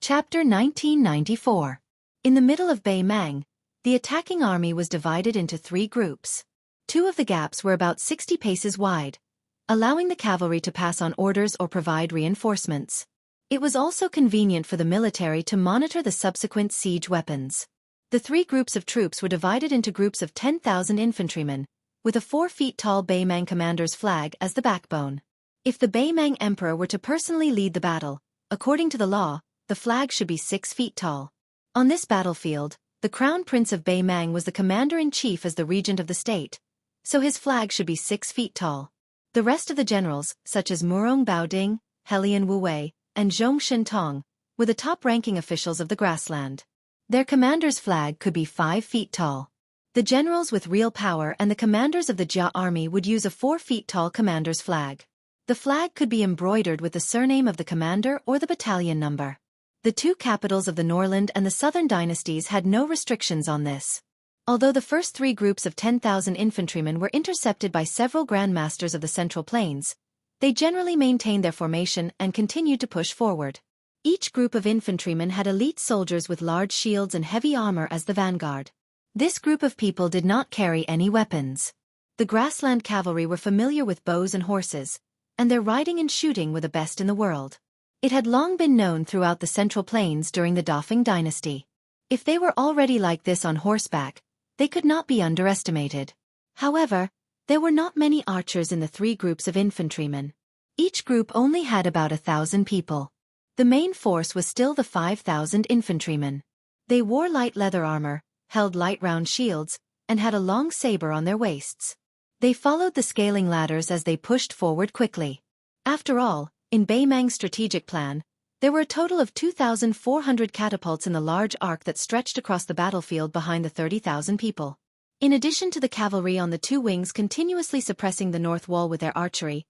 Chapter 1994. In the middle of Bei Mang, the attacking army was divided into 3 groups. 2 of the gaps were about 60 paces wide, allowing the cavalry to pass on orders or provide reinforcements. It was also convenient for the military to monitor the subsequent siege weapons. The 3 groups of troops were divided into groups of 10,000 infantrymen, with a 4 feet tall Bei Mang commander's flag as the backbone. If the Bei Mang emperor were to personally lead the battle, according to the law, the flag should be 6 feet tall. On this battlefield, the crown prince of Bei Mang was the commander-in-chief as the regent of the state, so his flag should be 6 feet tall. The rest of the generals, such as Murong Baoding, Helian Wuwei, and Zhong Shintong, were the top-ranking officials of the grassland. Their commander's flag could be 5 feet tall. The generals with real power and the commanders of the Jia army would use a 4 feet tall commander's flag. The flag could be embroidered with the surname of the commander or the battalion number. The 2 capitals of the Norland and the Southern dynasties had no restrictions on this. Although the first 3 groups of 10,000 infantrymen were intercepted by several grandmasters of the Central Plains, they generally maintained their formation and continued to push forward. Each group of infantrymen had elite soldiers with large shields and heavy armor as the vanguard. This group of people did not carry any weapons. The grassland cavalry were familiar with bows and horses, and their riding and shooting were the best in the world. It had long been known throughout the Central Plains during the Dafeng dynasty. If they were already like this on horseback, they could not be underestimated. However, there were not many archers in the 3 groups of infantrymen. Each group only had about 1,000 people. The main force was still the 5,000 infantrymen. They wore light leather armor, held light round shields, and had a long saber on their waists. They followed the scaling ladders as they pushed forward quickly. After all, in Bei Mang's strategic plan, there were a total of 2,400 catapults in the large arc that stretched across the battlefield behind the 30,000 people. In addition to the cavalry on the 2 wings continuously suppressing the north wall with their archery,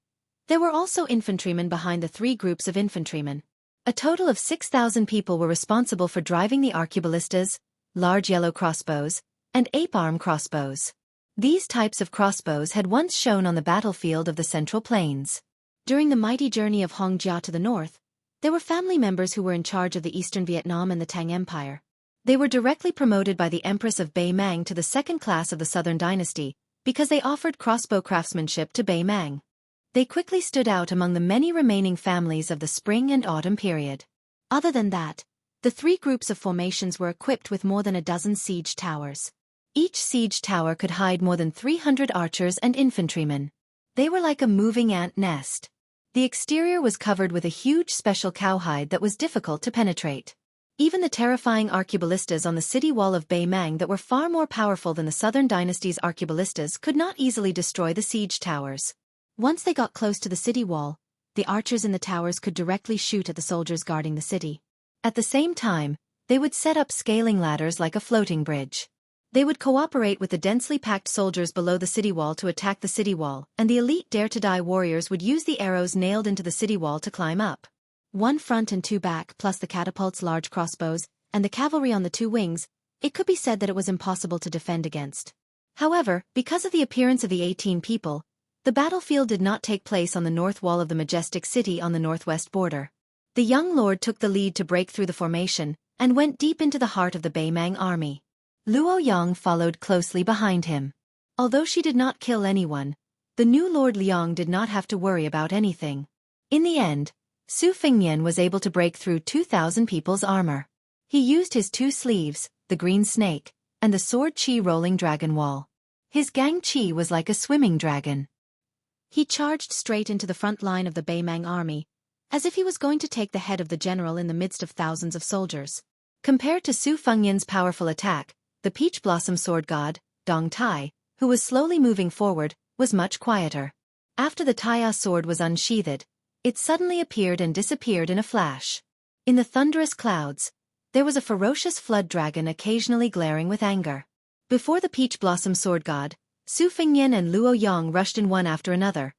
there were also infantrymen behind the 3 groups of infantrymen. A total of 6,000 people were responsible for driving the arqueballistas, large yellow crossbows, and ape-arm crossbows. These types of crossbows had once shown on the battlefield of the Central Plains. During the mighty journey of Hongjia to the north, there were family members who were in charge of the Eastern Vietnam and the Tang Empire. They were directly promoted by the Empress of Bei Mang to the 2nd class of the Southern dynasty, because they offered crossbow craftsmanship to Bei Mang. They quickly stood out among the many remaining families of the spring and autumn period. Other than that, the 3 groups of formations were equipped with more than a dozen siege towers. Each siege tower could hide more than 300 archers and infantrymen. They were like a moving ant nest. The exterior was covered with a huge special cowhide that was difficult to penetrate. Even the terrifying arqueballistas on the city wall of Bei Mang that were far more powerful than the Southern dynasty's arqueballistas could not easily destroy the siege towers. Once they got close to the city wall, the archers in the towers could directly shoot at the soldiers guarding the city. At the same time, they would set up scaling ladders like a floating bridge. They would cooperate with the densely packed soldiers below the city wall to attack the city wall, and the elite dare-to-die warriors would use the arrows nailed into the city wall to climb up. 1 front and 2 back, plus the catapults, large crossbows, and the cavalry on the 2 wings, it could be said that it was impossible to defend against. However, because of the appearance of the 18 people, the battlefield did not take place on the north wall of the majestic city on the northwest border. The young lord took the lead to break through the formation, and went deep into the heart of the Bei Mang army. Luo Yang followed closely behind him. Although she did not kill anyone, the new Lord Liang did not have to worry about anything. In the end, Su Fengnian was able to break through 2,000 people's armor. He used his 2 sleeves, the green snake, and the sword Qi rolling dragon wall. His gang Qi was like a swimming dragon. He charged straight into the front line of the Bei Mang army, as if he was going to take the head of the general in the midst of thousands of soldiers. Compared to Su Fengnian's powerful attack, the peach blossom sword god, Dong Tai, who was slowly moving forward, was much quieter. After the Taiya sword was unsheathed, it suddenly appeared and disappeared in a flash. In the thunderous clouds, there was a ferocious flood dragon occasionally glaring with anger. Before the peach blossom sword god, Su Fengnian and Luo Yang rushed in one after another,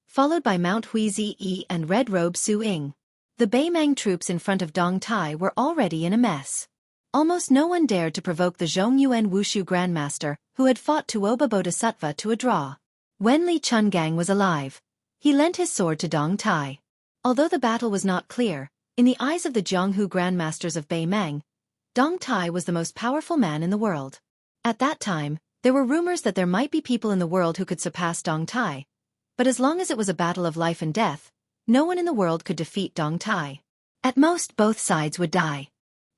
followed by Mount Huizi and Red Robe Su Ying. The Bei Mang troops in front of Dong Tai were already in a mess. Almost no one dared to provoke the Zhongyuan Wushu Grandmaster, who had fought Tuoba Bodhisattva to a draw. When Li Chungang was alive, he lent his sword to Dong Tai. Although the battle was not clear, In the eyes of the Jianghu Grandmasters of Bei Meng, Dong Tai was the most powerful man in the world. At that time, there were rumors that there might be people in the world who could surpass Dong Tai. But as long as it was a battle of life and death, no one in the world could defeat Dong Tai. At most, both sides would die.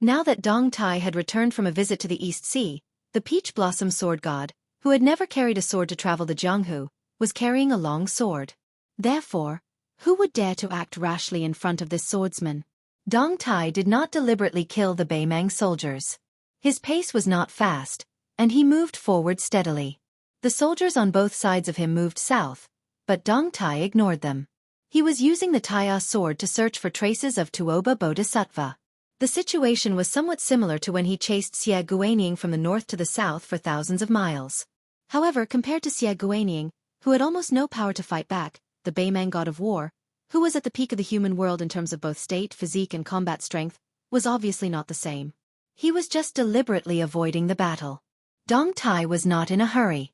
Now that Dong Tai had returned from a visit to the East Sea, the Peach Blossom Sword God, who had never carried a sword to travel the Jianghu, was carrying a long sword. Therefore, who would dare to act rashly in front of this swordsman? Dong Tai did not deliberately kill the Bei Meng soldiers. His pace was not fast, and he moved forward steadily. The soldiers on both sides of him moved south, but Dong Tai ignored them. He was using the Taiya sword to search for traces of Tuoba Bodhisattva. The situation was somewhat similar to when he chased Xie Guanyin from the north to the south for thousands of miles. However, compared to Xie Guanyin, who had almost no power to fight back, the Bei Meng god of war, who was at the peak of the human world in terms of both state, physique and combat strength, was obviously not the same. He was just deliberately avoiding the battle. Dong Tai was not in a hurry.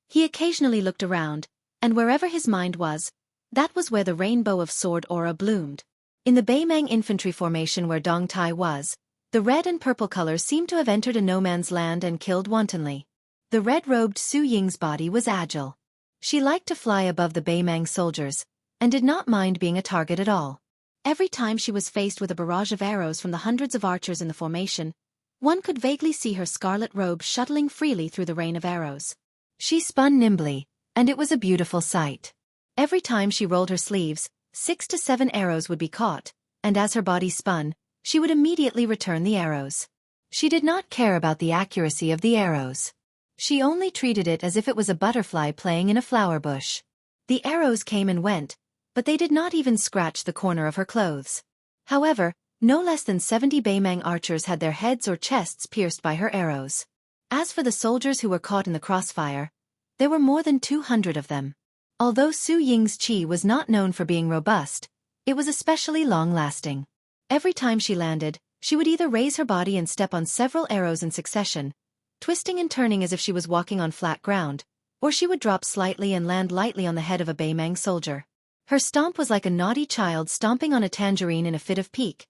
He occasionally looked around, and wherever his mind was, that was where the rainbow of sword aura bloomed. In the Bei Meng infantry formation where Dong Tai was, the red and purple colors seemed to have entered a no-man's land and killed wantonly. The red-robed Su Ying's body was agile. She liked to fly above the Bei Meng soldiers, and did not mind being a target at all. Every time she was faced with a barrage of arrows from the hundreds of archers in the formation, one could vaguely see her scarlet robe shuttling freely through the rain of arrows. She spun nimbly, and it was a beautiful sight. Every time she rolled her sleeves, 6 to 7 arrows would be caught, and as her body spun, she would immediately return the arrows. She did not care about the accuracy of the arrows. She only treated it as if it was a butterfly playing in a flower bush. The arrows came and went, but they did not even scratch the corner of her clothes. However, no less than 70 Bei Meng archers had their heads or chests pierced by her arrows. As for the soldiers who were caught in the crossfire, there were more than 200 of them. Although Su Ying's qi was not known for being robust, it was especially long-lasting. Every time she landed, she would either raise her body and step on several arrows in succession, twisting and turning as if she was walking on flat ground, or she would drop slightly and land lightly on the head of a Bei Meng soldier. Her stomp was like a naughty child stomping on a tangerine in a fit of pique,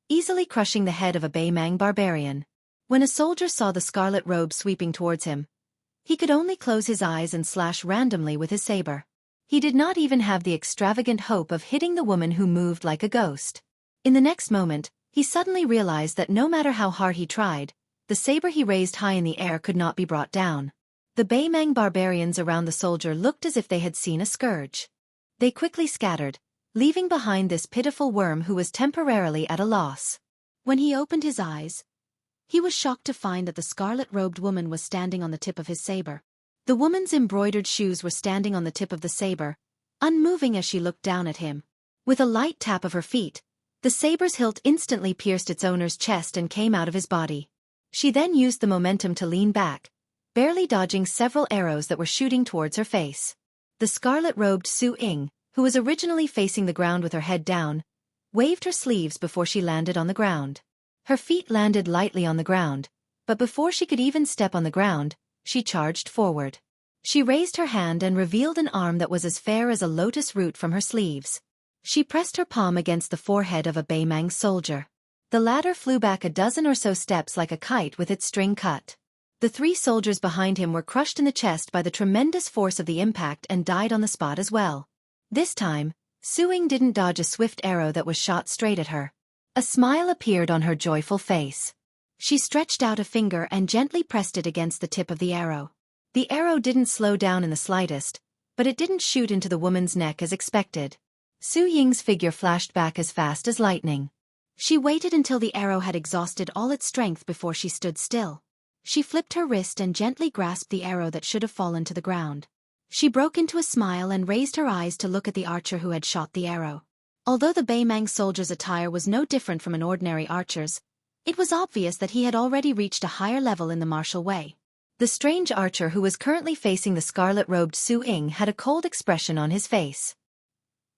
easily crushing the head of a Bei Meng barbarian. When a soldier saw the scarlet robe sweeping towards him, he could only close his eyes and slash randomly with his saber. He did not even have the extravagant hope of hitting the woman who moved like a ghost. In the next moment, he suddenly realized that no matter how hard he tried, the saber he raised high in the air could not be brought down. The Bei Meng barbarians around the soldier looked as if they had seen a scourge. They quickly scattered, leaving behind this pitiful worm who was temporarily at a loss. When he opened his eyes, he was shocked to find that the scarlet-robed woman was standing on the tip of his saber. The woman's embroidered shoes were standing on the tip of the saber, unmoving as she looked down at him. With a light tap of her feet, the saber's hilt instantly pierced its owner's chest and came out of his body. She then used the momentum to lean back, barely dodging several arrows that were shooting towards her face. The scarlet-robed Su Ying, who was originally facing the ground with her head down, waved her sleeves before she landed on the ground. Her feet landed lightly on the ground, but before she could even step on the ground, she charged forward. She raised her hand and revealed an arm that was as fair as a lotus root from her sleeves. She pressed her palm against the forehead of a Bei Meng soldier. The latter flew back a dozen or so steps like a kite with its string cut. The 3 soldiers behind him were crushed in the chest by the tremendous force of the impact and died on the spot as well. This time, Su Ying didn't dodge a swift arrow that was shot straight at her. A smile appeared on her joyful face. She stretched out a finger and gently pressed it against the tip of the arrow. The arrow didn't slow down in the slightest, but it didn't shoot into the woman's neck as expected. Su Ying's figure flashed back as fast as lightning. She waited until the arrow had exhausted all its strength before she stood still. She flipped her wrist and gently grasped the arrow that should have fallen to the ground. She broke into a smile and raised her eyes to look at the archer who had shot the arrow. Although the Bei Meng soldier's attire was no different from an ordinary archer's, it was obvious that he had already reached a higher level in the martial way. The strange archer who was currently facing the scarlet-robed Su Ying had a cold expression on his face.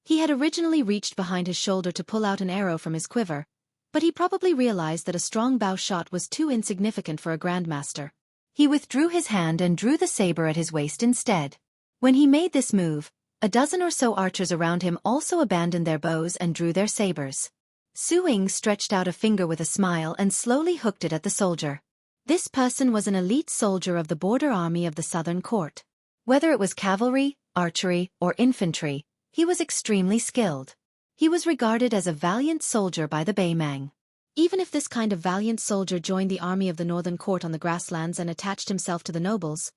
He had originally reached behind his shoulder to pull out an arrow from his quiver, but he probably realized that a strong bow shot was too insignificant for a grandmaster. He withdrew his hand and drew the saber at his waist instead. When he made this move, a dozen or so archers around him also abandoned their bows and drew their sabers. Su Ying stretched out a finger with a smile and slowly hooked it at the soldier. This person was an elite soldier of the border army of the Southern Court. Whether it was cavalry, archery, or infantry, he was extremely skilled. He was regarded as a valiant soldier by the Baimang. Even if this kind of valiant soldier joined the army of the Northern Court on the grasslands and attached himself to the nobles,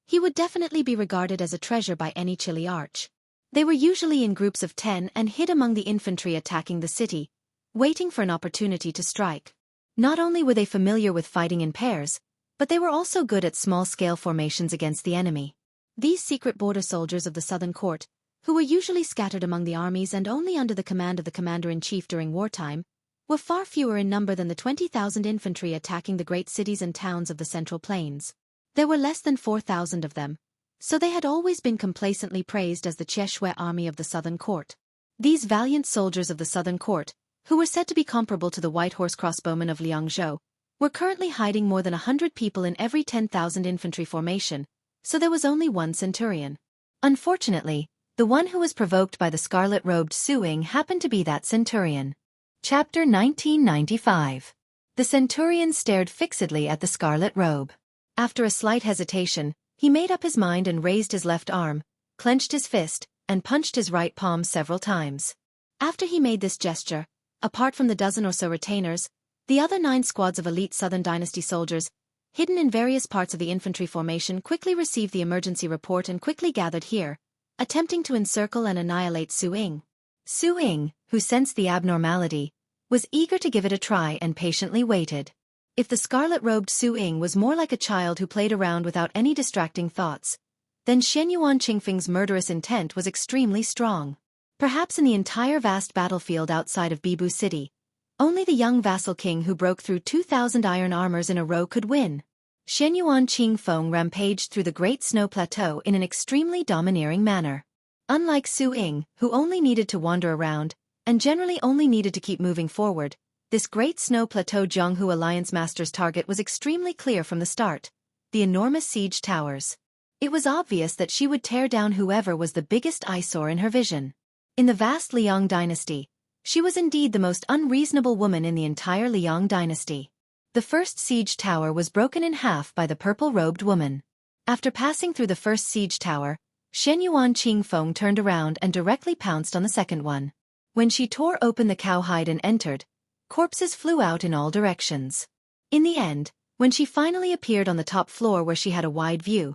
he would definitely be regarded as a treasure by any Chile arch. They were usually in groups of 10 and hid among the infantry attacking the city, waiting for an opportunity to strike. Not only were they familiar with fighting in pairs, but they were also good at small-scale formations against the enemy. These secret border soldiers of the Southern Court, who were usually scattered among the armies and only under the command of the commander-in-chief during wartime, were far fewer in number than the 20,000 infantry attacking the great cities and towns of the Central Plains. There were less than 4,000 of them, so they had always been complacently praised as the Cheshire army of the Southern Court. These valiant soldiers of the Southern Court, who were said to be comparable to the White Horse crossbowmen of Liangzhou, were currently hiding more than 100 people in every 10,000 infantry formation, so there was only one centurion. Unfortunately, the one who was provoked by the scarlet-robed Su Ying happened to be that centurion. Chapter 1995. The centurion stared fixedly at the scarlet robe. After a slight hesitation, he made up his mind and raised his left arm, clenched his fist, and punched his right palm several times. After he made this gesture, apart from the dozen or so retainers, the other 9 squads of elite Southern Dynasty soldiers, hidden in various parts of the infantry formation, quickly received the emergency report and quickly gathered here, attempting to encircle and annihilate Su Ying. Su Ying, who sensed the abnormality, was eager to give it a try and patiently waited. If the scarlet-robed Su Ying was more like a child who played around without any distracting thoughts, then Shenyuan Qingfeng's murderous intent was extremely strong. Perhaps in the entire vast battlefield outside of Bibu City, only the young vassal king who broke through 2,000 iron armors in a row could win. Shenyuan Qingfeng rampaged through the Great Snow Plateau in an extremely domineering manner. Unlike Su Ying, who only needed to wander around, and generally only needed to keep moving forward, this Great Snow Plateau Zhonghu Alliance Master's target was extremely clear from the start: the enormous siege towers. It was obvious that she would tear down whoever was the biggest eyesore in her vision. In the vast Liang dynasty, she was indeed the most unreasonable woman in the entire Liang dynasty. The first siege tower was broken in half by the purple-robed woman. After passing through the first siege tower, Shenyuan Qingfeng turned around and directly pounced on the second one. When she tore open the cowhide and entered, corpses flew out in all directions. In the end, when she finally appeared on the top floor where she had a wide view,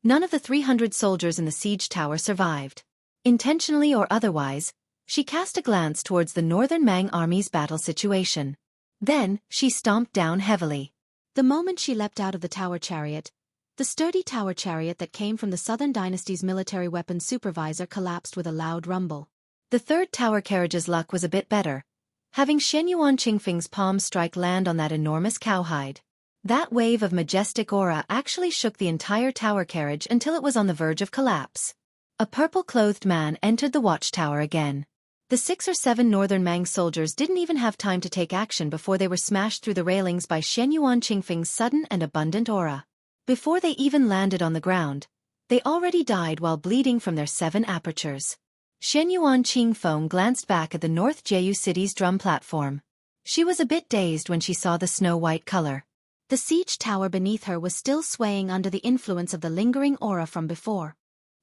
none of the 300 soldiers in the siege tower survived. Intentionally or otherwise, she cast a glance towards the Northern Mang army's battle situation. Then, she stomped down heavily. The moment she leapt out of the tower chariot, the sturdy tower chariot that came from the Southern Dynasty's military weapons supervisor collapsed with a loud rumble. The third tower carriage's luck was a bit better, having Shenyuan Qingfeng's palm strike land on that enormous cowhide. That wave of majestic aura actually shook the entire tower carriage until it was on the verge of collapse. A purple-clothed man entered the watchtower again. The 6 or 7 Northern Mang soldiers didn't even have time to take action before they were smashed through the railings by Shenyuan Qingfeng's sudden and abundant aura. Before they even landed on the ground, they already died while bleeding from their 7 apertures. Shenyuan Qingfeng glanced back at the North Jeju City's drum platform. She was a bit dazed when she saw the snow-white color. The siege tower beneath her was still swaying under the influence of the lingering aura from before.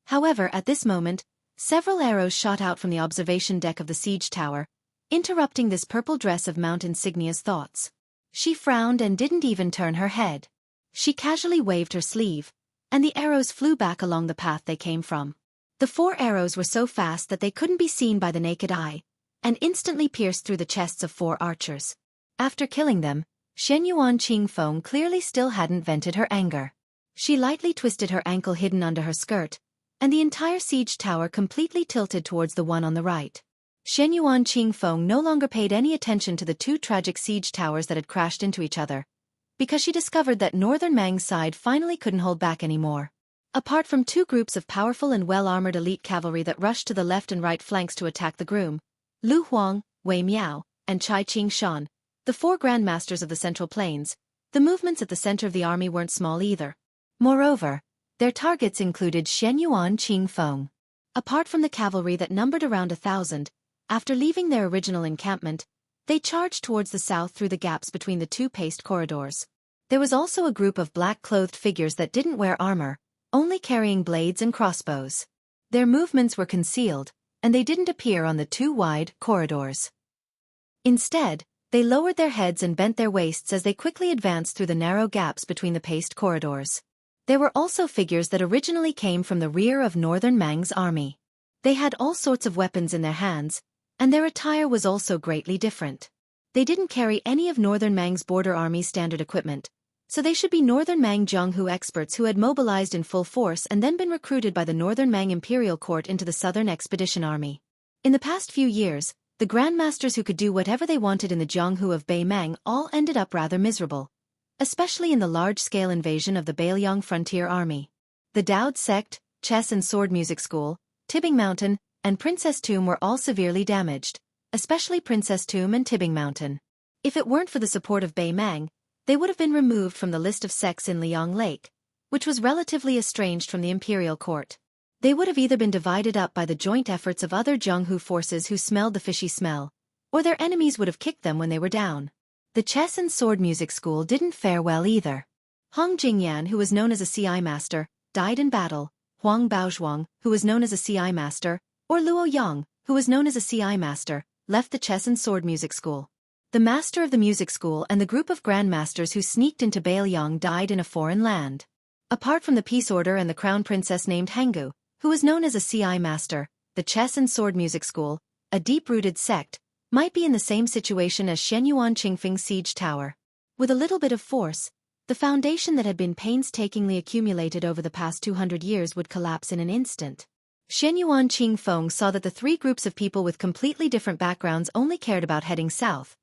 However, at this moment, several arrows shot out from the observation deck of the siege tower, interrupting this purple dress of Mount Insignia's thoughts. She frowned and didn't even turn her head. She casually waved her sleeve, and the arrows flew back along the path they came from. The 4 arrows were so fast that they couldn't be seen by the naked eye, and instantly pierced through the chests of 4 archers. After killing them, Shenyuan Qingfeng clearly still hadn't vented her anger. She lightly twisted her ankle hidden under her skirt, and the entire siege tower completely tilted towards the one on the right. Shenyuan Qingfeng no longer paid any attention to the 2 tragic siege towers that had crashed into each other, because she discovered that Northern Mang's side finally couldn't hold back anymore. Apart from 2 groups of powerful and well-armored elite cavalry that rushed to the left and right flanks to attack the groom, Lu Huang, Wei Miao, and Chai Qing-shan, the 4 grandmasters of the Central Plains, the movements at the center of the army weren't small either. Moreover, their targets included Shenyuan Qingfeng. Apart from the cavalry that numbered around 1,000, after leaving their original encampment, They charged towards the south through the gaps between the two paced corridors. There was also a group of black-clothed figures that didn't wear armor, only carrying blades and crossbows. Their movements were concealed, and they didn't appear on the two wide corridors. Instead, they lowered their heads and bent their waists as they quickly advanced through the narrow gaps between the paced corridors. There were also figures that originally came from the rear of Northern Mang's army. They had all sorts of weapons in their hands, and their attire was also greatly different. They didn't carry any of Northern Mang's border army's standard equipment, so they should be Northern Mang Zhonghu experts who had mobilized in full force and then been recruited by the Northern Mang Imperial Court into the Southern Expedition Army. In the past few years, the Grandmasters who could do whatever they wanted in the Zhonghu of Bei Mang all ended up rather miserable, especially in the large-scale invasion of the Bailiang Frontier Army. The Daoud Sect, Chess and Sword Music School, Tibbing Mountain, and Princess Tomb were all severely damaged, especially Princess Tomb and Tibbing Mountain. If it weren't for the support of Bei Mang, they would have been removed from the list of sects in Liang Lake, which was relatively estranged from the imperial court. They would have either been divided up by the joint efforts of other Zhonghu forces who smelled the fishy smell, or their enemies would have kicked them when they were down. The Chess and Sword Music School didn't fare well either. Hong Jingyan, who was known as a CI master, died in battle. Huang Baozhuang, who was known as a CI master, or Luo Yang, who was known as a CI master, left the Chess and Sword Music School. The master of the music school and the group of grandmasters who sneaked into Bailiang died in a foreign land. Apart from the peace order and the crown princess named Hengu, who was known as a CI master, the Chess and Sword Music School, a deep-rooted sect, might be in the same situation as Shenyuan Qingfeng's siege tower. With a little bit of force, the foundation that had been painstakingly accumulated over the past 200 years would collapse in an instant. Shenyuan Qingfeng saw that the three groups of people with completely different backgrounds only cared about heading south,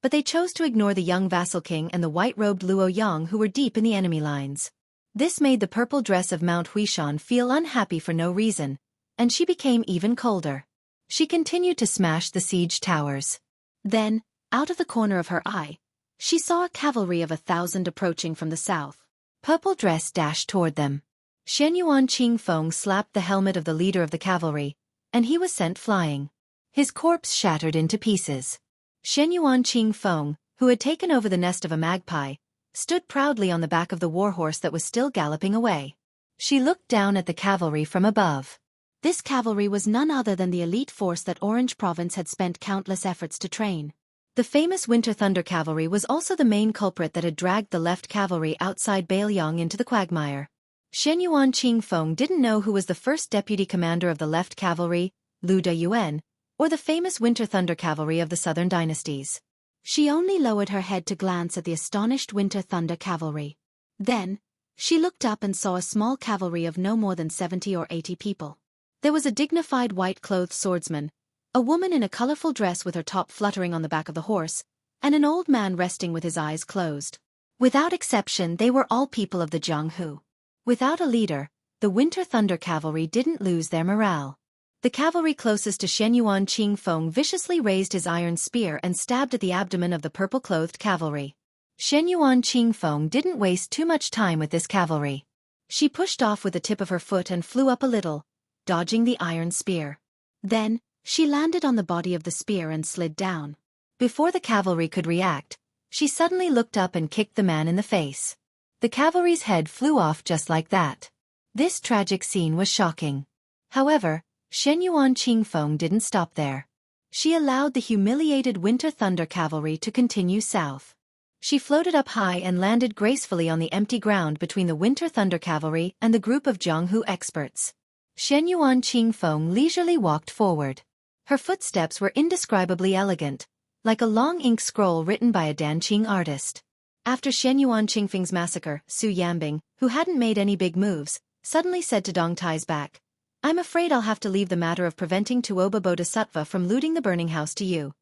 but they chose to ignore the young vassal king and the white-robed Luo Yang who were deep in the enemy lines. This made the purple dress of Mount Huishan feel unhappy for no reason, and she became even colder. She continued to smash the siege towers. Then, out of the corner of her eye, she saw a cavalry of 1,000 approaching from the south. Purple Dress dashed toward them. Shenyuan Qingfeng slapped the helmet of the leader of the cavalry, and he was sent flying. His corpse shattered into pieces. Shenyuan Qingfeng, who had taken over the nest of a magpie, stood proudly on the back of the warhorse that was still galloping away. She looked down at the cavalry from above. This cavalry was none other than the elite force that Orange Province had spent countless efforts to train. The famous Winter Thunder Cavalry was also the main culprit that had dragged the left cavalry outside Bailiang into the quagmire. Shenyuan Qingfeng didn't know who was the first deputy commander of the left cavalry, Lu Dayuan, or the famous Winter Thunder Cavalry of the southern dynasties. She only lowered her head to glance at the astonished Winter Thunder Cavalry. Then, she looked up and saw a small cavalry of no more than 70 or 80 people. There was a dignified white-clothed swordsman, a woman in a colorful dress with her top fluttering on the back of the horse, and an old man resting with his eyes closed. Without exception, they were all people of the Zhonghu. Without a leader, the Winter Thunder Cavalry didn't lose their morale. The cavalry closest to Shenyuan Qingfeng viciously raised his iron spear and stabbed at the abdomen of the purple-clothed cavalry. Shenyuan Qingfeng didn't waste too much time with this cavalry. She pushed off with the tip of her foot and flew up a little, dodging the iron spear. Then, she landed on the body of the spear and slid down. Before the cavalry could react, she suddenly looked up and kicked the man in the face. The cavalry's head flew off just like that. This tragic scene was shocking. However, Shenyuan Qingfeng didn't stop there. She allowed the humiliated Winter Thunder Cavalry to continue south. She floated up high and landed gracefully on the empty ground between the Winter Thunder Cavalry and the group of Zhonghu experts. Shenyuan Qingfeng leisurely walked forward. Her footsteps were indescribably elegant, like a long ink scroll written by a Danqing artist. After Shenyuan Qingfeng's massacre, Su Yanbing, who hadn't made any big moves, suddenly said to Dong Tai's back, "I'm afraid I'll have to leave the matter of preventing Tuoba Bodhisattva from looting the burning house to you."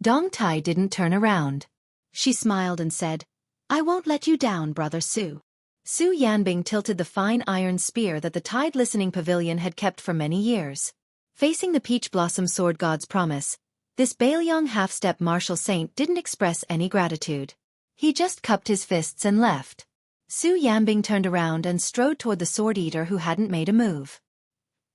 Dong Tai didn't turn around. She smiled and said, "I won't let you down, Brother Su." Su Yanbing tilted the fine iron spear that the Tide Listening Pavilion had kept for many years. Facing the Peach Blossom Sword God's promise, this Bailiang half-step martial saint didn't express any gratitude. He just cupped his fists and left. Su Yanbing turned around and strode toward the Sword Eater who hadn't made a move.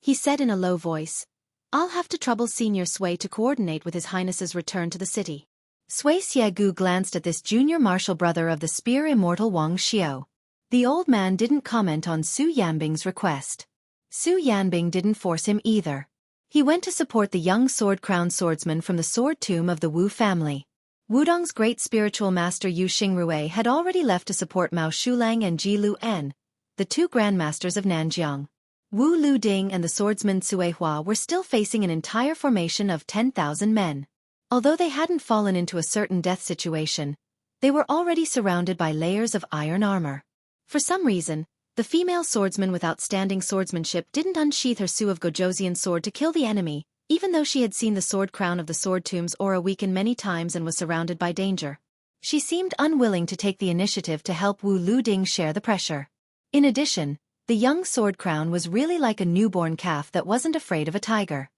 He said in a low voice, "I'll have to trouble Senior Sui to coordinate with His Highness's return to the city." Sui Xiegu glanced at this junior martial brother of the spear immortal Wang Xiao. The old man didn't comment on Su Yanbing's request. Su Yanbing didn't force him either. He went to support the young sword-crowned swordsman from the sword tomb of the Wu family. Wudong's great spiritual master Yu Xingrui had already left to support Mao Shulang and Ji Lu'en, the two grandmasters of Nanjiang. Wu Luding and the swordsman Cui Hua were still facing an entire formation of 10,000 men. Although they hadn't fallen into a certain death situation, they were already surrounded by layers of iron armor. For some reason, the female swordsman with outstanding swordsmanship didn't unsheath her Su of Gojosian sword to kill the enemy, even though she had seen the sword crown of the sword tomb's aura weaken many times and was surrounded by danger. She seemed unwilling to take the initiative to help Wu Luding share the pressure. In addition, the young sword crown was really like a newborn calf that wasn't afraid of a tiger.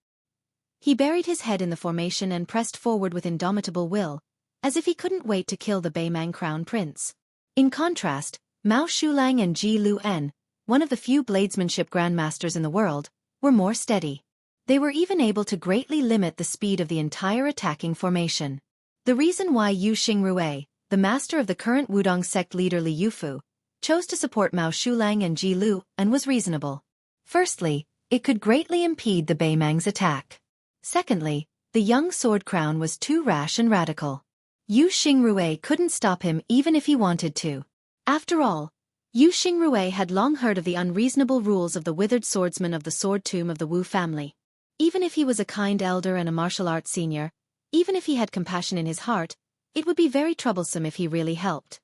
He buried his head in the formation and pressed forward with indomitable will, as if he couldn't wait to kill the Beimang crown prince. In contrast, Mao Shulang and Ji Lu'en, one of the few bladesmanship grandmasters in the world, were more steady. They were even able to greatly limit the speed of the entire attacking formation. The reason why Yu Xingrui, the master of the current Wudong sect leader Li Yufu, chose to support Mao Shulang and Ji Lu'en was reasonable. Firstly, it could greatly impede the Beimang's attack. Secondly, the young sword crown was too rash and radical. Yu Xingrui couldn't stop him even if he wanted to. After all, Yu Xingrui had long heard of the unreasonable rules of the withered swordsman of the sword tomb of the Wu family. Even if he was a kind elder and a martial arts senior, even if he had compassion in his heart, it would be very troublesome if he really helped.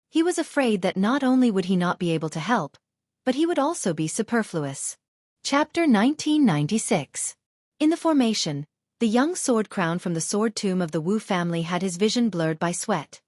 He was afraid that not only would he not be able to help, but he would also be superfluous. Chapter 1996. In the formation, the young sword crown from the sword tomb of the Wu family had his vision blurred by sweat.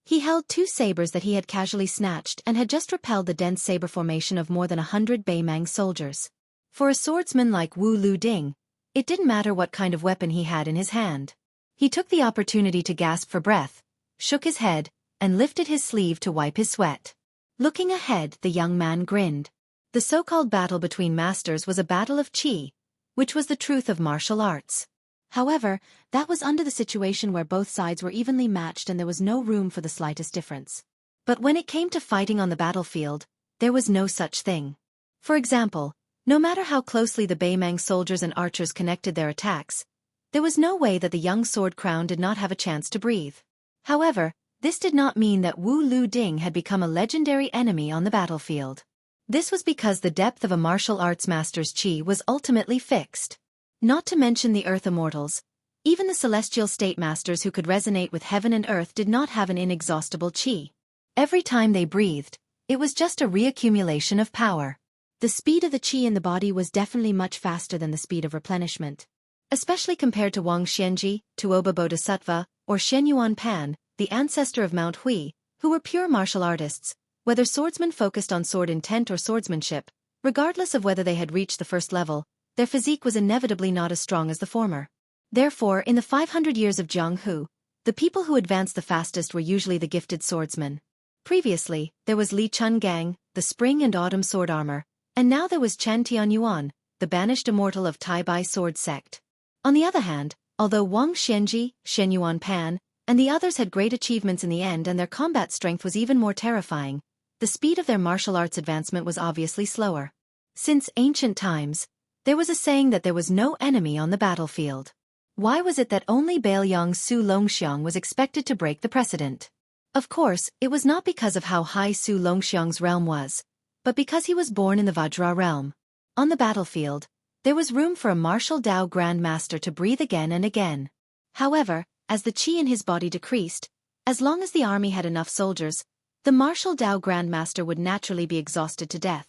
He held two sabers that he had casually snatched and had just repelled the dense saber formation of more than 100 Beimang soldiers. For a swordsman like Wu Luding, it didn't matter what kind of weapon he had in his hand. He took the opportunity to gasp for breath, shook his head, and lifted his sleeve to wipe his sweat. Looking ahead, the young man grinned. The so-called battle between masters was a battle of qi, which was the truth of martial arts. However, that was under the situation where both sides were evenly matched and there was no room for the slightest difference. But when it came to fighting on the battlefield, there was no such thing. For example, no matter how closely the Beimang soldiers and archers connected their attacks, there was no way that the young sword crown did not have a chance to breathe. However, this did not mean that Wu Luding had become a legendary enemy on the battlefield. This was because the depth of a martial arts master's qi was ultimately fixed. Not to mention the earth immortals, even the celestial state masters who could resonate with heaven and earth did not have an inexhaustible qi. Every time they breathed, it was just a reaccumulation of power. The speed of the qi in the body was definitely much faster than the speed of replenishment. Especially compared to Wang Xianji, Tuoba Bodhisattva, or Shen Yuan Pan, the ancestor of Mount Hui, who were pure martial artists, whether swordsmen focused on sword intent or swordsmanship, regardless of whether they had reached the first level, their physique was inevitably not as strong as the former. Therefore, in the 500 years of Jianghu, the people who advanced the fastest were usually the gifted swordsmen. Previously, there was Li Chungang, the spring and autumn sword armor, and now there was Chen Tianyuan, the banished immortal of Tai Bai sword sect. On the other hand, although Wang Xianji, Shen Yuan Pan, and the others had great achievements in the end and their combat strength was even more terrifying, the speed of their martial arts advancement was obviously slower. Since ancient times, there was a saying that there was no enemy on the battlefield. Why was it that only Bailiang Su Longxiang was expected to break the precedent? Of course, it was not because of how high Su Longxiang's realm was, but because he was born in the Vajra realm. On the battlefield, there was room for a martial Dao Grand Master to breathe again and again. However, as the qi in his body decreased, as long as the army had enough soldiers, the martial Dao Grand Master would naturally be exhausted to death.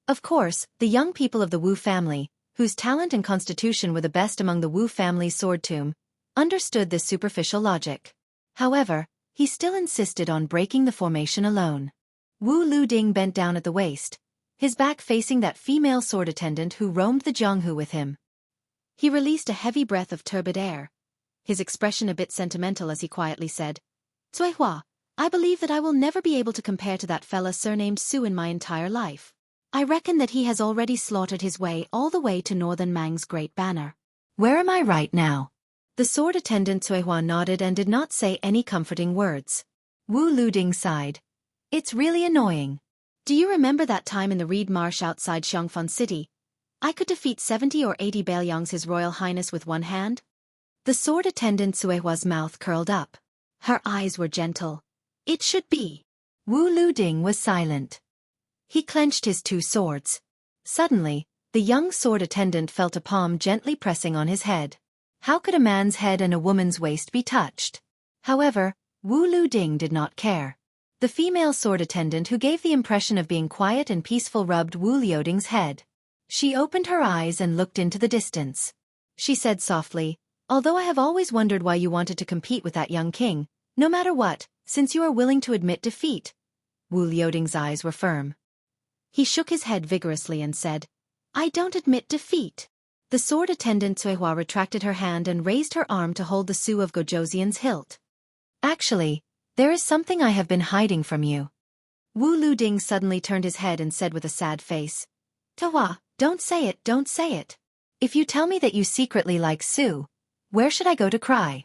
Of course, the young people of the Wu family, whose talent and constitution were the best among the Wu family's sword tomb, understood this superficial logic. However, he still insisted on breaking the formation alone. Wu Luding bent down at the waist, his back facing that female sword attendant who roamed the Jianghu with him. He released a heavy breath of turbid air, his expression a bit sentimental as he quietly said, "Cui Hua, I believe that I will never be able to compare to that fella surnamed Su in my entire life. I reckon that he has already slaughtered his way all the way to Northern Mang's great banner." "Where am I right now?" The sword attendant Cuihua nodded and did not say any comforting words. Wu Luding sighed. It's really annoying. Do you remember that time in the reed marsh outside Xiongfan City? I could defeat 70 or 80 Baoyongs His Royal Highness with one hand? The sword attendant Cuihua's mouth curled up. Her eyes were gentle. It should be. Wu Luding was silent. He clenched his two swords. Suddenly, the young sword attendant felt a palm gently pressing on his head. How could a man's head and a woman's waist be touched? However, Wu Luding did not care. The female sword attendant who gave the impression of being quiet and peaceful rubbed Wu Liuding's head. She opened her eyes and looked into the distance. She said softly, although I have always wondered why you wanted to compete with that young king, no matter what, since you are willing to admit defeat. Wu Liuding's eyes were firm. He shook his head vigorously and said, I don't admit defeat. The sword attendant Cuihua retracted her hand and raised her arm to hold the Su of Gojoseon's hilt. Actually, there is something I have been hiding from you. Wu Luding suddenly turned his head and said with a sad face, Cuihua, don't say it, don't say it. If you tell me that you secretly like Su, where should I go to cry?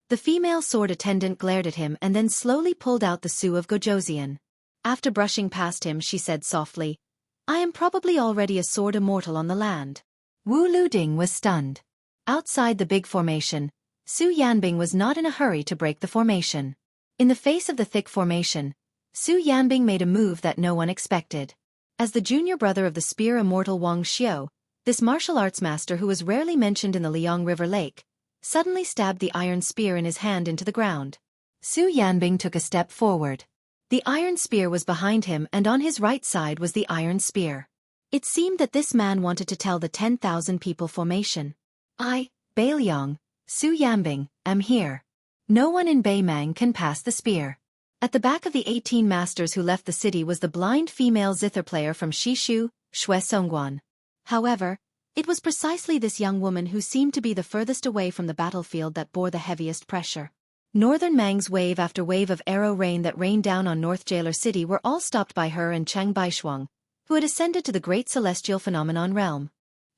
The female sword attendant glared at him and then slowly pulled out the Su of Gojoseon. After brushing past him, she said softly, I am probably already a sword immortal on the land. Wu Luding was stunned. Outside the big formation, Su Yanbing was not in a hurry to break the formation. In the face of the thick formation, Su Yanbing made a move that no one expected. As the junior brother of the spear immortal Wang Xiu, this martial arts master who was rarely mentioned in the Liang River Lake, suddenly stabbed the iron spear in his hand into the ground. Su Yanbing took a step forward. The iron spear was behind him and on his right side was the iron spear. It seemed that this man wanted to tell the 10,000 people formation. I, Baoyong, Su Yanbing, am here. No one in Baimang can pass the spear. At the back of the 18 masters who left the city was the blind female zither player from Shishu, Xue Songguan. However, it was precisely this young woman who seemed to be the furthest away from the battlefield that bore the heaviest pressure. Northern Mang's wave after wave of arrow rain that rained down on North Jailer City were all stopped by her and Chang Baishuang, who had ascended to the great celestial phenomenon realm.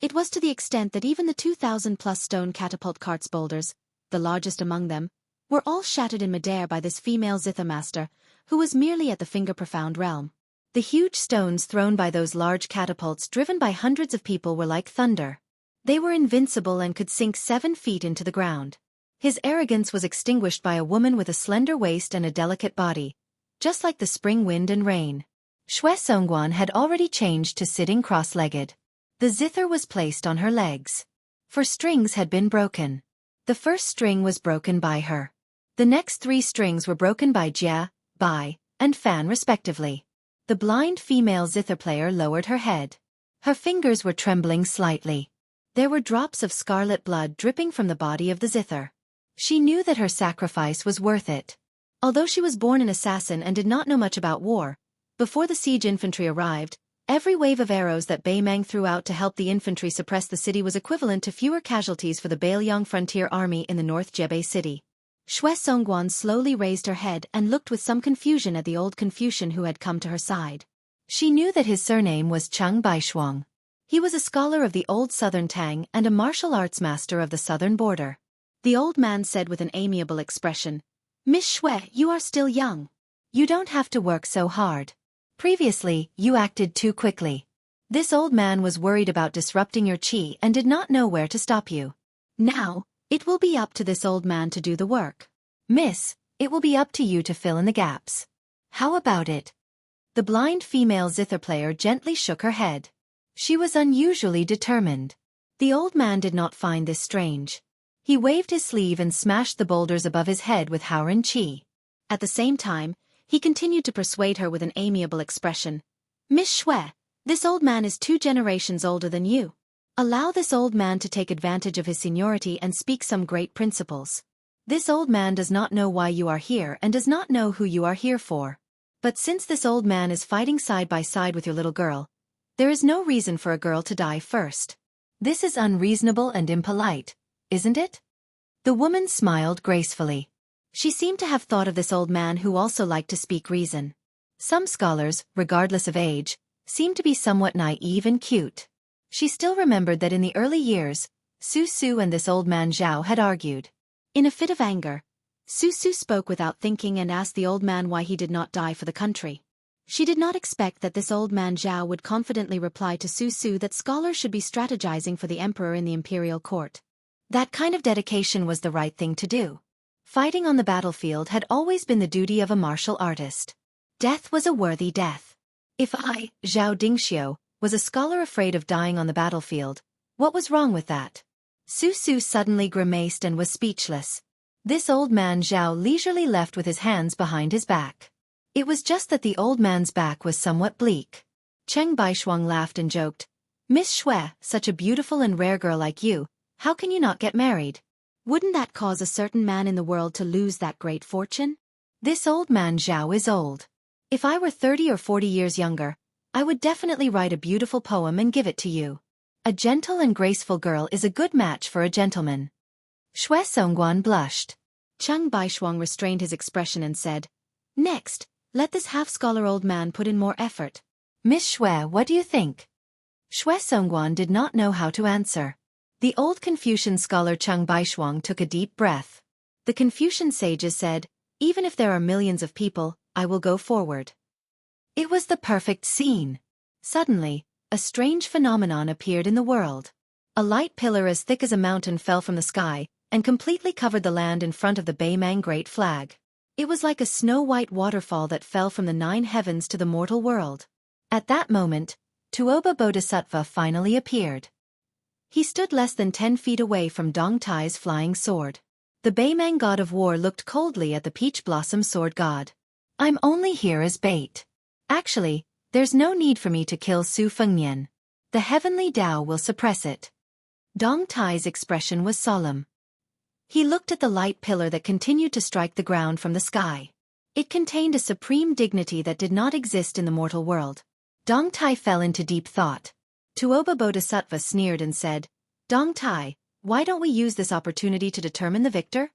It was to the extent that even the 2,000-plus stone catapult carts boulders, the largest among them, were all shattered in midair by this female zither master, who was merely at the finger-profound realm. The huge stones thrown by those large catapults driven by hundreds of people were like thunder. They were invincible and could sink 7 feet into the ground. His arrogance was extinguished by a woman with a slender waist and a delicate body, just like the spring wind and rain. Xue Songguan had already changed to sitting cross-legged. The zither was placed on her legs. For strings had been broken. The first string was broken by her. The next 3 strings were broken by Jia, Bai, and Fan respectively. The blind female zither player lowered her head. Her fingers were trembling slightly. There were drops of scarlet blood dripping from the body of the zither. She knew that her sacrifice was worth it. Although she was born an assassin and did not know much about war, before the siege infantry arrived, every wave of arrows that Baimang threw out to help the infantry suppress the city was equivalent to fewer casualties for the Baoyong frontier army in the North Jebei city. Xue Songguan slowly raised her head and looked with some confusion at the old Confucian who had come to her side. She knew that his surname was Chang Baishuang. He was a scholar of the old southern Tang and a martial arts master of the southern border. The old man said with an amiable expression, Miss Xue, you are still young. You don't have to work so hard. Previously, you acted too quickly. This old man was worried about disrupting your qi and did not know where to stop you. Now, it will be up to this old man to do the work. Miss, it will be up to you to fill in the gaps. How about it? The blind female zither player gently shook her head. She was unusually determined. The old man did not find this strange. He waved his sleeve and smashed the boulders above his head with Howren Qi. At the same time, he continued to persuade her with an amiable expression. Miss Xue, this old man is 2 generations older than you. Allow this old man to take advantage of his seniority and speak some great principles. This old man does not know why you are here and does not know who you are here for. But since this old man is fighting side by side with your little girl, there is no reason for a girl to die first. This is unreasonable and impolite, isn't it? The woman smiled gracefully. She seemed to have thought of this old man who also liked to speak reason. Some scholars, regardless of age, seemed to be somewhat naive and cute. She still remembered that in the early years, Su Su and this old man Zhao had argued. In a fit of anger, Su Su spoke without thinking and asked the old man why he did not die for the country. She did not expect that this old man Zhao would confidently reply to Su Su that scholars should be strategizing for the emperor in the imperial court. That kind of dedication was the right thing to do. Fighting on the battlefield had always been the duty of a martial artist. Death was a worthy death. If I, Zhao Dingxiu, was a scholar afraid of dying on the battlefield, what was wrong with that? Su Su suddenly grimaced and was speechless. This old man Zhao leisurely left with his hands behind his back. It was just that the old man's back was somewhat bleak. Cheng Baishuang laughed and joked, "Miss Xue, such a beautiful and rare girl like you, how can you not get married? Wouldn't that cause a certain man in the world to lose that great fortune? This old man Zhao is old. If I were 30 or 40 years younger, I would definitely write a beautiful poem and give it to you. A gentle and graceful girl is a good match for a gentleman." Xue Songguan blushed. Cheng Baishuang restrained his expression and said, "Next, let this half-scholar old man put in more effort. Miss Xue, what do you think?" Xue Songguan did not know how to answer. The old Confucian scholar Cheng Baishuang took a deep breath. The Confucian sages said, "Even if there are millions of people, I will go forward." It was the perfect scene. Suddenly, a strange phenomenon appeared in the world. A light pillar as thick as a mountain fell from the sky and completely covered the land in front of the Beimang Great Flag. It was like a snow-white waterfall that fell from the 9 heavens to the mortal world. At that moment, Tuoba Bodhisattva finally appeared. He stood less than 10 feet away from Dong Tai's flying sword. The Beimang god of war looked coldly at the peach blossom sword god. "I'm only here as bait. Actually, there's no need for me to kill Su Fengnian. The heavenly Tao will suppress it." Dong Tai's expression was solemn. He looked at the light pillar that continued to strike the ground from the sky. It contained a supreme dignity that did not exist in the mortal world. Dong Tai fell into deep thought. Tuoba Bodhisattva sneered and said, "Dong Tai, why don't we use this opportunity to determine the victor?"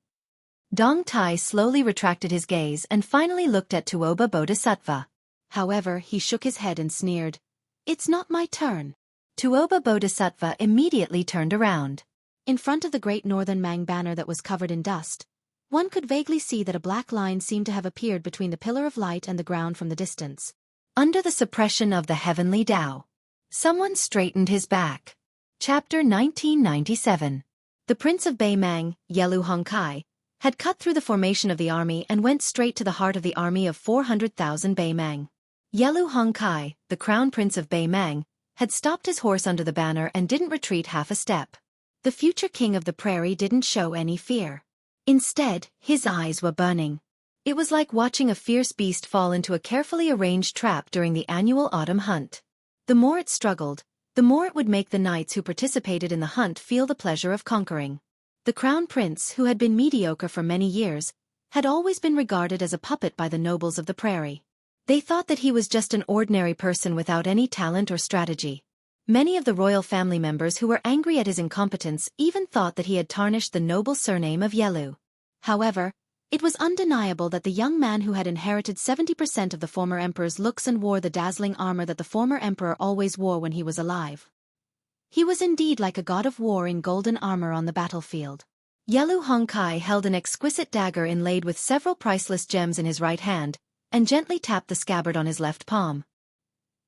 Dong Tai slowly retracted his gaze and finally looked at Tuoba Bodhisattva. However, he shook his head and sneered, "It's not my turn." Tuoba Bodhisattva immediately turned around. In front of the great northern Mang banner that was covered in dust, one could vaguely see that a black line seemed to have appeared between the pillar of light and the ground from the distance. Under the suppression of the heavenly Tao, someone straightened his back. Chapter 1997. The Prince of Beimang, Yelu Hongkai, had cut through the formation of the army and went straight to the heart of the army of 400,000 Beimang. Yelu Hongkai, the crown prince of Beimang, had stopped his horse under the banner and didn't retreat half a step. The future king of the prairie didn't show any fear. Instead, his eyes were burning. It was like watching a fierce beast fall into a carefully arranged trap during the annual autumn hunt. The more it struggled, the more it would make the knights who participated in the hunt feel the pleasure of conquering. The crown prince, who had been mediocre for many years, had always been regarded as a puppet by the nobles of the prairie. They thought that he was just an ordinary person without any talent or strategy. Many of the royal family members who were angry at his incompetence even thought that he had tarnished the noble surname of Yelu. However, it was undeniable that the young man who had inherited 70% of the former emperor's looks and wore the dazzling armor that the former emperor always wore when he was alive. He was indeed like a god of war in golden armor on the battlefield. Yelu Hongkai held an exquisite dagger inlaid with several priceless gems in his right hand, and gently tapped the scabbard on his left palm.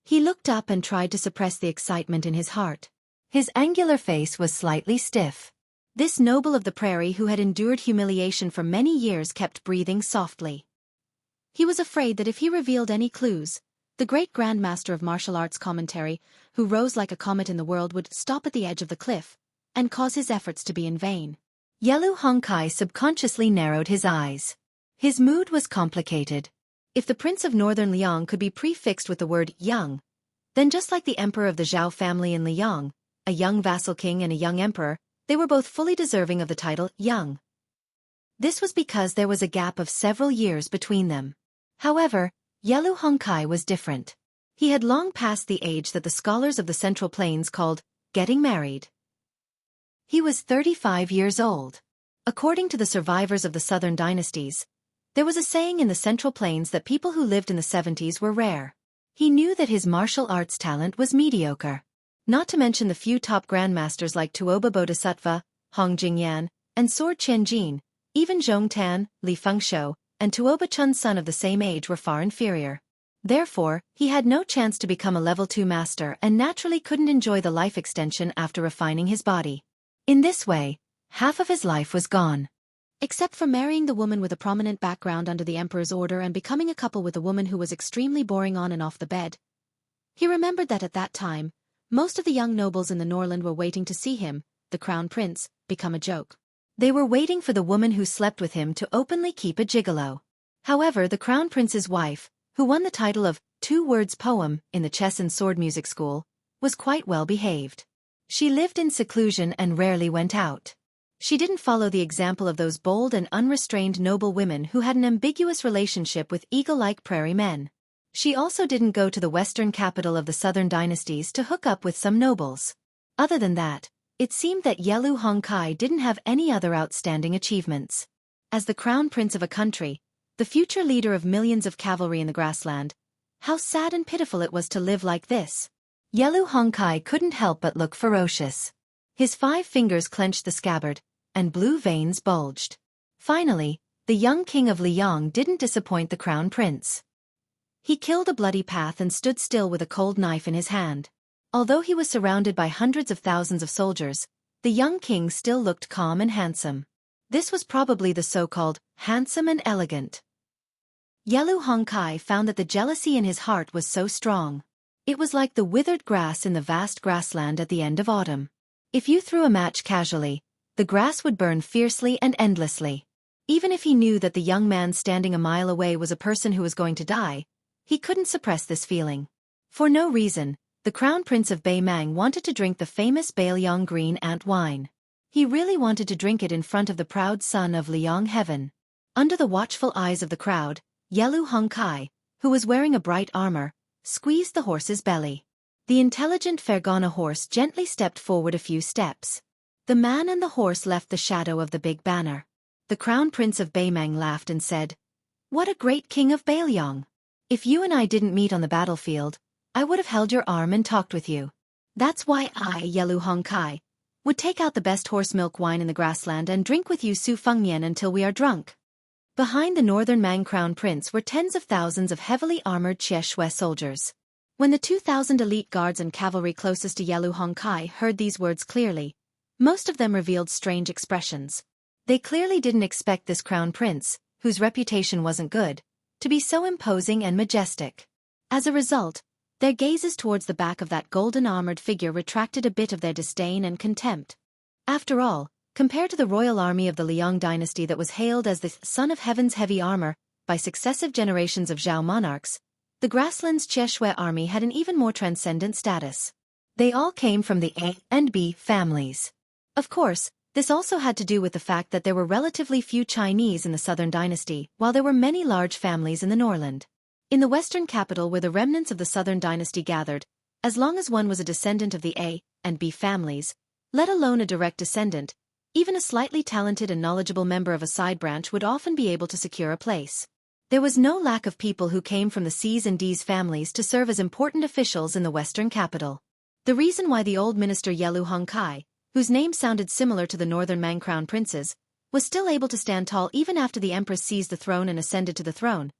He looked up and tried to suppress the excitement in his heart. His angular face was slightly stiff. This noble of the prairie who had endured humiliation for many years kept breathing softly. He was afraid that if he revealed any clues, the great grandmaster of martial arts commentary, who rose like a comet in the world, would stop at the edge of the cliff and cause his efforts to be in vain. Yelu Hongkai subconsciously narrowed his eyes. His mood was complicated. If the Prince of Northern Liang could be prefixed with the word young, then just like the emperor of the Zhao family in Liang, a young vassal king and a young emperor, they were both fully deserving of the title young. This was because there was a gap of several years between them. However, Yelu Hongkai was different. He had long passed the age that the scholars of the Central Plains called getting married. He was 35 years old. According to the survivors of the southern dynasties, there was a saying in the Central Plains that people who lived in the 70s were rare. He knew that his martial arts talent was mediocre. Not to mention the few top grandmasters like Tuoba Bodhisattva, Hong Jingyan, and Sword Qianjin, even Zhong Tan, Li Fengshou, and Tuoba Chun's son of the same age were far inferior. Therefore, he had no chance to become a level 2 master and naturally couldn't enjoy the life extension after refining his body. In this way, half of his life was gone. Except for marrying the woman with a prominent background under the emperor's order and becoming a couple with a woman who was extremely boring on and off the bed. He remembered that at that time, most of the young nobles in the Norland were waiting to see him, the crown prince, become a joke. They were waiting for the woman who slept with him to openly keep a gigolo. However, the crown prince's wife, who won the title of 2 Words Poem in the chess and sword music school, was quite well behaved. She lived in seclusion and rarely went out. She didn't follow the example of those bold and unrestrained noble women who had an ambiguous relationship with eagle-like prairie men. She also didn't go to the western capital of the southern dynasties to hook up with some nobles. Other than that, it seemed that Yelu Hongkai didn't have any other outstanding achievements. As the crown prince of a country, the future leader of millions of cavalry in the grassland, how sad and pitiful it was to live like this. Yelu Hongkai couldn't help but look ferocious. His 5 fingers clenched the scabbard, and blue veins bulged. Finally, the young king of Liang didn't disappoint the crown prince. He killed a bloody path and stood still with a cold knife in his hand. Although he was surrounded by hundreds of thousands of soldiers, the young king still looked calm and handsome. This was probably the so-called handsome and elegant. Yelu Hongkai found that the jealousy in his heart was so strong. It was like the withered grass in the vast grassland at the end of autumn. If you threw a match casually, the grass would burn fiercely and endlessly. Even if he knew that the young man standing a mile away was a person who was going to die, he couldn't suppress this feeling. For no reason, the crown prince of Beimang wanted to drink the famous Bailiang green ant wine. He really wanted to drink it in front of the proud son of Liang heaven. Under the watchful eyes of the crowd, Yelu Hongkai, who was wearing a bright armor, squeezed the horse's belly. The intelligent Fergana horse gently stepped forward a few steps. The man and the horse left the shadow of the big banner. The crown prince of Beimang laughed and said, "What a great king of Bailiang! If you and I didn't meet on the battlefield, I would have held your arm and talked with you. That's why I, Yelu Hongkai, would take out the best horse milk wine in the grassland and drink with you Su Fengnian until we are drunk." Behind the northern Mang crown prince were tens of thousands of heavily armored Xie Shui soldiers. When the 2,000 elite guards and cavalry closest to Yelu Hongkai heard these words clearly, most of them revealed strange expressions. They clearly didn't expect this crown prince, whose reputation wasn't good, to be so imposing and majestic. As a result, their gazes towards the back of that golden-armored figure retracted a bit of their disdain and contempt. After all, compared to the royal army of the Liang dynasty that was hailed as the son of heaven's heavy armor by successive generations of Zhao monarchs, the grassland's Xie Shui army had an even more transcendent status. They all came from the A and B families. Of course, this also had to do with the fact that there were relatively few Chinese in the southern dynasty, while there were many large families in the Norland. In the western capital where the remnants of the southern dynasty gathered, as long as one was a descendant of the A and B families, let alone a direct descendant, even a slightly talented and knowledgeable member of a side branch would often be able to secure a place. There was no lack of people who came from the C's and D's families to serve as important officials in the western capital. The reason why the old minister Yelu Hongkai, whose name sounded similar to the northern Mang crown princes, was still able to stand tall even after the empress seized the throne and ascended to the throne,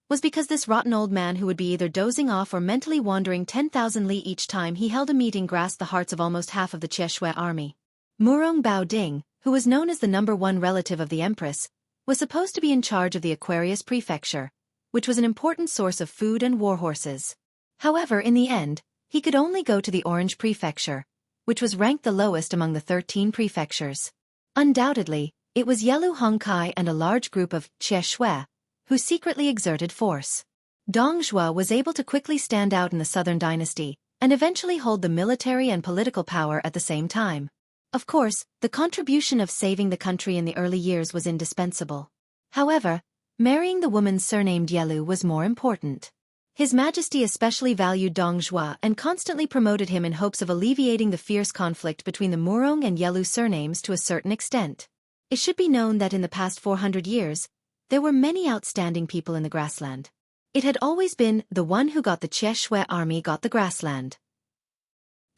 was because this rotten old man who would be either dozing off or mentally wandering 10,000 li each time he held a meeting grasped the hearts of almost half of the Xie Shui army. Murong Bao Ding, who was known as the #1 relative of the empress, was supposed to be in charge of the Aquarius prefecture, which was an important source of food and war horses. However, in the end, he could only go to the Orange prefecture, which was ranked the lowest among the 13 prefectures. Undoubtedly, it was Yelu Hongkai and a large group of Xie Shui who secretly exerted force. Dong Zhuo was able to quickly stand out in the southern dynasty and eventually hold the military and political power at the same time. Of course, the contribution of saving the country in the early years was indispensable. However, marrying the woman surnamed Yelu was more important. His Majesty especially valued Dong Zhuo and constantly promoted him in hopes of alleviating the fierce conflict between the Murong and Yelu surnames to a certain extent. It should be known that in the past 400 years, there were many outstanding people in the grassland. It had always been the one who got the Xie Shui army got the grassland.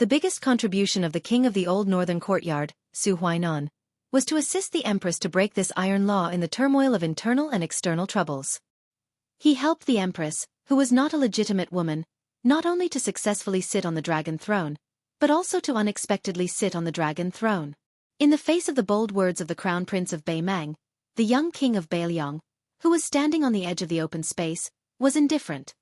The biggest contribution of the king of the old northern courtyard, Su Huainan, was to assist the empress to break this iron law in the turmoil of internal and external troubles. He helped the empress, who was not a legitimate woman, not only to successfully sit on the dragon throne, but also to unexpectedly sit on the dragon throne. In the face of the bold words of the crown prince of Beimang, the young king of Beiliang, who was standing on the edge of the open space, was indifferent.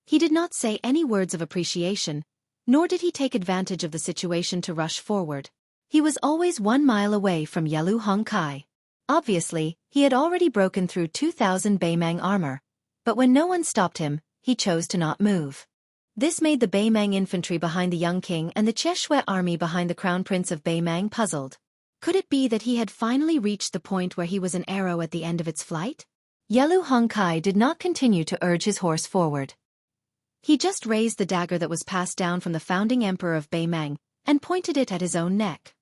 He did not say any words of appreciation, nor did he take advantage of the situation to rush forward. He was always 1 mile away from Yelu Hongkai. Obviously, he had already broken through 2,000 Beimang armor, but when no one stopped him, he chose to not move. This made the Beimang infantry behind the young king and the Cheshui army behind the crown prince of Beimang puzzled. Could it be that he had finally reached the point where he was an arrow at the end of its flight? Yelu Hongkai did not continue to urge his horse forward. He just raised the dagger that was passed down from the founding emperor of Beimang and pointed it at his own neck.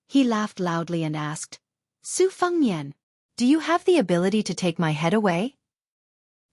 He laughed loudly and asked, "Su Fengnian, do you have the ability to take my head away?"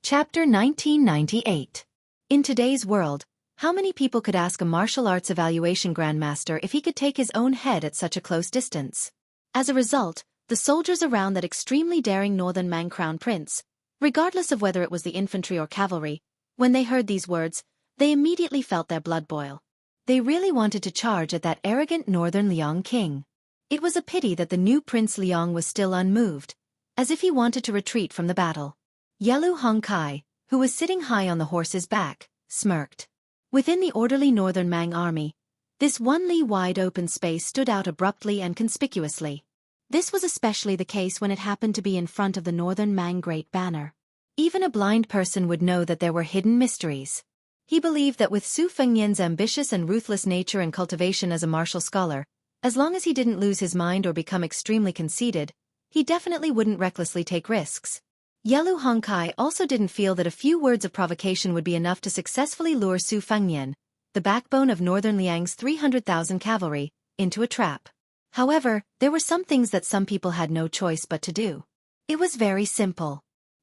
Chapter 1998. In today's world, how many people could ask a martial arts evaluation grandmaster if he could take his own head at such a close distance? As a result, the soldiers around that extremely daring northern Mang crown prince, regardless of whether it was the infantry or cavalry, when they heard these words, they immediately felt their blood boil. They really wanted to charge at that arrogant northern Liang king. It was a pity that the new Prince Liang was still unmoved, as if he wanted to retreat from the battle. Yelu Hongkai, who was sitting high on the horse's back, smirked. Within the orderly northern Mang army, this 1 li wide open space stood out abruptly and conspicuously. This was especially the case when it happened to be in front of the northern Mang Great Banner. Even a blind person would know that there were hidden mysteries. He believed that with Su Fengnian's ambitious and ruthless nature and cultivation as a martial scholar, as long as he didn't lose his mind or become extremely conceited, he definitely wouldn't recklessly take risks. Yelu Hongkai also didn't feel that a few words of provocation would be enough to successfully lure Su Fengnian, the backbone of Northern Liang's 300,000 cavalry, into a trap. However, there were some things that some people had no choice but to do. It was very simple.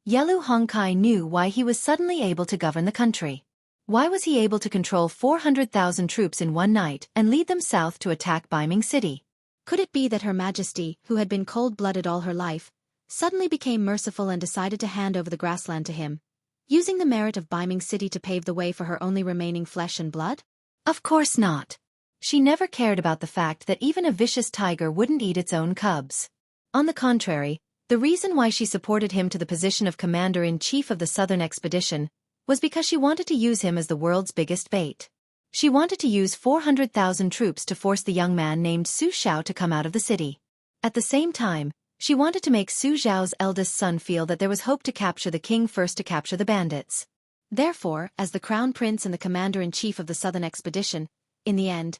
Yelu Hongkai knew why he was suddenly able to govern the country. Why was he able to control 400,000 troops in one night and lead them south to attack Beiming City? Could it be that Her Majesty, who had been cold-blooded all her life, suddenly became merciful and decided to hand over the grassland to him, using the merit of Beiming City to pave the way for her only remaining flesh and blood? Of course not. She never cared about the fact that even a vicious tiger wouldn't eat its own cubs. On the contrary, the reason why she supported him to the position of commander-in-chief of the southern expedition was because she wanted to use him as the world's biggest bait. She wanted to use 400,000 troops to force the young man named Su Xiao to come out of the city. At the same time, she wanted to make Su Xiao's eldest son feel that there was hope to capture the king first to capture the bandits. Therefore, as the crown prince and the commander-in-chief of the southern expedition, in the end,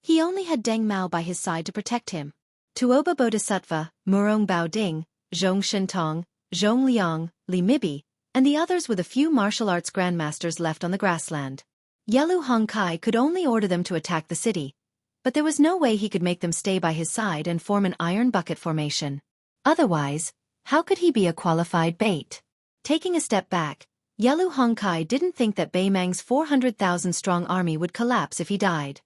he only had Deng Mao by his side to protect him. Tuoba Bodhisattva, Murong Bao Ding, Zhong Shentong, Zhong Liang, Li Mibi, and the others with a few martial arts grandmasters left on the grassland. Yelu Hongkai could only order them to attack the city, but there was no way he could make them stay by his side and form an iron bucket formation. Otherwise, how could he be a qualified bait? Taking a step back, Yelu Hongkai didn't think that Beimang's 400,000-strong army would collapse if he died.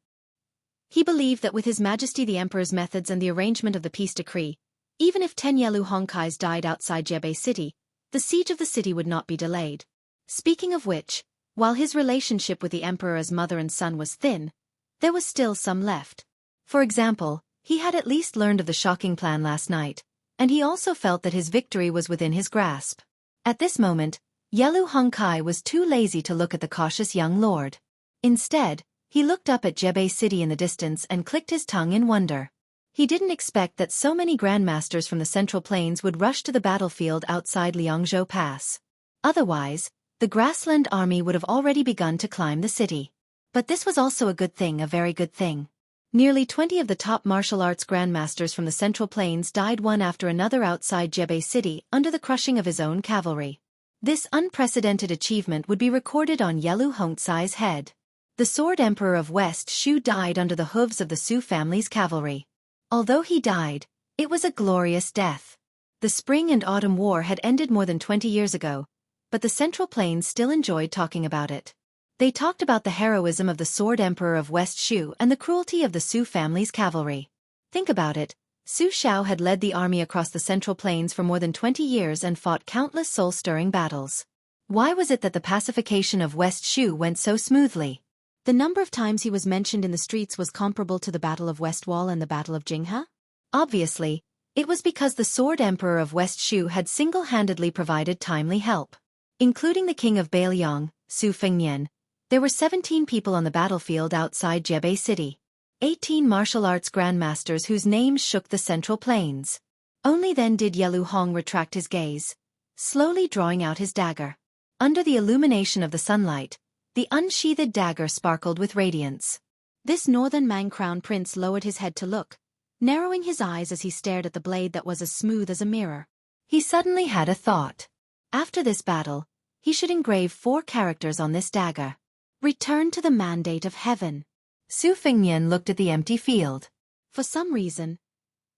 He believed that with His Majesty the Emperor's methods and the arrangement of the peace decree, even if 10 Yelu Hongkais died outside Jebei City, the siege of the city would not be delayed. Speaking of which, while his relationship with the Emperor as mother and son was thin, there was still some left. For example, he had at least learned of the shocking plan last night, and he also felt that his victory was within his grasp. At this moment, Yelu Hongkai was too lazy to look at the cautious young lord. Instead, he looked up at Jebei City in the distance and clicked his tongue in wonder. He didn't expect that so many grandmasters from the Central Plains would rush to the battlefield outside Liangzhou Pass. Otherwise, the grassland army would have already begun to climb the city. But this was also a good thing, a very good thing. Nearly 20 of the top martial arts grandmasters from the Central Plains died one after another outside Jebei City under the crushing of his own cavalry. This unprecedented achievement would be recorded on Yelu Hongkai's head. The Sword Emperor of West Shu died under the hooves of the Su family's cavalry. Although he died, it was a glorious death. The Spring and Autumn War had ended more than 20 years ago, but the Central Plains still enjoyed talking about it. They talked about the heroism of the Sword Emperor of West Shu and the cruelty of the Su family's cavalry. Think about it. Su Xiao had led the army across the Central Plains for more than 20 years and fought countless soul-stirring battles. Why was it that the pacification of West Shu went so smoothly? The number of times he was mentioned in the streets was comparable to the Battle of West Wall and the Battle of Jinghe? Obviously, it was because the Sword Emperor of West Shu had single-handedly provided timely help. Including the king of Bailiang, Su Fengnian, there were 17 people on the battlefield outside Jebei City. 18 martial arts grandmasters whose names shook the Central Plains. Only then did Ye Luhong retract his gaze, slowly drawing out his dagger. Under the illumination of the sunlight, the unsheathed dagger sparkled with radiance. This northern Mang crown prince lowered his head to look, narrowing his eyes as he stared at the blade that was as smooth as a mirror. He suddenly had a thought. After this battle, he should engrave 4 characters on this dagger. Return to the mandate of heaven. Su Fengnian looked at the empty field. For some reason,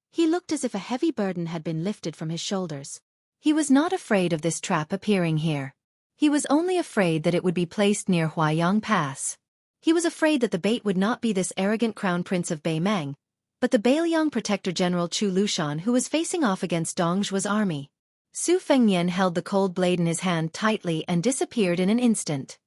he looked as if a heavy burden had been lifted from his shoulders. He was not afraid of this trap appearing here. He was only afraid that it would be placed near Huayang Pass. He was afraid that the bait would not be this arrogant crown prince of Beimang, but the Bailiang Protector General Chu Lushan who was facing off against Dongzhuo's army. Su Fengnian held the cold blade in his hand tightly and disappeared in an instant.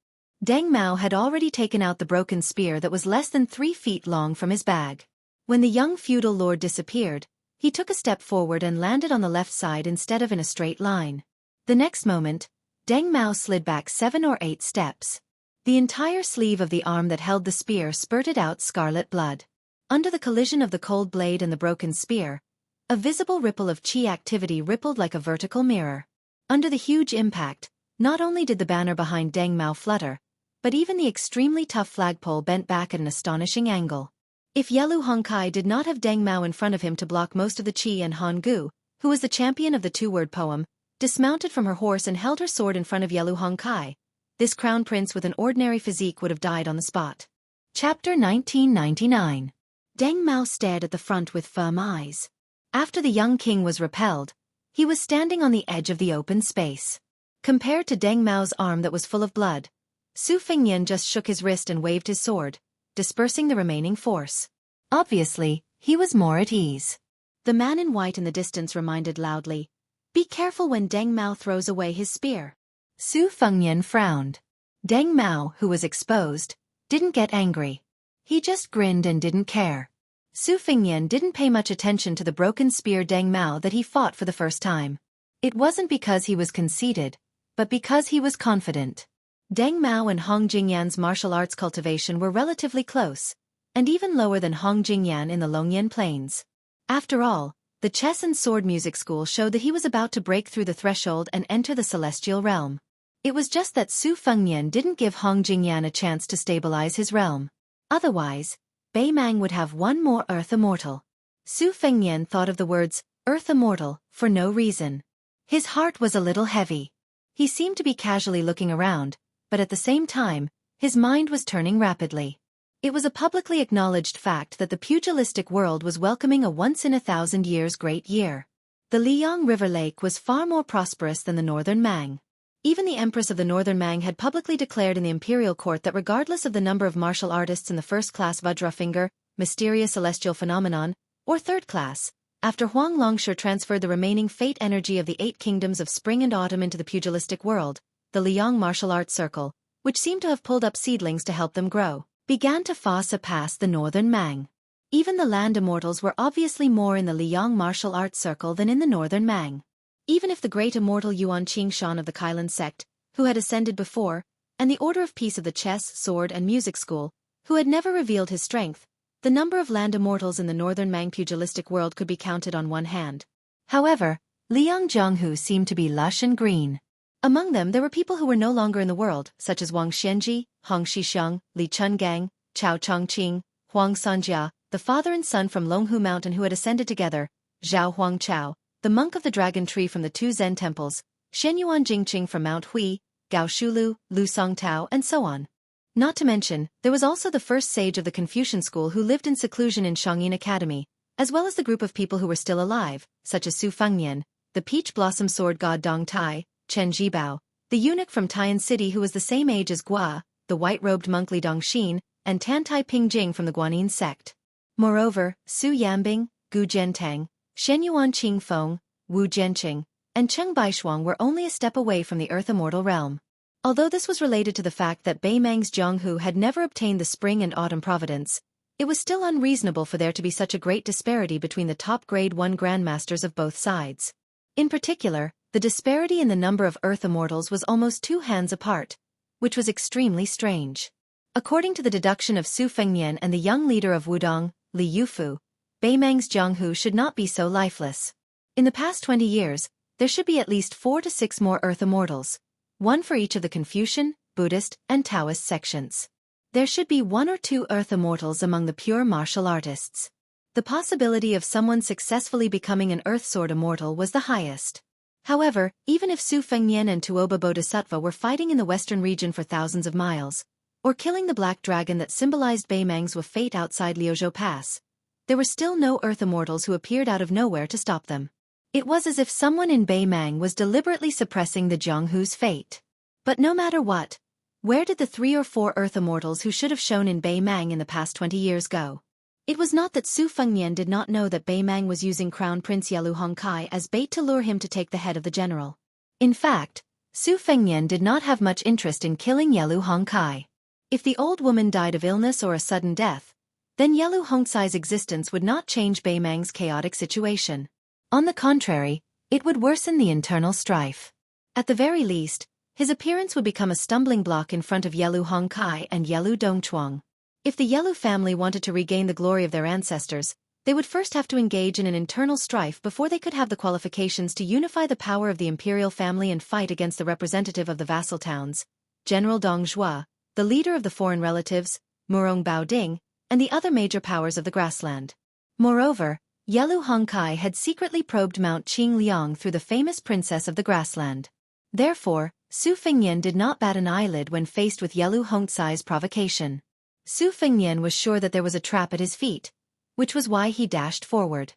Deng Mao had already taken out the broken spear that was less than 3 feet long from his bag. When the young feudal lord disappeared, he took a step forward and landed on the left side instead of in a straight line. The next moment, Deng Mao slid back 7 or 8 steps. The entire sleeve of the arm that held the spear spurted out scarlet blood. Under the collision of the cold blade and the broken spear, a visible ripple of qi activity rippled like a vertical mirror. Under the huge impact, not only did the banner behind Deng Mao flutter, but even the extremely tough flagpole bent back at an astonishing angle. If Yelu Hongkai did not have Deng Mao in front of him to block most of the qi, and Han Gu, who was the champion of the 2-word poem, dismounted from her horse and held her sword in front of Yelu Hongkai, this crown prince with an ordinary physique would have died on the spot. Chapter 1999. Deng Mao stared at the front with firm eyes. After the young king was repelled, he was standing on the edge of the open space. Compared to Deng Mao's arm that was full of blood, Su Fengnian just shook his wrist and waved his sword, dispersing the remaining force. Obviously, he was more at ease. The man in white in the distance reminded loudly, "Be careful when Deng Mao throws away his spear." Su Fengnian frowned. Deng Mao, who was exposed, didn't get angry. He just grinned and didn't care. Su Fengnian didn't pay much attention to the broken spear Deng Mao that he fought for the first time. It wasn't because he was conceited, but because he was confident. Deng Mao and Hong Jingyan's martial arts cultivation were relatively close, and even lower than Hong Jingyan in the Longyan Plains. After all, the chess and sword music school showed that he was about to break through the threshold and enter the celestial realm. It was just that Su Fengnian didn't give Hong Jingyan a chance to stabilize his realm. Otherwise, Beimang would have one more Earth Immortal. Su Fengnian thought of the words, Earth Immortal, for no reason. His heart was a little heavy. He seemed to be casually looking around, but at the same time, his mind was turning rapidly. It was a publicly acknowledged fact that the pugilistic world was welcoming a once-in-a-thousand-years great year. The Liang River Lake was far more prosperous than the Northern Mang. Even the Empress of the Northern Mang had publicly declared in the imperial court that regardless of the number of martial artists in the first-class Vajra Finger, mysterious celestial phenomenon, or third class, after Huang Longshe transferred the remaining fate energy of the 8 kingdoms of spring and autumn into the pugilistic world, the Liang Martial Arts Circle, which seemed to have pulled up seedlings to help them grow, began to far surpass the Northern Mang. Even the land immortals were obviously more in the Liang Martial Arts Circle than in the Northern Mang. Even if the great immortal Yuan Qingshan of the Kailan sect, who had ascended before, and the Order of Peace of the Chess, Sword and Music School, who had never revealed his strength, the number of land immortals in the Northern Mang pugilistic world could be counted on one hand. However, Liang Zhonghu seemed to be lush and green. Among them there were people who were no longer in the world, such as Wang Xianji, Hong Shixiang, Li Chungang, Chao Chongqing, Huang Sanjia, the father and son from Longhu Mountain who had ascended together, Zhao Huangchao, the monk of the dragon tree from the 2 Zen temples, Shenyuan Jingqing from Mount Hui, Gao Shulu, Lu Songtao, and so on. Not to mention, there was also the first sage of the Confucian school who lived in seclusion in Shangyin Academy, as well as the group of people who were still alive, such as Su Fengnian, the peach blossom sword god Dong Tai, Chen Jibao, the eunuch from Tian City who was the same age as Gua, the white-robed monk Li Dongxin, and Tantai Pingjing from the Guanyin sect. Moreover, Su Yambing, Gu Jiantang, Shenyuan Qingfeng, Wu Jianqing, and Cheng Baishuang were only a step away from the Earth Immortal realm. Although this was related to the fact that Beimang's Jianghu had never obtained the Spring and Autumn Providence, it was still unreasonable for there to be such a great disparity between the top Grade 1 Grandmasters of both sides. In particular, the disparity in the number of Earth Immortals was almost 2 hands apart, which was extremely strange. According to the deduction of Su Fengnian and the young leader of Wudong, Li Yufu, Beimang's Jianghu should not be so lifeless. In the past 20 years, there should be at least 4 to 6 more Earth Immortals, one for each of the Confucian, Buddhist, and Taoist sections. There should be 1 or 2 Earth Immortals among the pure martial artists. The possibility of someone successfully becoming an Earth Sword Immortal was the highest. However, even if Su Fengnian and Tuoba Bodhisattva were fighting in the western region for thousands of miles, or killing the black dragon that symbolized Beimang's fate outside Liuzhou Pass, there were still no Earth Immortals who appeared out of nowhere to stop them. It was as if someone in Beimang was deliberately suppressing the Jianghu's fate. But no matter what, where did the 3 or 4 Earth Immortals who should have shown in Beimang in the past 20 years go? It was not that Su Fengnian did not know that Beimang was using Crown Prince Yelu Hongkai as bait to lure him to take the head of the general. In fact, Su Fengnian did not have much interest in killing Yelu Hongkai. If the old woman died of illness or a sudden death, then Yelu Hongkai's existence would not change Beimang's chaotic situation. On the contrary, it would worsen the internal strife. At the very least, his appearance would become a stumbling block in front of Yelu Hongkai and Yelu Dongchuang. If the Yelu family wanted to regain the glory of their ancestors, they would first have to engage in an internal strife before they could have the qualifications to unify the power of the imperial family and fight against the representative of the vassal towns, General Dong Zhuo, the leader of the foreign relatives, Murong Baoding, and the other major powers of the grassland. Moreover, Yelu Hongkai had secretly probed Mount Qingliang through the famous princess of the grassland. Therefore, Su Fengnian did not bat an eyelid when faced with Yelu Hongkai's provocation. Su Fengnian was sure that there was a trap at his feet, which was why he dashed forward.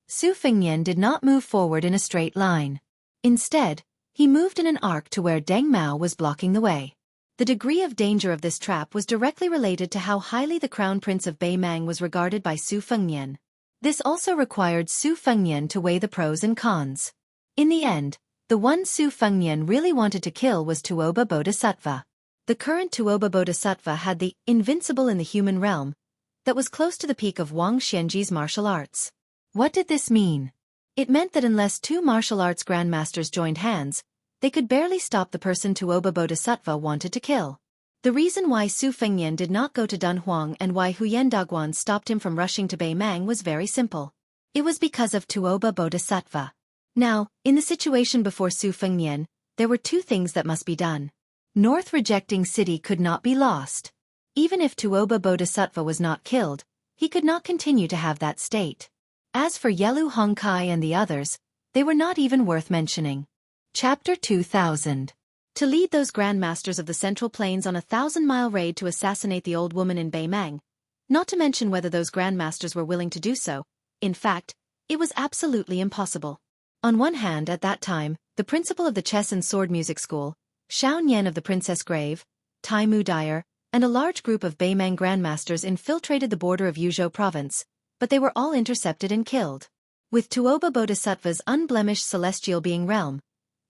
Su Fengnian did not move forward in a straight line. Instead, he moved in an arc to where Deng Mao was blocking the way. The degree of danger of this trap was directly related to how highly the Crown Prince of Beimang was regarded by Su Fengnian. This also required Su Fengnian to weigh the pros and cons. In the end, the one Su Fengnian really wanted to kill was Tuoba Bodhisattva. The current Tuoba Bodhisattva had the invincible in the human realm that was close to the peak of Wang Xianji's martial arts. What did this mean? It meant that unless 2 martial arts grandmasters joined hands, they could barely stop the person Tuoba Bodhisattva wanted to kill. The reason why Su Fengnian did not go to Dunhuang and why Huyen Daguan stopped him from rushing to Beimang was very simple. It was because of Tuoba Bodhisattva. Now, in the situation before Su Fengnian, there were 2 things that must be done. North rejecting city could not be lost. Even if Tuoba Bodhisattva was not killed, he could not continue to have that state. As for Yelu Hongkai and the others, they were not even worth mentioning. Chapter 2000. To lead those grandmasters of the Central Plains on a 1,000-mile raid to assassinate the old woman in Beimang, not to mention whether those grandmasters were willing to do so, in fact, it was absolutely impossible. On one hand, at that time, the principal of the chess and sword music school, Xiao Nian of the Princess Grave, Tai Mu Dyer, and a large group of Beimang grandmasters infiltrated the border of Yuzhou province, but they were all intercepted and killed. With Tuoba Bodhisattva's unblemished celestial being realm,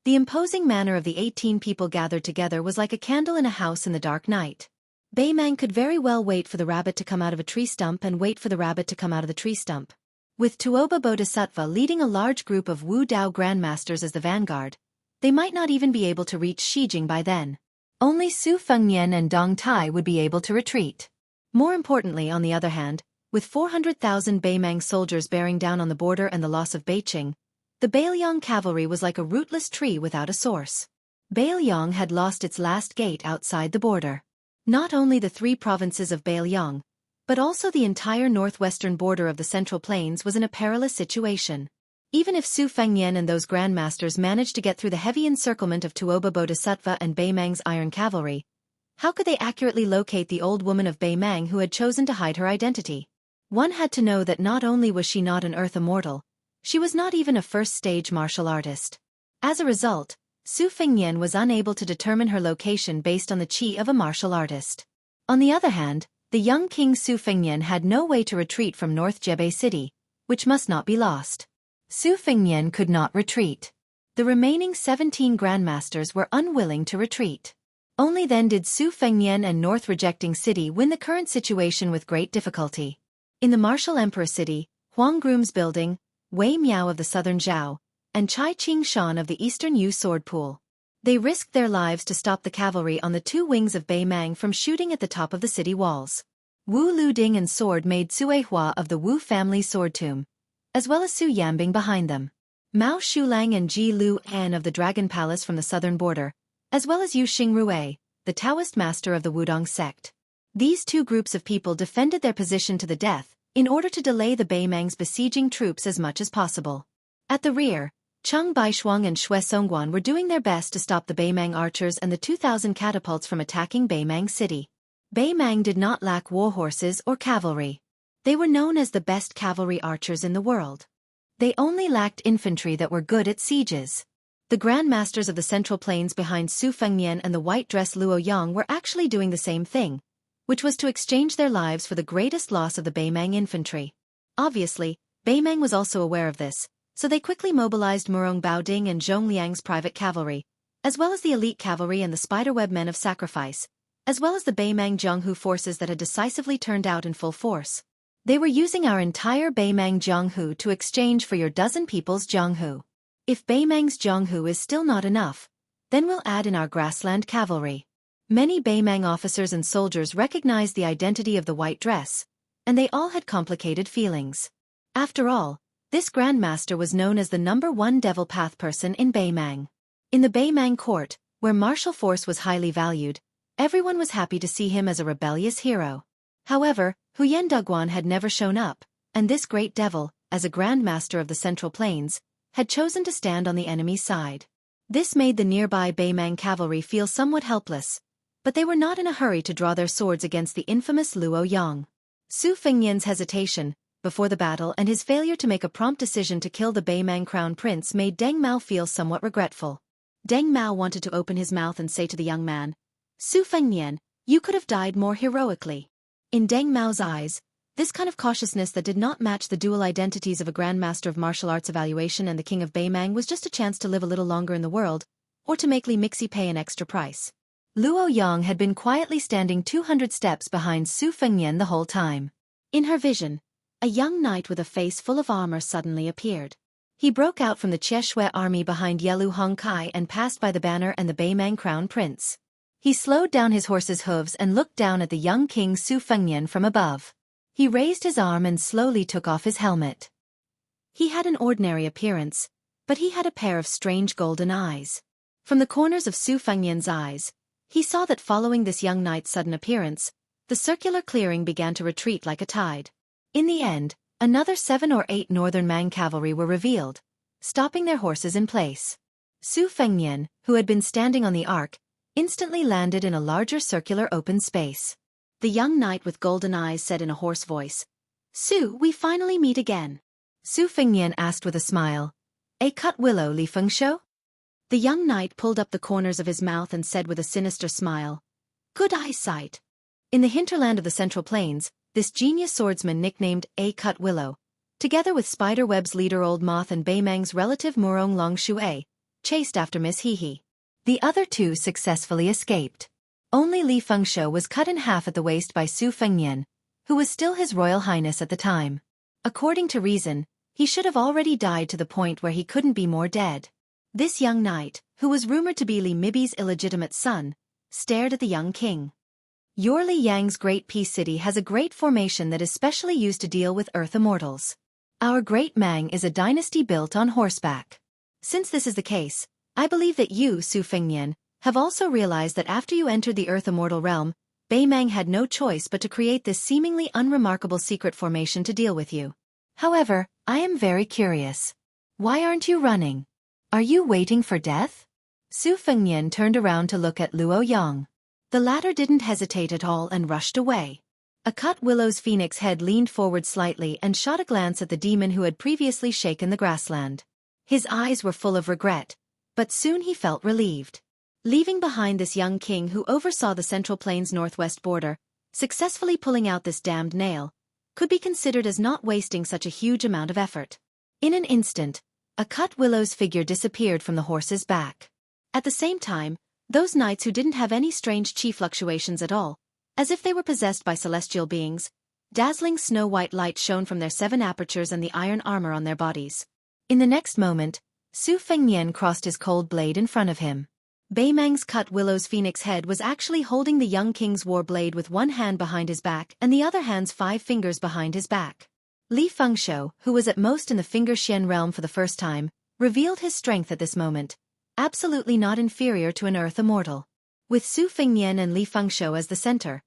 the imposing manner of the 18 people gathered together was like a candle in a house in the dark night. Beimang could very well wait for the rabbit to come out of a tree stump and wait for the rabbit to come out of the tree stump. With Tuoba Bodhisattva leading a large group of Wu Dao grandmasters as the vanguard, they might not even be able to reach Xijing by then. Only Su Fengnian and Dong Tai would be able to retreat. More importantly, on the other hand, with 400,000 Beimang soldiers bearing down on the border and the loss of Beiqing, the Bailiang cavalry was like a rootless tree without a source. Bailiang had lost its last gate outside the border. Not only the 3 provinces of Bailiang, but also the entire northwestern border of the Central Plains was in a perilous situation. Even if Su Fengnian and those grandmasters managed to get through the heavy encirclement of Tuoba Bodhisattva and Beimang's iron cavalry, how could they accurately locate the old woman of Beimang who had chosen to hide her identity? One had to know that not only was she not an Earth Immortal, she was not even a first-stage martial artist. As a result, Su Fengnian was unable to determine her location based on the chi of a martial artist. On the other hand, the young king Su Fengnian had no way to retreat from North Jebei City, which must not be lost. Su Fengnian could not retreat. The remaining 17 grandmasters were unwilling to retreat. Only then did Su Fengnian and North Rejecting City win the current situation with great difficulty. In the martial emperor city, Huang Groom's building, Wei Miao of the southern Zhao, and Chai Ching Shan of the eastern Yu sword pool. They risked their lives to stop the cavalry on the two wings of Bei Mang from shooting at the top of the city walls. Wu Lu Ding and sword made Sui Hua of the Wu family sword tomb, as well as Su Yambing behind them. Mao Shulang and Ji Lu An of the Dragon Palace from the southern border, as well as Yu Xingrui, the Taoist master of the Wudong sect. These two groups of people defended their position to the death, in order to delay the Bei Mang's besieging troops as much as possible. At the rear, Cheng Baishuang and Xue Songguan were doing their best to stop the Bei Mang archers and the 2,000 catapults from attacking Bei Mang City. Bei Mang did not lack war horses or cavalry. They were known as the best cavalry archers in the world. They only lacked infantry that were good at sieges. The grandmasters of the Central Plains behind Su Fengnian and the white dress Luo Yang were actually doing the same thing, which was to exchange their lives for the greatest loss of the Bei Mang infantry. Obviously, Bei Mang was also aware of this, so they quickly mobilized Murong Baoding and Zhong Liang's private cavalry, as well as the elite cavalry and the spiderweb men of sacrifice, as well as the Bei Mang Jianghu forces that had decisively turned out in full force. They were using our entire Bei Mang Jianghu to exchange for your dozen people's Jianghu. If Bei Mang's Jianghu is still not enough, then we'll add in our grassland cavalry. Many Bei Mang officers and soldiers recognized the identity of the white dress, and they all had complicated feelings. After all, this grandmaster was known as the #1 devil path person in Bei Mang. In the Bei Mang court, where martial force was highly valued, everyone was happy to see him as a rebellious hero. However, Huyen Duguan had never shown up, and this great devil, as a grandmaster of the Central Plains, had chosen to stand on the enemy's side. This made the nearby Bei Mang cavalry feel somewhat helpless, but they were not in a hurry to draw their swords against the infamous Luo Yang. Su Fengnian's hesitation before the battle and his failure to make a prompt decision to kill the Bei Mang crown prince made Deng Mao feel somewhat regretful. Deng Mao wanted to open his mouth and say to the young man, "Su Fengnian, you could have died more heroically." In Deng Mao's eyes, this kind of cautiousness that did not match the dual identities of a grandmaster of martial arts evaluation and the king of Bei Mang was just a chance to live a little longer in the world, or to make Li Mixi pay an extra price. Luo Yang had been quietly standing 200 steps behind Su Fengnian the whole time. In her vision, a young knight with a face full of armor suddenly appeared. He broke out from the Qieshui army behind Yelu Hongkai and passed by the banner and the Bei Mang crown prince. He slowed down his horse's hooves and looked down at the young king Su Fengnian from above. He raised his arm and slowly took off his helmet. He had an ordinary appearance, but he had a pair of strange golden eyes. From the corners of Su Fengnian's eyes, he saw that following this young knight's sudden appearance, the circular clearing began to retreat like a tide. In the end, another 7 or 8 northern Mang cavalry were revealed, stopping their horses in place. Su Fengnian, who had been standing on the arc, instantly landed in a larger circular open space. The young knight with golden eyes said in a hoarse voice, "Su, we finally meet again." Su Fengnian asked with a smile, "A cut willow Li Fengshuo?" The young knight pulled up the corners of his mouth and said with a sinister smile, "Good eyesight." In the hinterland of the Central Plains, this genius swordsman nicknamed A Cut Willow, together with Spiderweb's leader Old Moth and Bei Mang's relative Murong Long Shui, chased after Miss Hehe. The other two successfully escaped. Only Li Fengshuo was cut in half at the waist by Su Fengnian, who was still His Royal Highness at the time. According to reason, he should have already died to the point where he couldn't be more dead. This young knight, who was rumored to be Li Mibi's illegitimate son, stared at the young king. Your Li Yang's Great Peace City has a great formation that is specially used to deal with Earth Immortals. Our Great Mang is a dynasty built on horseback. Since this is the case, I believe that you, Su Fengnian, have also realized that after you entered the Earth Immortal realm, Bei Mang had no choice but to create this seemingly unremarkable secret formation to deal with you. However, I am very curious. Why aren't you running? Are you waiting for death? Su Fengnian turned around to look at Luo Yang. The latter didn't hesitate at all and rushed away. A cut willow's phoenix head leaned forward slightly and shot a glance at the demon who had previously shaken the grassland. His eyes were full of regret, but soon he felt relieved. Leaving behind this young king who oversaw the Central Plains' northwest border, successfully pulling out this damned nail, could be considered as not wasting such a huge amount of effort. In an instant, a cut willow's figure disappeared from the horse's back. At the same time, those knights who didn't have any strange chi fluctuations at all, as if they were possessed by celestial beings, dazzling snow-white light shone from their 7 apertures and the iron armor on their bodies. In the next moment, Su Fengnian crossed his cold blade in front of him. Bei Mang's cut willow's phoenix head was actually holding the young king's war blade with one hand behind his back and the other hand's 5 fingers behind his back. Li Fengshou, who was at most in the Finger Xian realm for the first time, revealed his strength at this moment, absolutely not inferior to an earth immortal. With Su Fengnian and Li Fengshou as the center,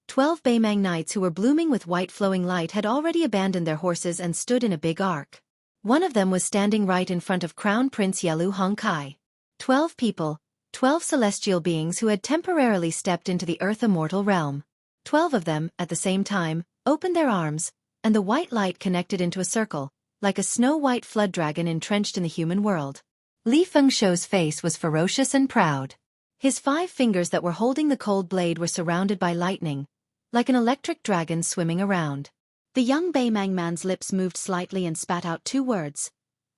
12 Bei Mang knights who were blooming with white flowing light had already abandoned their horses and stood in a big arc. One of them was standing right in front of Crown Prince Yelu Hongkai. 12 people, 12 celestial beings who had temporarily stepped into the earth immortal realm. 12 of them, at the same time, opened their arms, and the white light connected into a circle, like a snow-white flood dragon entrenched in the human world. Li Fengshou's face was ferocious and proud. His 5 fingers that were holding the cold blade were surrounded by lightning, like an electric dragon swimming around. The young Bei Mang man's lips moved slightly and spat out 2 words.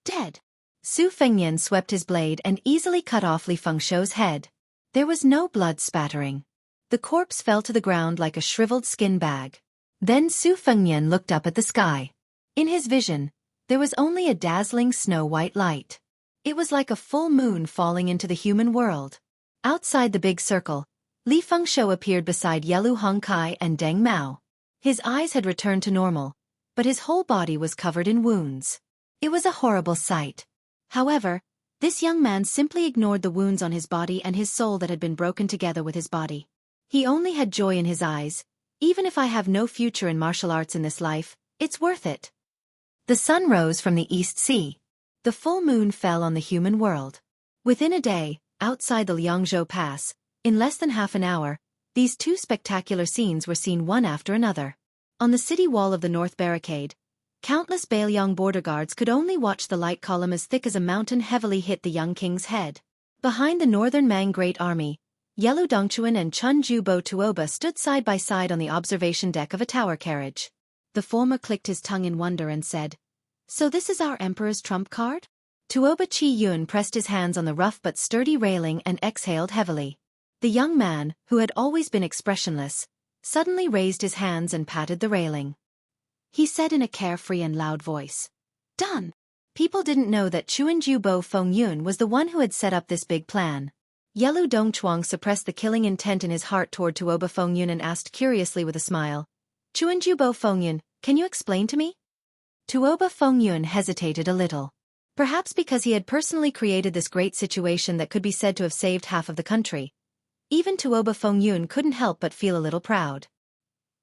Dead. Su Fengnian swept his blade and easily cut off Li Fengshou's head. There was no blood spattering. The corpse fell to the ground like a shriveled skin bag. Then Su Fengnian looked up at the sky. In his vision, there was only a dazzling snow-white light. It was like a full moon falling into the human world. Outside the big circle, Li Fengshou appeared beside Yelu Hongkai and Deng Mao. His eyes had returned to normal, but his whole body was covered in wounds. It was a horrible sight. However, this young man simply ignored the wounds on his body and his soul that had been broken together with his body. He only had joy in his eyes. Even if I have no future in martial arts in this life, it's worth it. The sun rose from the East Sea. The full moon fell on the human world. Within a day, outside the Liangzhou Pass, in less than half an hour, these 2 spectacular scenes were seen one after another. On the city wall of the North Barricade, countless Bailiang border guards could only watch the light column as thick as a mountain heavily hit the young king's head. Behind the northern Mang Great Army, Yelu Dongchuan and Chun Ju Bo Tuoba stood side by side on the observation deck of a tower carriage. The former clicked his tongue in wonder and said, "So this is our emperor's trump card?" Tuoba Chi Yun pressed his hands on the rough but sturdy railing and exhaled heavily. The young man, who had always been expressionless, suddenly raised his hands and patted the railing. He said in a carefree and loud voice, "Done." People didn't know that Chuanju Bo Fengyun was the one who had set up this big plan. Yelu Dongchuang suppressed the killing intent in his heart toward Tuoba Fengyun and asked curiously with a smile, "Chuanju Bo Fengyun, can you explain to me?" Tuoba Fengyun hesitated a little. Perhaps because he had personally created this great situation that could be said to have saved half of the country. Even Tuoba Fengyun couldn't help but feel a little proud.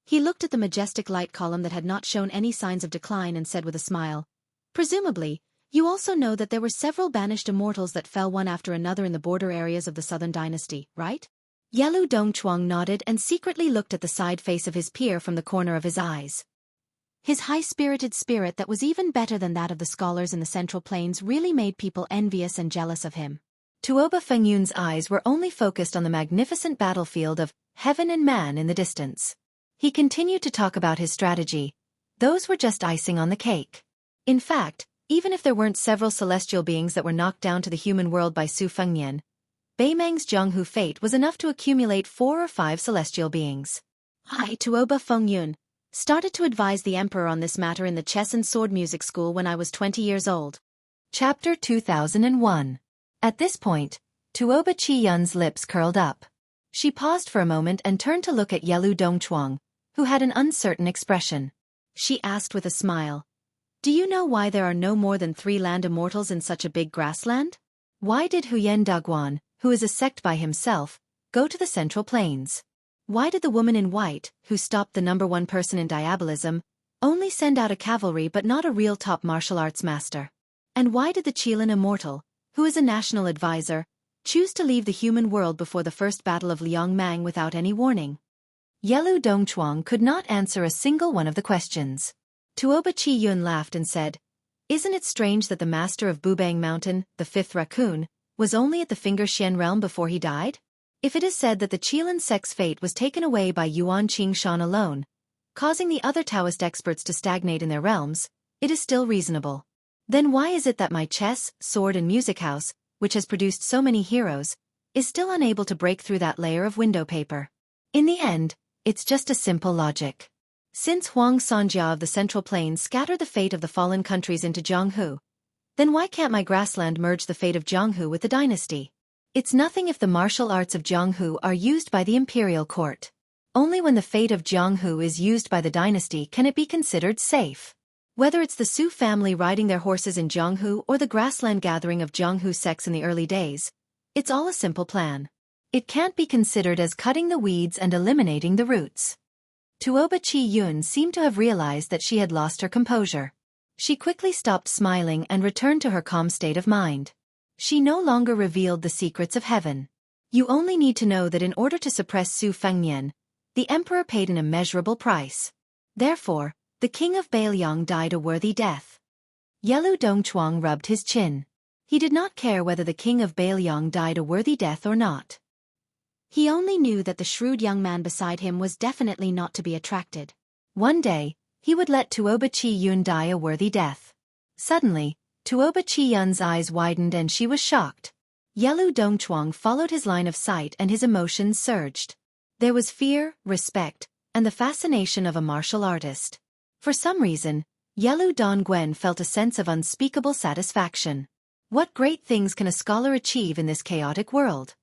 He looked at the majestic light column that had not shown any signs of decline and said with a smile, "Presumably, you also know that there were several banished immortals that fell one after another in the border areas of the Southern Dynasty, right?" Yelu Dongchuang nodded and secretly looked at the side face of his peer from the corner of his eyes. His high-spirited spirit that was even better than that of the scholars in the Central Plains really made people envious and jealous of him. Tuoba Fengyun's eyes were only focused on the magnificent battlefield of heaven and man in the distance. He continued to talk about his strategy. Those were just icing on the cake. In fact, even if there weren't several celestial beings that were knocked down to the human world by Su Fengnian, Bei Mang's Zhenghu fate was enough to accumulate 4 or 5 celestial beings. I, Tuoba Fengyun, started to advise the emperor on this matter in the chess and sword music school when I was 20 years old. Chapter 2001. At this point, Tuoba Chi Yun's lips curled up. She paused for a moment and turned to look at Yelu Dongchuang, who had an uncertain expression. She asked with a smile, "Do you know why there are no more than 3 land immortals in such a big grassland? Why did Huyen Daguan, who is a sect by himself, go to the Central Plains? Why did the woman in white, who stopped the #1 person in diabolism, only send out a cavalry but not a real top martial arts master? And why did the Qilin immortal, who is a national advisor, choose to leave the human world before the first battle of Liangmang without any warning?" Yelu Dongchuang could not answer a single one of the questions. Tuoba Chi Yun laughed and said, "Isn't it strange that the master of Bubang Mountain, the 5th raccoon, was only at the Finger Xian realm before he died? If it is said that the Qilin sect's fate was taken away by Yuan Qingshan alone, causing the other Taoist experts to stagnate in their realms, it is still reasonable. Then why is it that my chess, sword and music house, which has produced so many heroes, is still unable to break through that layer of window paper? In the end, it's just a simple logic. Since Huang Sanjia of the Central Plains scattered the fate of the fallen countries into Jianghu, then why can't my grassland merge the fate of Jianghu with the dynasty? It's nothing if the martial arts of Jianghu are used by the imperial court. Only when the fate of Jianghu is used by the dynasty can it be considered safe. Whether it's the Su family riding their horses in Jianghu or the grassland gathering of Jianghu sects in the early days, it's all a simple plan. It can't be considered as cutting the weeds and eliminating the roots. Tuoba Chi Yun seemed to have realized that she had lost her composure. She quickly stopped smiling and returned to her calm state of mind. She no longer revealed the secrets of heaven. You only need to know that in order to suppress Su Fengnian, the emperor paid an immeasurable price. Therefore, the king of Bailiang died a worthy death. Yelu Dongchuang rubbed his chin. He did not care whether the king of Bailiang died a worthy death or not. He only knew that the shrewd young man beside him was definitely not to be attracted. One day, he would let Tuoba Chi Yun die a worthy death. Suddenly, Tuoba Chi Yun's eyes widened and she was shocked. Yelu Dongchuang followed his line of sight and his emotions surged. There was fear, respect, and the fascination of a martial artist. For some reason, Yelu Dongguan felt a sense of unspeakable satisfaction. What great things can a scholar achieve in this chaotic world?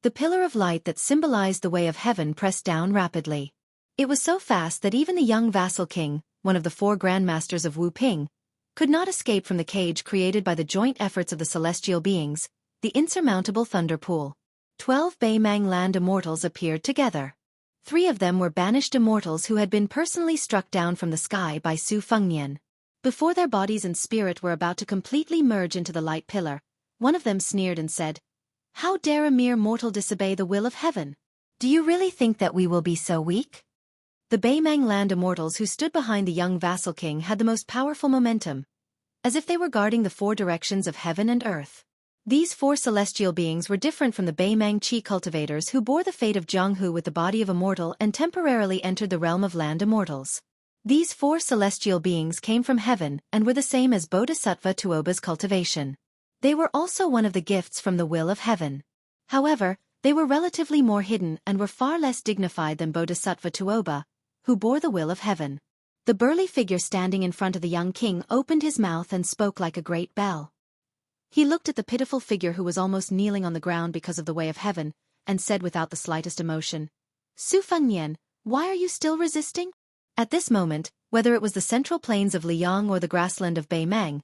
The pillar of light that symbolized the way of heaven pressed down rapidly. It was so fast that even the young vassal king, one of the 4 grandmasters of Wu Ping, could not escape from the cage created by the joint efforts of the celestial beings, the insurmountable thunder pool. 12 Baimang land immortals appeared together. 3 of them were banished immortals who had been personally struck down from the sky by Su Fengnian. Before their bodies and spirit were about to completely merge into the light pillar, one of them sneered and said, "How dare a mere mortal disobey the will of heaven? Do you really think that we will be so weak?" The Baimang land immortals who stood behind the young vassal king had the most powerful momentum, as if they were guarding the 4 directions of heaven and earth. These 4 celestial beings were different from the Baimang Qi cultivators who bore the fate of Jianghu with the body of a mortal and temporarily entered the realm of land immortals. These 4 celestial beings came from heaven and were the same as Bodhisattva Tuoba's cultivation. They were also one of the gifts from the will of heaven. However, they were relatively more hidden and were far less dignified than Bodhisattva Tuoba, who bore the will of heaven. The burly figure standing in front of the young king opened his mouth and spoke like a great bell. He looked at the pitiful figure who was almost kneeling on the ground because of the way of heaven, and said without the slightest emotion, "Su Fengnian, why are you still resisting?" At this moment, whether it was the central plains of Liang or the grassland of Baimang,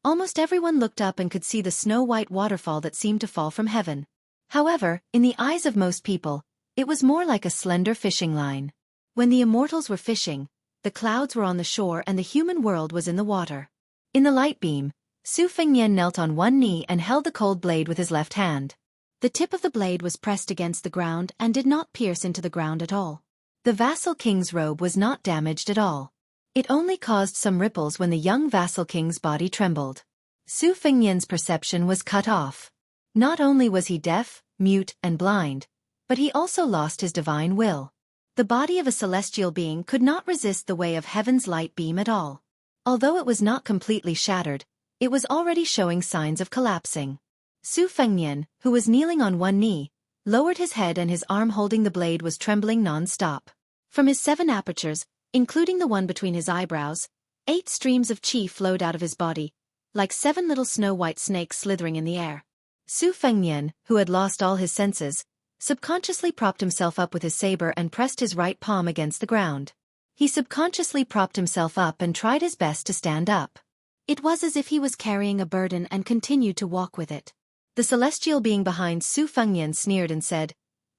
almost everyone looked up and could see the snow-white waterfall that seemed to fall from heaven. However, in the eyes of most people, it was more like a slender fishing line. When the immortals were fishing, the clouds were on the shore and the human world was in the water. In the light beam, Su Fengnian knelt on one knee and held the cold blade with his left hand. The tip of the blade was pressed against the ground and did not pierce into the ground at all. The vassal king's robe was not damaged at all. It only caused some ripples when the young vassal king's body trembled. Su Fengnian's perception was cut off. Not only was he deaf, mute, and blind, but he also lost his divine will. The body of a celestial being could not resist the way of heaven's light beam at all. Although it was not completely shattered, it was already showing signs of collapsing. Su Fengnian, who was kneeling on one knee, lowered his head and his arm holding the blade was trembling non-stop. From his 7 apertures, including the one between his eyebrows, 8 streams of qi flowed out of his body, like 7 little snow-white snakes slithering in the air. Su Fengnian, who had lost all his senses, subconsciously propped himself up with his saber and pressed his right palm against the ground. He subconsciously propped himself up and tried his best to stand up. It was as if he was carrying a burden and continued to walk with it. The celestial being behind Su Fengnian sneered and said,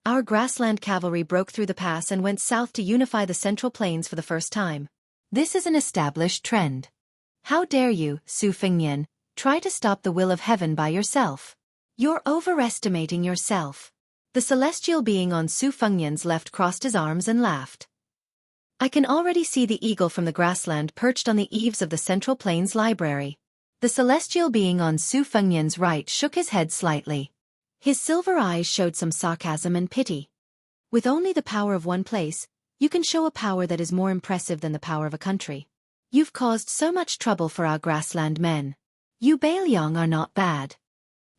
"Our grassland cavalry broke through the pass and went south to unify the central plains for the first time. This is an established trend. How dare you, Su Fengnian, try to stop the will of heaven by yourself? You're overestimating yourself." The celestial being on Su Fengnian's left crossed his arms and laughed. "I can already see the eagle from the grassland perched on the eaves of the Central Plains Library. The celestial being on Su Fengnian's right shook his head slightly. His silver eyes showed some sarcasm and pity. With only the power of one place, you can show a power that is more impressive than the power of a country. You've caused so much trouble for our grassland men. You Bailiang are not bad.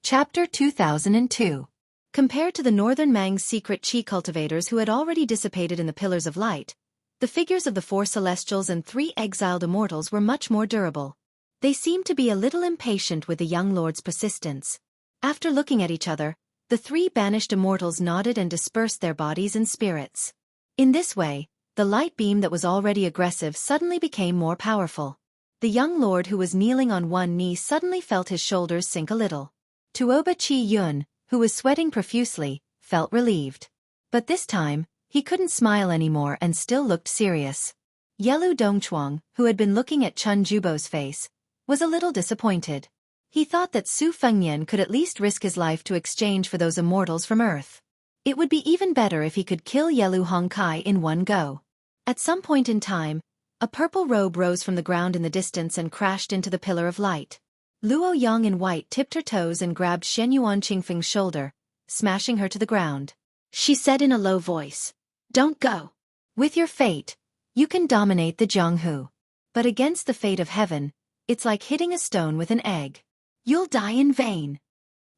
Chapter 2002. Compared to the northern Mang's secret chi cultivators who had already dissipated in the pillars of light, the figures of the 4 celestials and 3 exiled immortals were much more durable. They seemed to be a little impatient with the young lord's persistence. After looking at each other, the 3 banished immortals nodded and dispersed their bodies and spirits. In this way, the light beam that was already aggressive suddenly became more powerful. The young lord who was kneeling on one knee suddenly felt his shoulders sink a little. Tuoba Chi Yun, who was sweating profusely, felt relieved. But this time, he couldn't smile anymore and still looked serious. Yelu Dongchuang, who had been looking at Chun Jubo's face, was a little disappointed. He thought that Su Fengnian could at least risk his life to exchange for those immortals from Earth. It would be even better if he could kill Yelu Hongkai in one go. At some point in time, a purple robe rose from the ground in the distance and crashed into the pillar of light. Luo Yang in white tipped her toes and grabbed Shen Yuan Qingfeng's shoulder, smashing her to the ground. She said in a low voice, "Don't go. With your fate, you can dominate the Jianghu. But against the fate of heaven, it's like hitting a stone with an egg. You'll die in vain."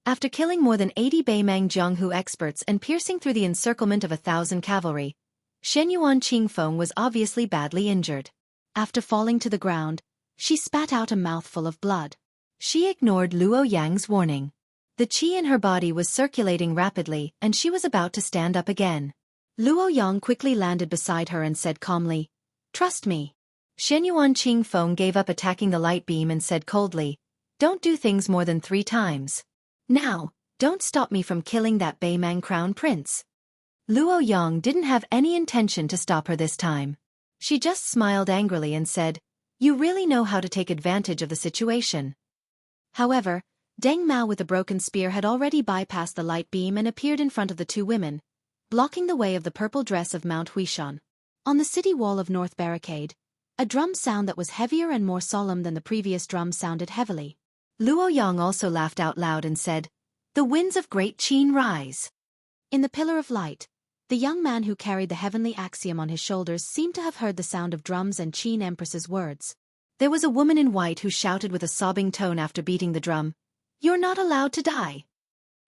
After killing more than 80 Beimang Jianghu experts and piercing through the encirclement of 1,000 cavalry, Shen Yuan Qingfeng was obviously badly injured. After falling to the ground, she spat out a mouthful of blood. She ignored Luo Yang's warning. The qi in her body was circulating rapidly and she was about to stand up again. Luo Yang quickly landed beside her and said calmly, "Trust me." Shen Yuan Qingfeng gave up attacking the light beam and said coldly, "Don't do things more than 3 times. Now, don't stop me from killing that Beimang crown prince." Luo Yang didn't have any intention to stop her this time. She just smiled angrily and said, "You really know how to take advantage of the situation." However, Deng Mao with the broken spear had already bypassed the light beam and appeared in front of the 2 women, blocking the way of the purple dress of Mount Huishan. On the city wall of North Barricade, a drum sound that was heavier and more solemn than the previous drum sounded heavily. Luo Yang also laughed out loud and said, "The winds of Great Qin rise." In the pillar of light, the young man who carried the heavenly axiom on his shoulders seemed to have heard the sound of drums and Qin Empress's words. There was a woman in white who shouted with a sobbing tone after beating the drum, "You're not allowed to die."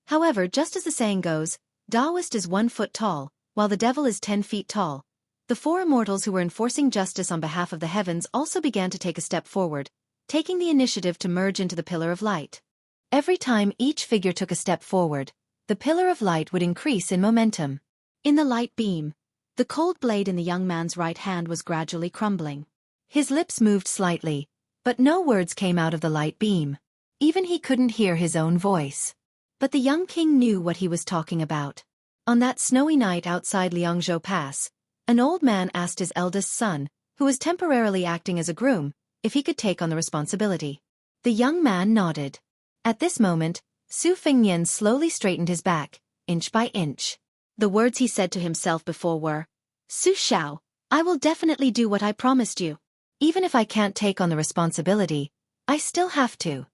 However, just as the saying goes, Taoist is 1 foot tall, while the devil is 10 feet tall. The 4 immortals who were enforcing justice on behalf of the heavens also began to take a step forward, taking the initiative to merge into the pillar of light. Every time each figure took a step forward, the pillar of light would increase in momentum. In the light beam, the cold blade in the young man's right hand was gradually crumbling. His lips moved slightly, but no words came out of the light beam. Even he couldn't hear his own voice. But the young king knew what he was talking about. On that snowy night outside Liangzhou Pass, an old man asked his eldest son, who was temporarily acting as a groom, if he could take on the responsibility. The young man nodded. At this moment, Su Fengnian slowly straightened his back, inch by inch. The words he said to himself before were, "Su Shao, I will definitely do what I promised you. Even if I can't take on the responsibility, I still have to."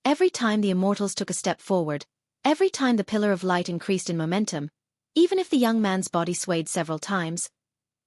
Every time the immortals took a step forward, every time the pillar of light increased in momentum, even if the young man's body swayed several times,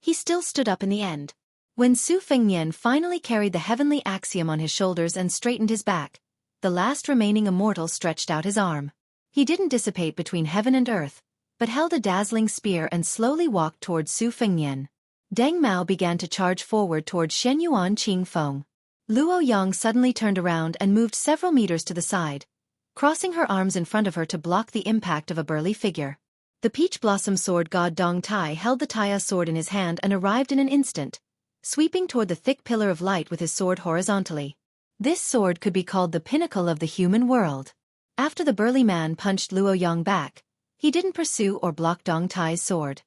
he still stood up in the end. When Su Fengnian finally carried the heavenly axiom on his shoulders and straightened his back, the last remaining immortal stretched out his arm. He didn't dissipate between heaven and earth, but held a dazzling spear and slowly walked towards Su Fengnian. Deng Mao began to charge forward towards Shen Yuan Qingfeng. Luo Yang suddenly turned around and moved several meters to the side, crossing her arms in front of her to block the impact of a burly figure. The peach blossom sword god Dong Tai held the Taya sword in his hand and arrived in an instant, sweeping toward the thick pillar of light with his sword horizontally. This sword could be called the pinnacle of the human world. After the burly man punched Luo Yang back, he didn't pursue or block Dong Tai's sword.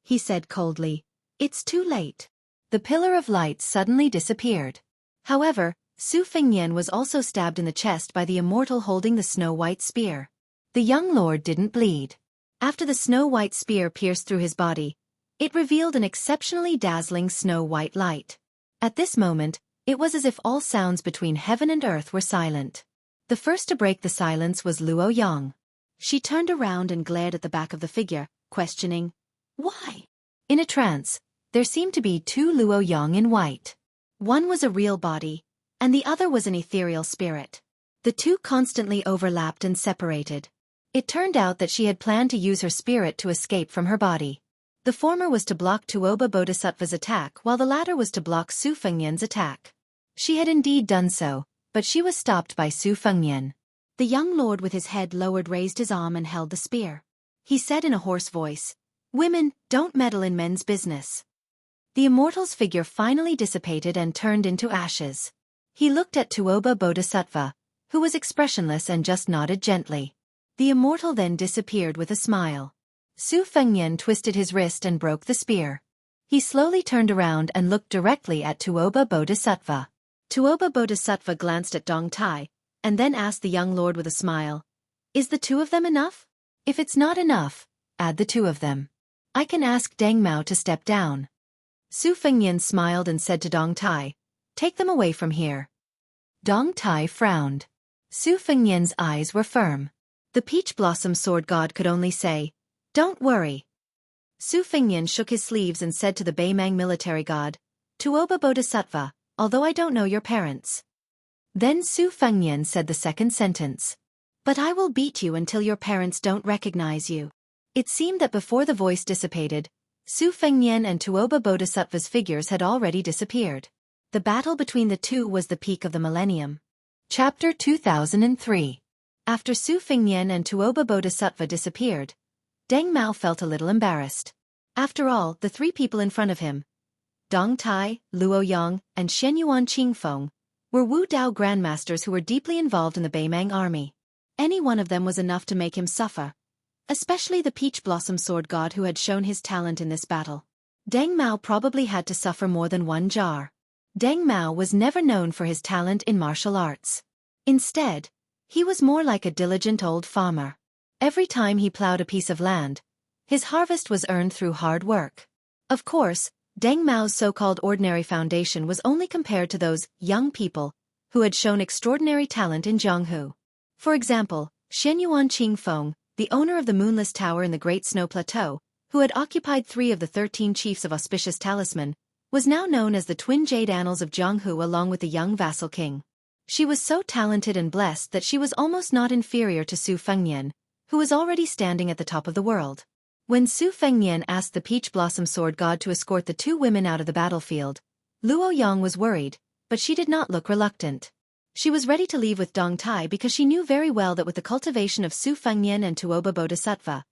He said coldly, "It's too late." The pillar of light suddenly disappeared. However, Su Fengnian was also stabbed in the chest by the immortal holding the snow-white spear. The young lord didn't bleed. After the snow-white spear pierced through his body, it revealed an exceptionally dazzling snow-white light. At this moment, It was as if all sounds between heaven and earth were silent. The first to break the silence was Luo Yang. She turned around and glared at the back of the figure, questioning, "Why?" In a trance, there seemed to be two Luo Yang in white. One was a real body, and the other was an ethereal spirit. The two constantly overlapped and separated. It turned out that she had planned to use her spirit to escape from her body. The former was to block Tuoba Bodhisattva's attack while the latter was to block Su Fengnian's attack. She had indeed done so, but she was stopped by Su Fengnian. The young lord with his head lowered raised his arm and held the spear. He said in a hoarse voice, "Women, don't meddle in men's business." The immortal's figure finally dissipated and turned into ashes. He looked at Tuoba Bodhisattva, who was expressionless and just nodded gently. The immortal then disappeared with a smile. Su Fengnian twisted his wrist and broke the spear. He slowly turned around and looked directly at Tuoba Bodhisattva. Tuoba Bodhisattva glanced at Dong Tai, and then asked the young lord with a smile, "Is the two of them enough? If it's not enough, add the two of them. I can ask Deng Mao to step down." Su Fengnian smiled and said to Dong Tai, "Take them away from here." Dong Tai frowned. Su Fengnian's eyes were firm. The Peach Blossom Sword God could only say, "Don't worry." Su Fengnian shook his sleeves and said to the Beimang military god, "Tuoba Bodhisattva, although I don't know your parents." Then Su Fengnian said the second sentence, "But I will beat you until your parents don't recognize you." It seemed that before the voice dissipated, Su Fengnian and Tuoba Bodhisattva's figures had already disappeared. The battle between the two was the peak of the millennium. Chapter 2003. After Su Fengnian and Tuoba Bodhisattva disappeared, Deng Mao felt a little embarrassed. After all, the three people in front of him, Dong Tai, Luo Yang, and Shen Yuan Qingfeng, were Wu Dao grandmasters who were deeply involved in the Beimang army. Any one of them was enough to make him suffer, especially the Peach Blossom Sword God who had shown his talent in this battle. Deng Mao probably had to suffer more than one jar. Deng Mao was never known for his talent in martial arts. Instead, he was more like a diligent old farmer. Every time he plowed a piece of land, his harvest was earned through hard work. Of course, Deng Mao's so-called ordinary foundation was only compared to those young people who had shown extraordinary talent in Jianghu. For example, Shen Yuan Qingfeng, the owner of the Moonless Tower in the Great Snow Plateau, who had occupied 3 of the 13 chiefs of Auspicious Talisman, was now known as the Twin Jade Annals of Jianghu along with the young vassal king. She was so talented and blessed that she was almost not inferior to Su Fengnian, who was already standing at the top of the world. When Su Fengnian asked the Peach Blossom Sword God to escort the 2 women out of the battlefield, Luo Yang was worried, but she did not look reluctant. She was ready to leave with Dong Tai because she knew very well that with the cultivation of Su Fengnian and Tuoba Bodhisattva,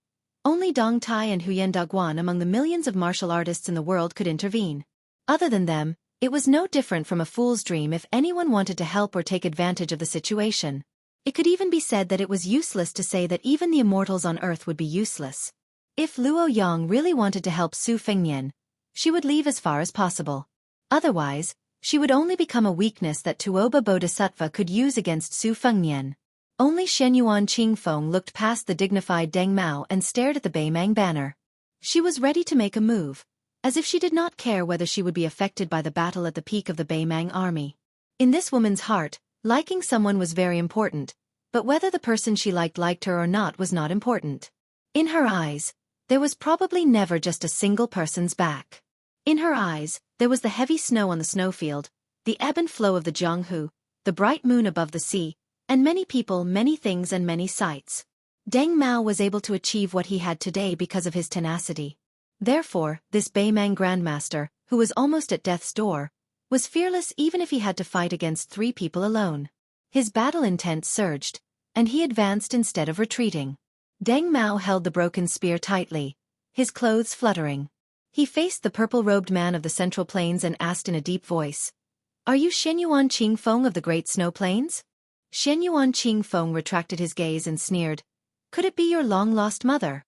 only Dong Tai and Huyen Daguan among the millions of martial artists in the world could intervene. Other than them, it was no different from a fool's dream if anyone wanted to help or take advantage of the situation. It could even be said that it was useless to say that even the immortals on Earth would be useless. If Luo Yang really wanted to help Su Fengnian, she would leave as far as possible. Otherwise, she would only become a weakness that Tuoba Bodhisattva could use against Su Fengnian. Only Shen Yuan Qingfeng looked past the dignified Deng Mao and stared at the Beimang banner. She was ready to make a move, as if she did not care whether she would be affected by the battle at the peak of the Beimang army. In this woman's heart, liking someone was very important, but whether the person she liked her or not was not important. In her eyes, there was probably never just a single person's back. In her eyes, there was the heavy snow on the snowfield, the ebb and flow of the Jianghu, the bright moon above the sea, and many people, many things and many sights. Deng Mao was able to achieve what he had today because of his tenacity. Therefore, this Beimang Grandmaster, who was almost at death's door, was fearless even if he had to fight against 3 people alone. His battle intent surged, and he advanced instead of retreating. Deng Mao held the broken spear tightly, his clothes fluttering. He faced the purple-robed man of the Central Plains and asked in a deep voice, "Are you Shen Yuan Qingfeng of the Great Snow Plains?" Shen Yuan Qingfeng retracted his gaze and sneered, "Could it be your long-lost mother?"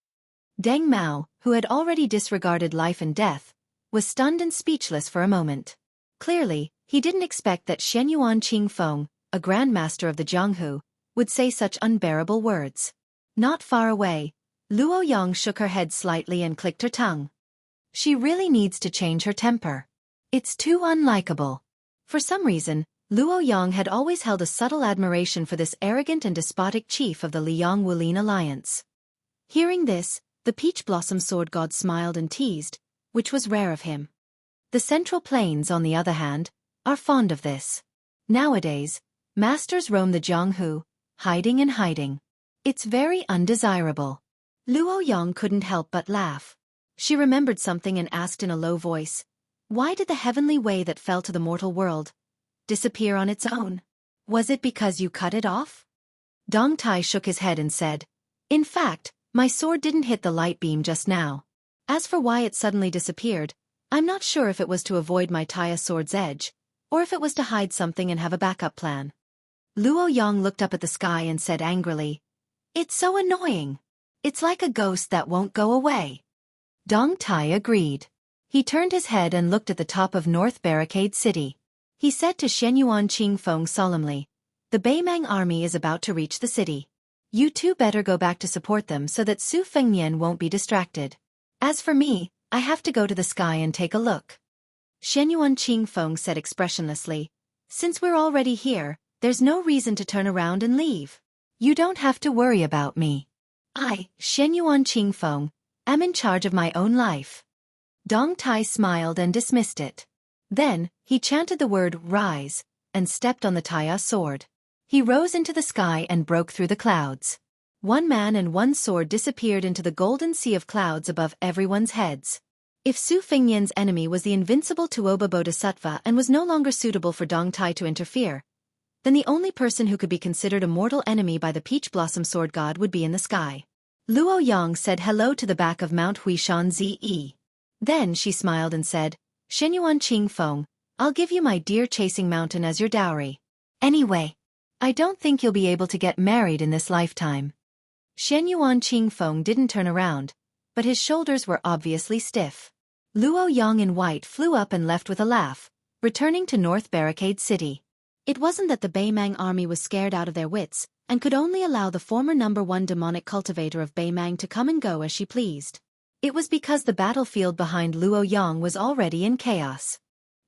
Deng Mao, who had already disregarded life and death, was stunned and speechless for a moment. Clearly, he didn't expect that Shen Yuan Qingfeng, a grandmaster of the Jianghu, would say such unbearable words. Not far away, Luo Yang shook her head slightly and clicked her tongue. She really needs to change her temper. It's too unlikable. For some reason, Luo Yang had always held a subtle admiration for this arrogant and despotic chief of the Liang Wulin alliance. Hearing this, the Peach Blossom Sword God smiled and teased, which was rare of him. The Central Plains, on the other hand, are fond of this. Nowadays, masters roam the Jianghu, hiding and hiding. It's very undesirable. Luo Yang couldn't help but laugh. She remembered something and asked in a low voice, "Why did the heavenly way that fell to the mortal world disappear on its own? Was it because you cut it off?" Dong Tai shook his head and said, "In fact, my sword didn't hit the light beam just now. As for why it suddenly disappeared, I'm not sure if it was to avoid my Taya sword's edge, or if it was to hide something and have a backup plan." Luo Yang looked up at the sky and said angrily, "It's so annoying. It's like a ghost that won't go away." Dong Tai agreed. He turned his head and looked at the top of North Barricade City. He said to Shenyuan Qingfeng solemnly, "The Beimang army is about to reach the city. You two better go back to support them so that Su Fengnian won't be distracted. As for me, I have to go to the sky and take a look." Shenyuan Qingfeng said expressionlessly, "Since we're already here, there's no reason to turn around and leave. You don't have to worry about me. I, Shenyuan Qingfeng, am in charge of my own life." Dong Tai smiled and dismissed it. Then, he chanted the word "rise" and stepped on the Taya sword. He rose into the sky and broke through the clouds. One man and one sword disappeared into the golden sea of clouds above everyone's heads. If Su Fengnian's enemy was the invincible Tuoba Bodhisattva and was no longer suitable for Dong Tai to interfere, then the only person who could be considered a mortal enemy by the Peach Blossom Sword God would be in the sky. Luo Yang said hello to the back of Mount Huishan Zi. Then she smiled and said, "Shenyuan Qingfeng, I'll give you my deer chasing mountain as your dowry. Anyway, I don't think you'll be able to get married in this lifetime." Shenyuan Qingfeng didn't turn around, but his shoulders were obviously stiff. Luo Yang in white flew up and left with a laugh, returning to North Barricade City. It wasn't that the Beimang army was scared out of their wits, and could only allow the former #1 demonic cultivator of Beimang to come and go as she pleased. It was because the battlefield behind Luo Yang was already in chaos.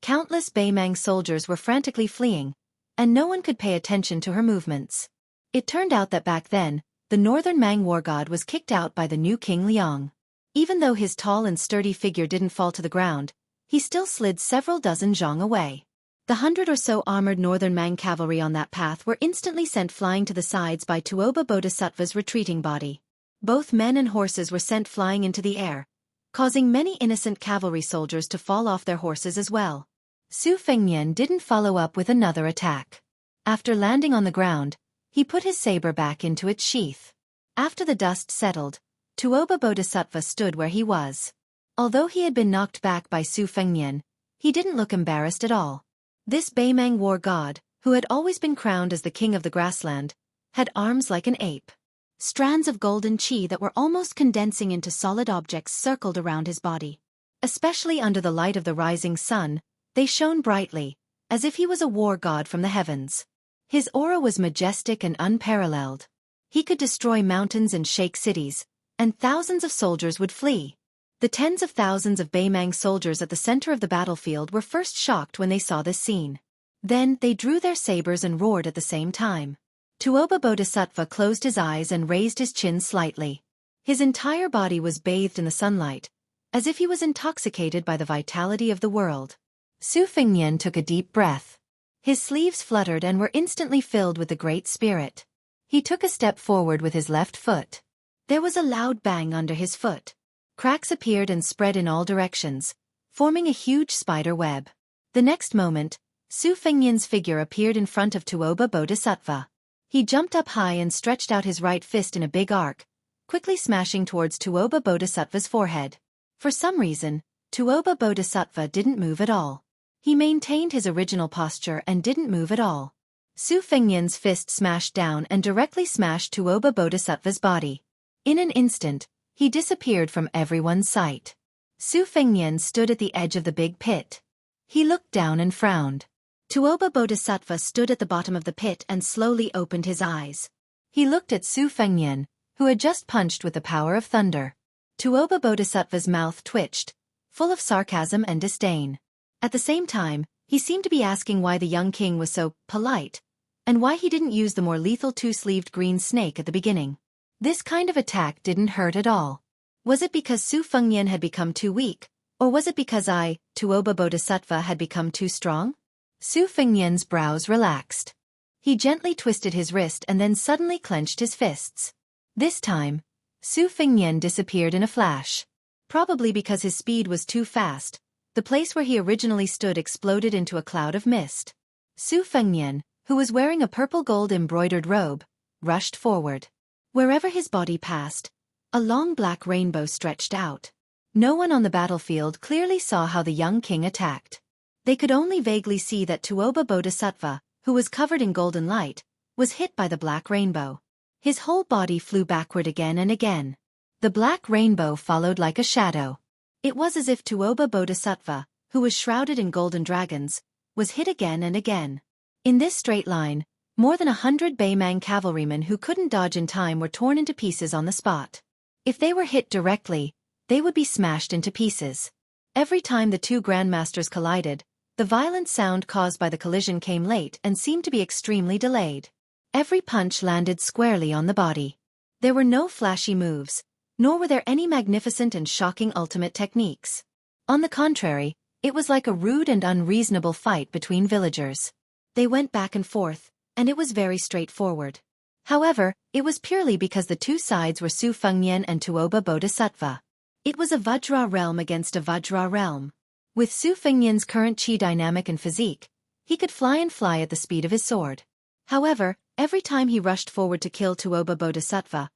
Countless Beimang soldiers were frantically fleeing, and no one could pay attention to her movements. It turned out that back then, the northern Mang war god was kicked out by the new King Liang. Even though his tall and sturdy figure didn't fall to the ground, he still slid several dozen zhang away. The 100 or so armored northern Mang cavalry on that path were instantly sent flying to the sides by Tuoba Bodhisattva's retreating body. Both men and horses were sent flying into the air, causing many innocent cavalry soldiers to fall off their horses as well. Su Fengnian didn't follow up with another attack. After landing on the ground, he put his saber back into its sheath. After the dust settled, Tuoba Bodhisattva stood where he was. Although he had been knocked back by Su Fengnian, he didn't look embarrassed at all. This Beimang war god, who had always been crowned as the king of the grassland, had arms like an ape. Strands of golden qi that were almost condensing into solid objects circled around his body. Especially under the light of the rising sun, they shone brightly, as if he was a war god from the heavens. His aura was majestic and unparalleled. He could destroy mountains and shake cities, and thousands of soldiers would flee. The tens of thousands of Beimang soldiers at the center of the battlefield were first shocked when they saw this scene. Then they drew their sabers and roared at the same time. Tuoba Bodhisattva closed his eyes and raised his chin slightly. His entire body was bathed in the sunlight, as if he was intoxicated by the vitality of the world. Su Fengnian took a deep breath. His sleeves fluttered and were instantly filled with the Great Spirit. He took a step forward with his left foot. There was a loud bang under his foot. Cracks appeared and spread in all directions, forming a huge spider web. The next moment, Su Fengnian's figure appeared in front of Tuoba Bodhisattva. He jumped up high and stretched out his right fist in a big arc, quickly smashing towards Tuoba Bodhisattva's forehead. For some reason, Tuoba Bodhisattva didn't move at all. He maintained his original posture and didn't move at all. Su Fengnian's fist smashed down and directly smashed Tuoba Bodhisattva's body. In an instant, he disappeared from everyone's sight. Su Fengnian stood at the edge of the big pit. He looked down and frowned. Tuoba Bodhisattva stood at the bottom of the pit and slowly opened his eyes. He looked at Su Fengnian, who had just punched with the power of thunder. Tuoba Bodhisattva's mouth twitched, full of sarcasm and disdain. At the same time, He seemed to be asking why the young king was so polite, and why he didn't use the more lethal two-sleeved green snake at the beginning. This kind of attack didn't hurt at all. Was it because Su Fengnian had become too weak, or was it because Tuoba Bodhisattva, had become too strong? Su Fengnian's brows relaxed. He gently twisted his wrist and then suddenly clenched his fists. This time, Su Fengnian disappeared in a flash. Probably because his speed was too fast, the place where he originally stood exploded into a cloud of mist. Su Fengnian, who was wearing a purple-gold embroidered robe, rushed forward. Wherever his body passed, a long black rainbow stretched out. No one on the battlefield clearly saw how the young king attacked. They could only vaguely see that Tuoba Bodhisattva, who was covered in golden light, was hit by the black rainbow. His whole body flew backward again and again. The black rainbow followed like a shadow. It was as if Tuoba Bodhisattva, who was shrouded in golden dragons, was hit again and again. In this straight line, more than 100 Baimang cavalrymen who couldn't dodge in time were torn into pieces on the spot. If they were hit directly, they would be smashed into pieces. Every time the two grandmasters collided, the violent sound caused by the collision came late and seemed to be extremely delayed. Every punch landed squarely on the body. There were no flashy moves, nor were there any magnificent and shocking ultimate techniques. On the contrary, it was like a rude and unreasonable fight between villagers. They went back and forth, and it was very straightforward. However, it was purely because the two sides were Su Fengnian and Tuoba Bodhisattva. It was a Vajra realm against a Vajra realm. With Su Fengnian's current chi dynamic and physique, he could fly and fly at the speed of his sword. However, every time he rushed forward to kill Tuoba Bodhisattva,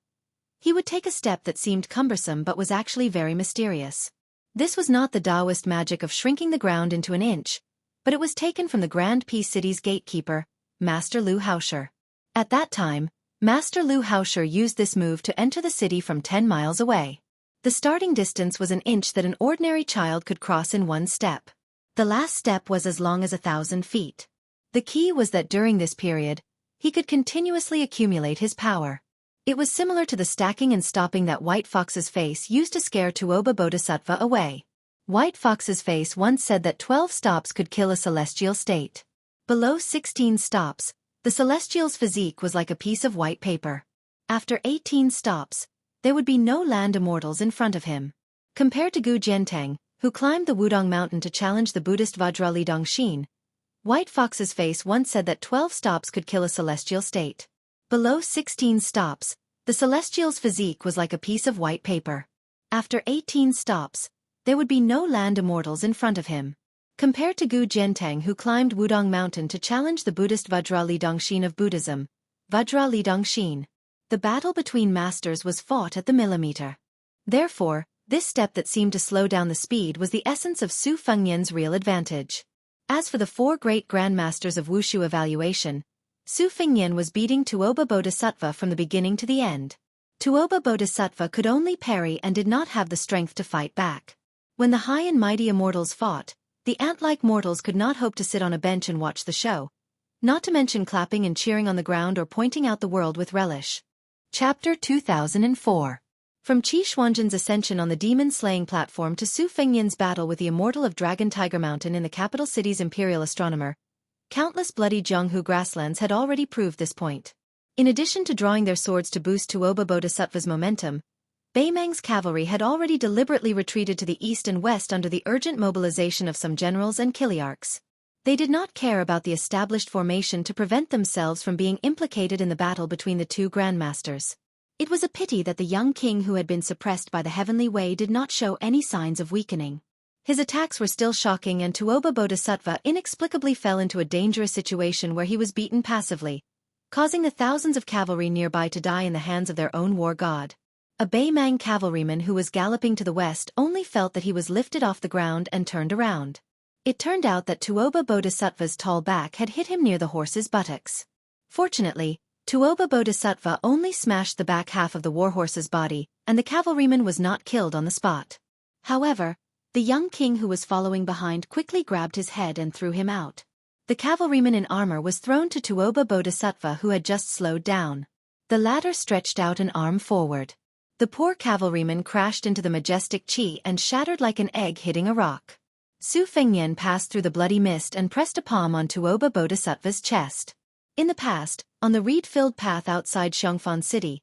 he would take a step that seemed cumbersome but was actually very mysterious. This was not the Taoist magic of shrinking the ground into an inch, but it was taken from the Grand Peace City's gatekeeper, Master Lu Haosher. At that time, Master Lu Haosher used this move to enter the city from 10 miles away. The starting distance was an inch that an ordinary child could cross in one step. The last step was as long as 1,000 feet. The key was that during this period, he could continuously accumulate his power. It was similar to the stacking and stopping that White Fox's face used to scare Tuoba Bodhisattva away. White Fox's face once said that 12 stops could kill a celestial state. Below 16 stops, the celestial's physique was like a piece of white paper. After 18 stops, there would be no land immortals in front of him. Compared to Gu Jiantang, who climbed the Wudong mountain to challenge the Buddhist Vajra Li Dongxin, White Fox's face once said that 12 stops could kill a celestial state. Below 16 stops, the celestial's physique was like a piece of white paper. After 18 stops, there would be no land immortals in front of him. Compared to Gu Jiantang, who climbed Wudong mountain to challenge the Buddhist Vajra Li Dongxin of Buddhism, Vajra Li Dongxin, the battle between masters was fought at the millimeter. Therefore, this step that seemed to slow down the speed was the essence of Su Fengnian's real advantage. As for the 4 great grandmasters of Wushu evaluation, Su Fengnian was beating Tuoba Bodhisattva from the beginning to the end. Tuoba Bodhisattva could only parry and did not have the strength to fight back. When the high and mighty immortals fought, the ant-like mortals could not hope to sit on a bench and watch the show, not to mention clapping and cheering on the ground or pointing out the world with relish. Chapter 2004. From Qi Xuanzhen's ascension on the demon-slaying platform to Su Fengnian's battle with the immortal of Dragon Tiger Mountain in the capital city's imperial astronomer, countless bloody Zhonghu grasslands had already proved this point. In addition to drawing their swords to boost Tuoba Bodhisattva's momentum, Baimang's cavalry had already deliberately retreated to the east and west under the urgent mobilization of some generals and kiliarchs. They did not care about the established formation to prevent themselves from being implicated in the battle between the two grandmasters. It was a pity that the young king who had been suppressed by the heavenly way did not show any signs of weakening. His attacks were still shocking, and Tuoba Bodhisattva inexplicably fell into a dangerous situation where he was beaten passively, causing the thousands of cavalry nearby to die in the hands of their own war god. A Baimang cavalryman who was galloping to the west only felt that he was lifted off the ground and turned around. It turned out that Tuoba Bodhisattva's tall back had hit him near the horse's buttocks. Fortunately, Tuoba Bodhisattva only smashed the back half of the warhorse's body, and the cavalryman was not killed on the spot. However, the young king who was following behind quickly grabbed his head and threw him out. The cavalryman in armor was thrown to Tuoba Bodhisattva, who had just slowed down. The latter stretched out an arm forward. The poor cavalryman crashed into the majestic Qi and shattered like an egg hitting a rock. Su Fengnian passed through the bloody mist and pressed a palm on Tuoba Bodhisattva's chest. In the past, on the reed-filled path outside Xiongfan City,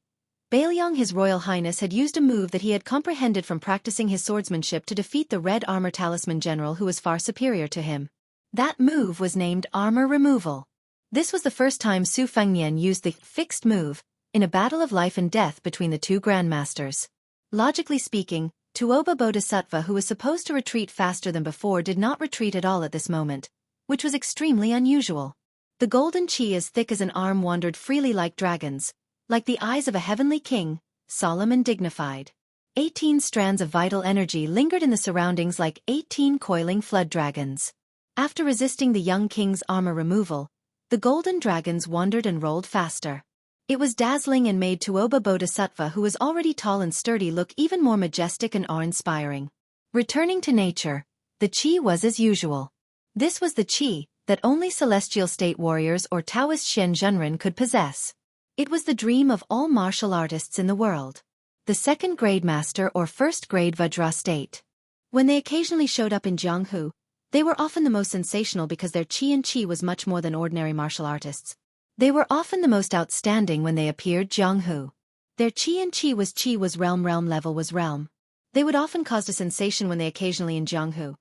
Bailiang His Royal Highness had used a move that he had comprehended from practicing his swordsmanship to defeat the Red Armor Talisman General who was far superior to him. That move was named Armor Removal. This was the first time Su Fengnian used the fixed move in a battle of life and death between the two grandmasters. Logically speaking, Tuoba Bodhisattva, who was supposed to retreat faster than before, did not retreat at all at this moment, which was extremely unusual. The golden chi as thick as an arm wandered freely like dragons, like the eyes of a heavenly king, solemn and dignified. 18 strands of vital energy lingered in the surroundings like 18 coiling flood dragons. After resisting the young king's armor removal, the golden dragons wandered and rolled faster. It was dazzling and made Tuoba Bodhisattva, who was already tall and sturdy, look even more majestic and awe-inspiring. Returning to nature, the chi was as usual. This was the chi that only celestial state warriors or Taoist Shen Zhenren could possess. It was the dream of all martial artists in the world. The second-grade master or first-grade Vajra state. When they occasionally showed up in Jianghu, they were often the most sensational because their chi was much more than ordinary martial artists. They were often the most outstanding when they appeared Jianghu. Their chi was realm level was realm. They would often cause a sensation when they occasionally in Jianghu.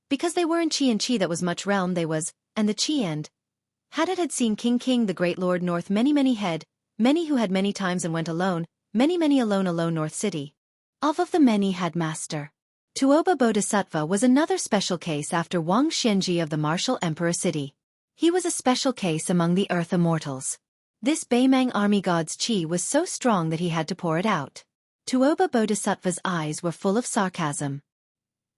Because they were in chi that was much realm they was, and the chi and had seen King the Great Lord North many head, many who had many times and went alone, many alone North City. Of the many had master. Tuoba Bodhisattva was another special case after Wang Xianji of the martial emperor city. He was a special case among the earth immortals. This Beimang army god's chi was so strong that he had to pour it out. Tuoba Bodhisattva's eyes were full of sarcasm.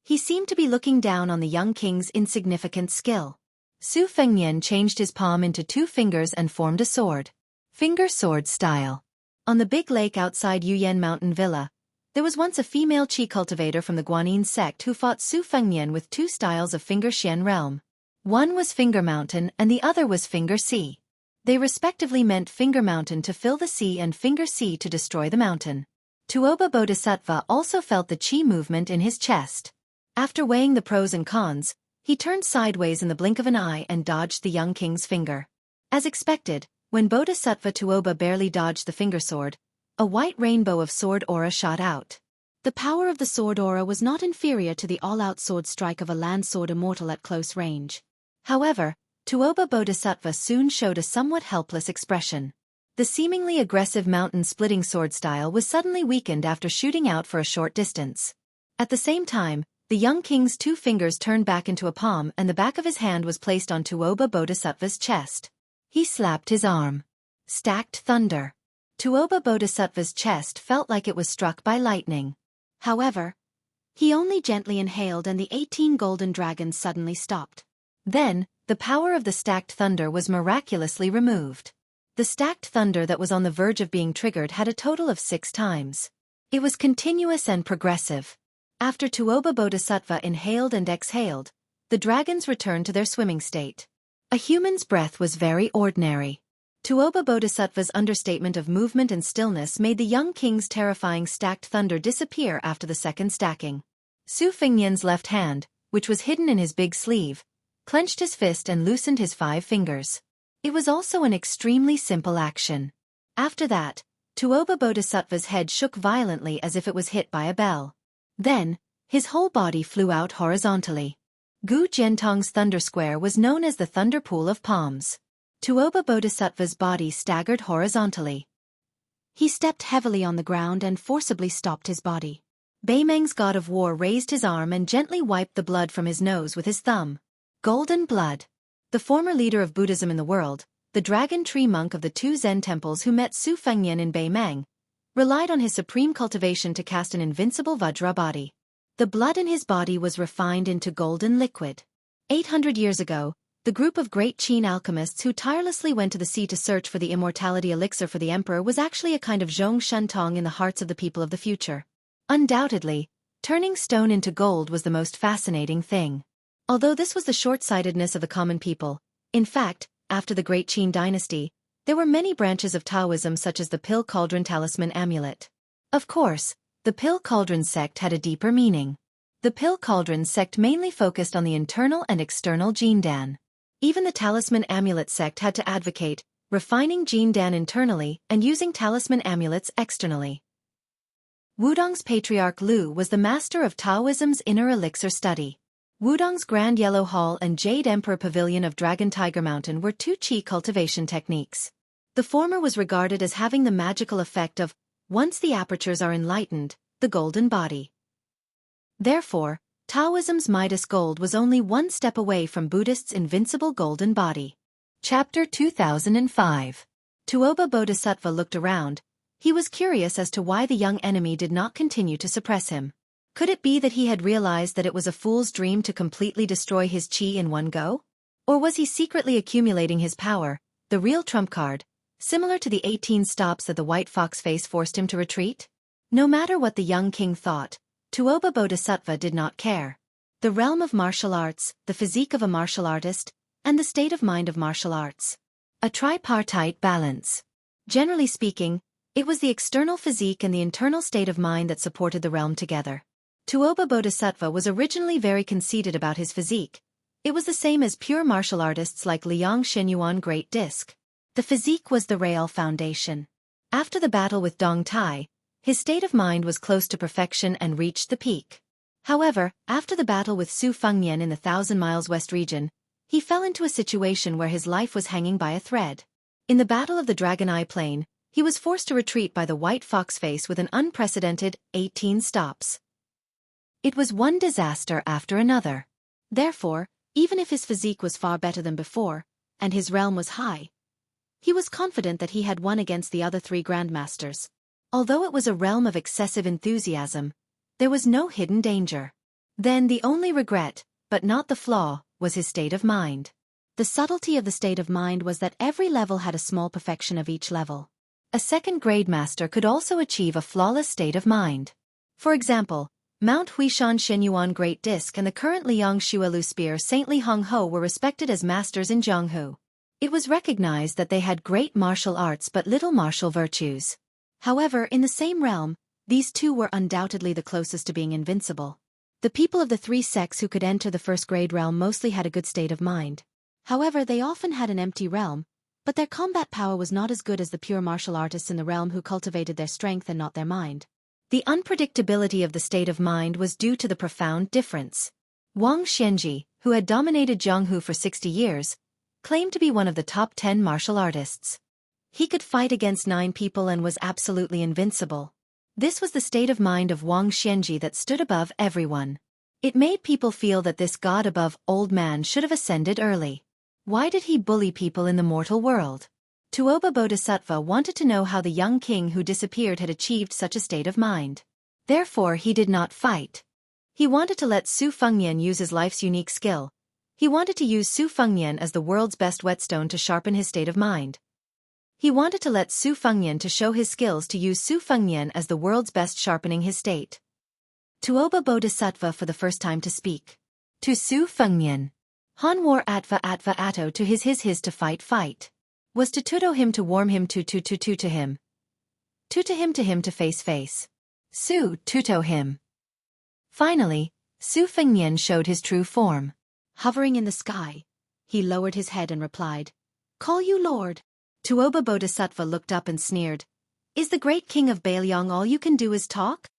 He seemed to be looking down on the young king's insignificant skill. Su Fengnian changed his palm into 2 fingers and formed a sword. Finger sword style. On the big lake outside Yuyan Mountain Villa, there was once a female chi cultivator from the Guanyin sect who fought Su Fengnian with 2 styles of Finger Xian realm. One was Finger Mountain and the other was Finger Sea. They respectively meant Finger Mountain to fill the sea and Finger Sea to destroy the mountain. Tuoba Bodhisattva also felt the chi movement in his chest. After weighing the pros and cons, he turned sideways in the blink of an eye and dodged the young king's finger. As expected, when Bodhisattva Tuoba barely dodged the finger sword, a white rainbow of sword aura shot out. The power of the sword aura was not inferior to the all-out sword strike of a land sword immortal at close range. However, Tuoba Bodhisattva soon showed a somewhat helpless expression. The seemingly aggressive mountain-splitting sword style was suddenly weakened after shooting out for a short distance. At the same time, the young king's 2 fingers turned back into a palm and the back of his hand was placed on Tuoba Bodhisattva's chest. He slapped his arm. Stacked thunder. Tuoba Bodhisattva's chest felt like it was struck by lightning. However, he only gently inhaled and the 18 golden dragons suddenly stopped. Then, the power of the stacked thunder was miraculously removed. The stacked thunder that was on the verge of being triggered had a total of 6 times. It was continuous and progressive. After Tuoba Bodhisattva inhaled and exhaled, the dragons returned to their swimming state. A human's breath was very ordinary. Tuoba Bodhisattva's understatement of movement and stillness made the young king's terrifying stacked thunder disappear after the second stacking. Su Fengnian's left hand, which was hidden in his big sleeve, clenched his fist and loosened his 5 fingers. It was also an extremely simple action. After that, Tuoba Bodhisattva's head shook violently as if it was hit by a bell. Then, his whole body flew out horizontally. Gu Jiantong's thunder square was known as the thunder pool of palms. Tuoba Bodhisattva's body staggered horizontally. He stepped heavily on the ground and forcibly stopped his body. Beimeng's god of war raised his arm and gently wiped the blood from his nose with his thumb. Golden blood. The former leader of Buddhism in the world, the dragon tree monk of the 2 Zen temples who met Su Fengnian in Beimeng, relied on his supreme cultivation to cast an invincible Vajra body. The blood in his body was refined into golden liquid. 800 years ago, the group of great Qin alchemists who tirelessly went to the sea to search for the immortality elixir for the emperor was actually a kind of zhong shentong in the hearts of the people of the future. Undoubtedly, turning stone into gold was the most fascinating thing. Although this was the short-sightedness of the common people, in fact, after the great Qin dynasty, there were many branches of Taoism such as the Pill Cauldron Talisman Amulet. Of course, the Pill Cauldron sect had a deeper meaning. The pill cauldron sect mainly focused on the internal and external Jindan. Even the talisman amulet sect had to advocate refining Jindan internally and using talisman amulets externally. Wudong's patriarch Lu was the master of Taoism's inner elixir study. Wudong's Grand Yellow Hall and Jade Emperor Pavilion of Dragon Tiger Mountain were two qi cultivation techniques. The former was regarded as having the magical effect of, once the apertures are enlightened, the golden body. Therefore, Taoism's Midas Gold was only one step away from Buddhists' invincible golden body. Chapter 2005. Tuoba Bodhisattva looked around. He was curious as to why the young enemy did not continue to suppress him. Could it be that he had realized that it was a fool's dream to completely destroy his chi in one go? Or was he secretly accumulating his power, the real trump card, similar to the 18 stops that the white fox face forced him to retreat? No matter what the young king thought, Tuoba Bodhisattva did not care. The realm of martial arts, the physique of a martial artist, and the state of mind of martial arts. A tripartite balance. Generally speaking, it was the external physique and the internal state of mind that supported the realm together. Tuoba Bodhisattva was originally very conceited about his physique. It was the same as pure martial artists like Liang Xinyuan Great Disc. The physique was the real foundation. After the battle with Dong Tai, his state of mind was close to perfection and reached the peak. However, after the battle with Su Fengnian in the 1,000 Miles West region, he fell into a situation where his life was hanging by a thread. In the Battle of the Dragon Eye Plain, he was forced to retreat by the white fox face with an unprecedented 18 stops. It was one disaster after another. Therefore, even if his physique was far better than before, and his realm was high, he was confident that he had won against the other three grandmasters. Although it was a realm of excessive enthusiasm, there was no hidden danger. Then the only regret, but not the flaw, was his state of mind. The subtlety of the state of mind was that every level had a small perfection of each level. A second-grade master could also achieve a flawless state of mind. For example, Mount Huishan Shenyuan Great Disc and the current Liang Shualu Spear Saint Li Hong Ho were respected as masters in Zhonghu. It was recognized that they had great martial arts but little martial virtues. However, in the same realm, these two were undoubtedly the closest to being invincible. The people of the three sects who could enter the first-grade realm mostly had a good state of mind. However, they often had an empty realm, but their combat power was not as good as the pure martial artists in the realm who cultivated their strength and not their mind. The unpredictability of the state of mind was due to the profound difference. Wang Xianji, who had dominated Zhonghu for 60 years, claimed to be one of the top 10 martial artists. He could fight against 9 people and was absolutely invincible. This was the state of mind of Wang Xianji that stood above everyone. It made people feel that this god above old man should have ascended early. Why did he bully people in the mortal world? Tuoba Bodhisattva wanted to know how the young king who disappeared had achieved such a state of mind. Therefore he did not fight. He wanted to let Su Fengnian use his life's unique skill. He wanted to use Su Fengnian as the world's best whetstone to sharpen his state of mind. He wanted to let Su Fengnian to show his skills to use Su Fengnian as the world's best sharpening his state. Tuoba Bodhisattva for the first time to speak. To Su Fengnian. Han war atva atto to his to fight. Was to tuto him to warm him to him. To him to face. Su tuto him. Finally, Su Fengnian showed his true form. Hovering in the sky, he lowered his head and replied, "Call you Lord." Tuoba Bodhisattva looked up and sneered, "Is the great king of Bailiang all you can do is talk?"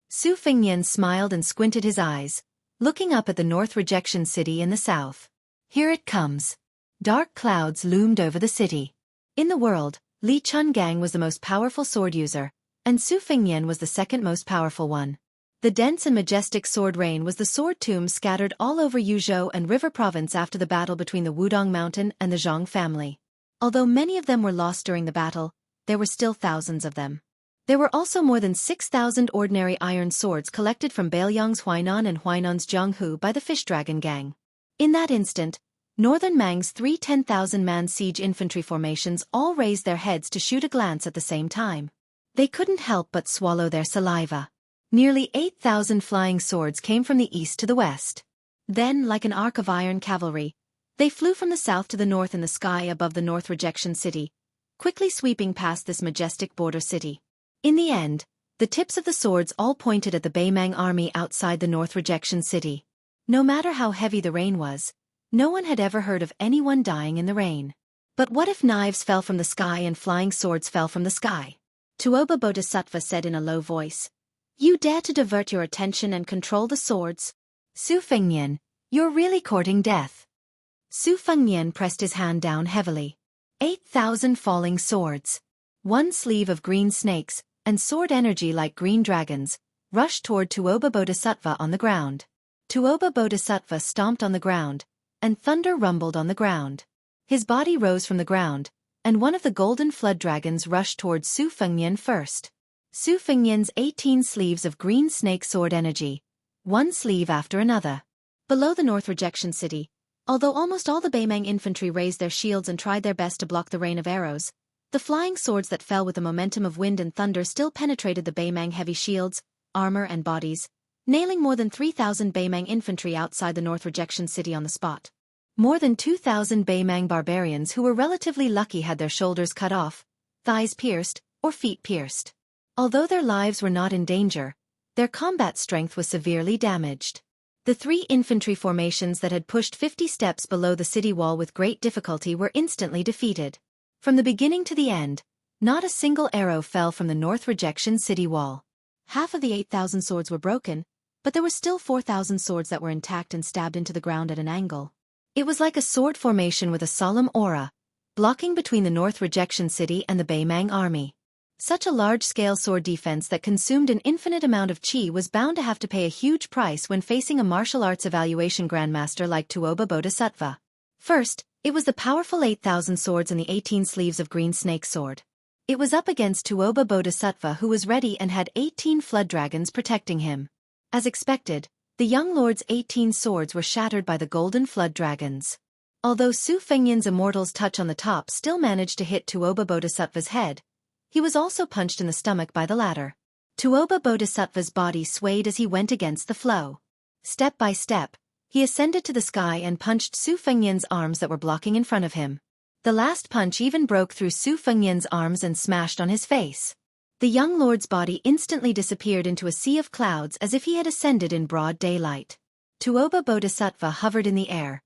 Su Fengnian smiled and squinted his eyes, looking up at the North Rejection City in the south. Here it comes. Dark clouds loomed over the city. In the world, Li Chungang was the most powerful sword user, and Su Fengnian was the second most powerful one. The dense and majestic sword rain was the sword tombs scattered all over Yuzhou and River Province after the battle between the Wudong Mountain and the Zhang family. Although many of them were lost during the battle, there were still thousands of them. There were also more than 6,000 ordinary iron swords collected from Bailiang's Huainan and Huainan's Zhonghu by the Fish Dragon Gang. In that instant, Northern Mang's 3 10,000-man siege infantry formations all raised their heads to shoot a glance at the same time. They couldn't help but swallow their saliva. Nearly 8,000 flying swords came from the east to the west. Then, like an arc of iron cavalry, they flew from the south to the north in the sky above the North Rejection City, quickly sweeping past this majestic border city. In the end, The tips of the swords all pointed at the Baimang army outside the North Rejection City. No matter how heavy the rain was, no one had ever heard of anyone dying in the rain. But what if knives fell from the sky and flying swords fell from the sky? Tuoba Bodhisattva said in a low voice, "You dare to divert your attention and control the swords? Su Fengnian, you're really courting death." Su Fengnian pressed his hand down heavily. 8,000 falling swords. One sleeve of green snakes, and sword energy like green dragons, rushed toward Tuoba Bodhisattva on the ground. Tuoba Bodhisattva stomped on the ground, and thunder rumbled on the ground. His body rose from the ground, and one of the golden flood dragons rushed toward Su Fengnian first. Su Fengnian's 18 sleeves of green snake sword energy, one sleeve after another. Below the North Rejection City, although almost all the Baimang infantry raised their shields and tried their best to block the rain of arrows, the flying swords that fell with the momentum of wind and thunder still penetrated the Baimang heavy shields, armor and bodies, nailing more than 3,000 Baimang infantry outside the North Rejection City on the spot. More than 2,000 Baimang barbarians who were relatively lucky had their shoulders cut off, thighs pierced, or feet pierced. Although their lives were not in danger, their combat strength was severely damaged. The 3 infantry formations that had pushed 50 steps below the city wall with great difficulty were instantly defeated. From the beginning to the end, not a single arrow fell from the North Rejection City wall. Half of the 8,000 swords were broken, but there were still 4,000 swords that were intact and stabbed into the ground at an angle. It was like a sword formation with a solemn aura, blocking between the North Rejection City and the Baimang army. Such a large-scale sword defense that consumed an infinite amount of chi was bound to have to pay a huge price when facing a martial arts evaluation grandmaster like Tuoba Bodhisattva. First, it was the powerful 8,000 swords and the 18 sleeves of green snake sword. It was up against Tuoba Bodhisattva, who was ready and had 18 flood dragons protecting him. As expected, the young lord's 18 swords were shattered by the golden flood dragons. Although Su Fengnian's immortal's touch on the top still managed to hit Tuoba Bodhisattva's head, he was also punched in the stomach by the latter. Tuoba Bodhisattva's body swayed as he went against the flow. Step by step, he ascended to the sky and punched Su Fengnian's arms that were blocking in front of him. The last punch even broke through Su Fengnian's arms and smashed on his face. The young lord's body instantly disappeared into a sea of clouds as if he had ascended in broad daylight. Tuoba Bodhisattva hovered in the air,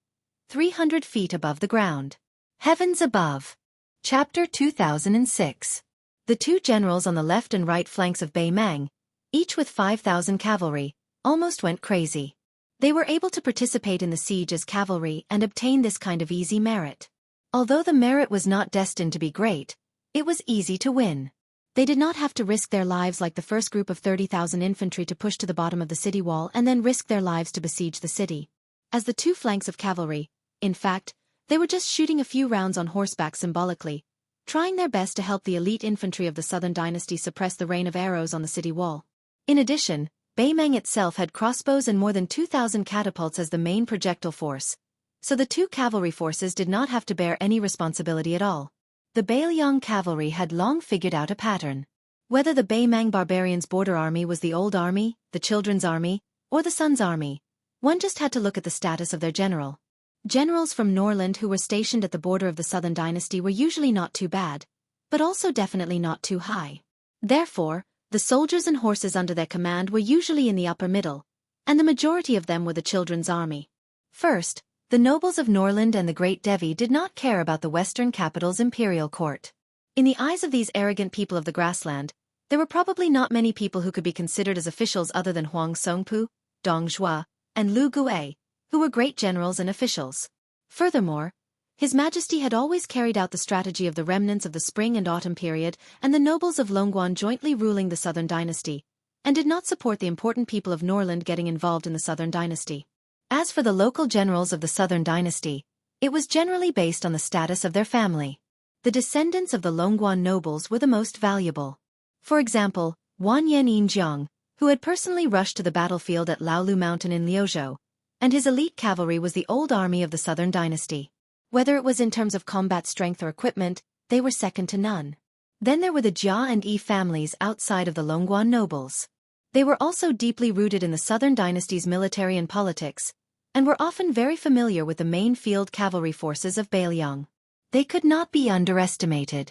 300 feet above the ground. Heavens above. Chapter 2006. The 2 generals on the left and right flanks of Baimang, each with 5,000 cavalry, almost went crazy. They were able to participate in the siege as cavalry and obtain this kind of easy merit. Although the merit was not destined to be great, it was easy to win. They did not have to risk their lives like the first group of 30,000 infantry to push to the bottom of the city wall and then risk their lives to besiege the city. As the 2 flanks of cavalry, in fact, they were just shooting a few rounds on horseback symbolically, trying their best to help the elite infantry of the Southern Dynasty suppress the rain of arrows on the city wall. In addition, Baimang itself had crossbows and more than 2,000 catapults as the main projectile force, so the 2 cavalry forces did not have to bear any responsibility at all. The Bailiang cavalry had long figured out a pattern. Whether the Baimang barbarians' border army was the old army, the children's army, or the sun's army, one just had to look at the status of their general. Generals from Norland who were stationed at the border of the Southern Dynasty were usually not too bad, but also definitely not too high. Therefore, the soldiers and horses under their command were usually in the upper middle, and the majority of them were the children's army. First, the nobles of Norland and the Great Devi did not care about the Western capital's imperial court. In the eyes of these arrogant people of the grassland, there were probably not many people who could be considered as officials other than Huang Songpu, Dong Zhuo, and Lu Guo, who were great generals and officials. Furthermore, His Majesty had always carried out the strategy of the remnants of the spring and autumn period and the nobles of Longguan jointly ruling the Southern Dynasty, and did not support the important people of Norland getting involved in the Southern Dynasty. As for the local generals of the Southern Dynasty, it was generally based on the status of their family. The descendants of the Longguan nobles were the most valuable. For example, Wanyan Yinjiang, who had personally rushed to the battlefield at Laolu Mountain in Liuzhou, and his elite cavalry was the old army of the Southern Dynasty. Whether it was in terms of combat strength or equipment, they were second to none. Then there were the Jia and Yi families outside of the Longguan nobles. They were also deeply rooted in the Southern Dynasty's military and politics, and were often very familiar with the main field cavalry forces of Bailiang. They could not be underestimated.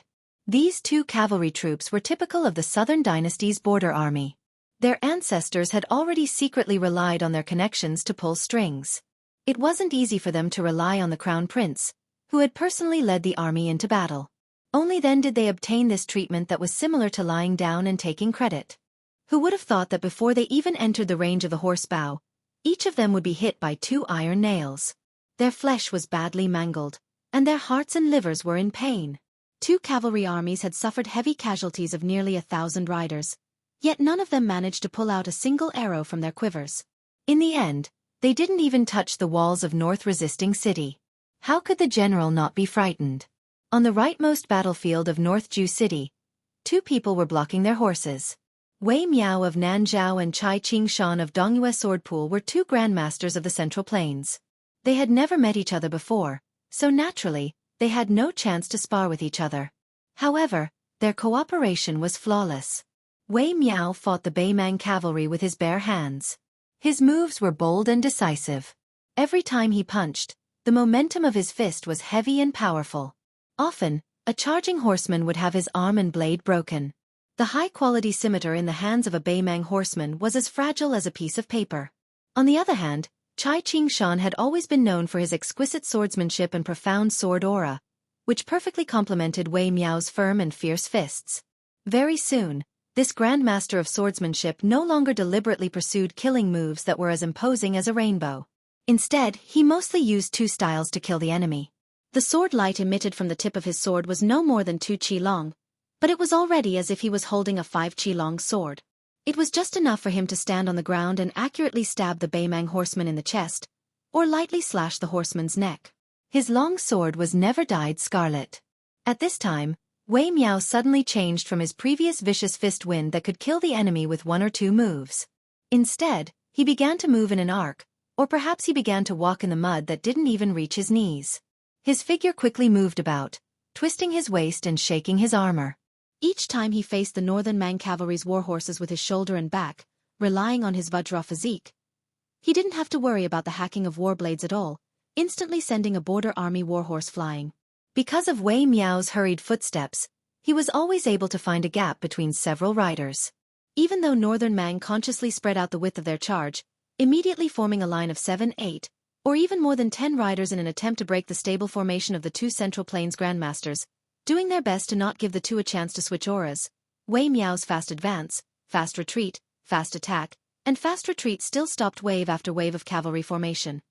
These two cavalry troops were typical of the Southern Dynasty's border army. Their ancestors had already secretly relied on their connections to pull strings. It wasn't easy for them to rely on the crown prince, who had personally led the army into battle. Only then did they obtain this treatment that was similar to lying down and taking credit. Who would have thought that before they even entered the range of the horse bow, each of them would be hit by 2 iron nails. Their flesh was badly mangled, and their hearts and livers were in pain. 2 cavalry armies had suffered heavy casualties of nearly 1,000 riders, yet none of them managed to pull out a single arrow from their quivers. In the end, they didn't even touch the walls of North resisting city. How could the general not be frightened? On the rightmost battlefield of North Ju City, 2 people were blocking their horses. Wei Miao of Nanzhao and Chai Qing-shan of Dongyue Swordpool were 2 grandmasters of the Central Plains. They had never met each other before, so naturally, they had no chance to spar with each other. However, their cooperation was flawless. Wei Miao fought the Beimang cavalry with his bare hands. His moves were bold and decisive. Every time he punched, the momentum of his fist was heavy and powerful. Often, a charging horseman would have his arm and blade broken. The high-quality scimitar in the hands of a Beimang horseman was as fragile as a piece of paper. On the other hand, Chai Qing-shan had always been known for his exquisite swordsmanship and profound sword aura, which perfectly complemented Wei Miao's firm and fierce fists. Very soon, this grandmaster of swordsmanship no longer deliberately pursued killing moves that were as imposing as a rainbow. Instead, he mostly used 2 styles to kill the enemy. The sword light emitted from the tip of his sword was no more than 2 qi long, but it was already as if he was holding a 5 qi long sword. It was just enough for him to stand on the ground and accurately stab the Beimang horseman in the chest, or lightly slash the horseman's neck. His long sword was never dyed scarlet. At this time, Wei Miao suddenly changed from his previous vicious fist wind that could kill the enemy with 1 or 2 moves. Instead, he began to move in an arc, or perhaps he began to walk in the mud that didn't even reach his knees. His figure quickly moved about, twisting his waist and shaking his armor. Each time he faced the Northern Mang cavalry's warhorses with his shoulder and back, relying on his Vajra physique, he didn't have to worry about the hacking of warblades at all, instantly sending a border army warhorse flying. Because of Wei Miao's hurried footsteps, he was always able to find a gap between several riders. Even though Northern Mang consciously spread out the width of their charge, immediately forming a line of 7, 8, or even more than 10 riders in an attempt to break the stable formation of the 2 Central Plains grandmasters, doing their best to not give the 2 a chance to switch auras, Wei Miao's fast advance, fast retreat, fast attack, and fast retreat still stopped wave after wave of cavalry formation.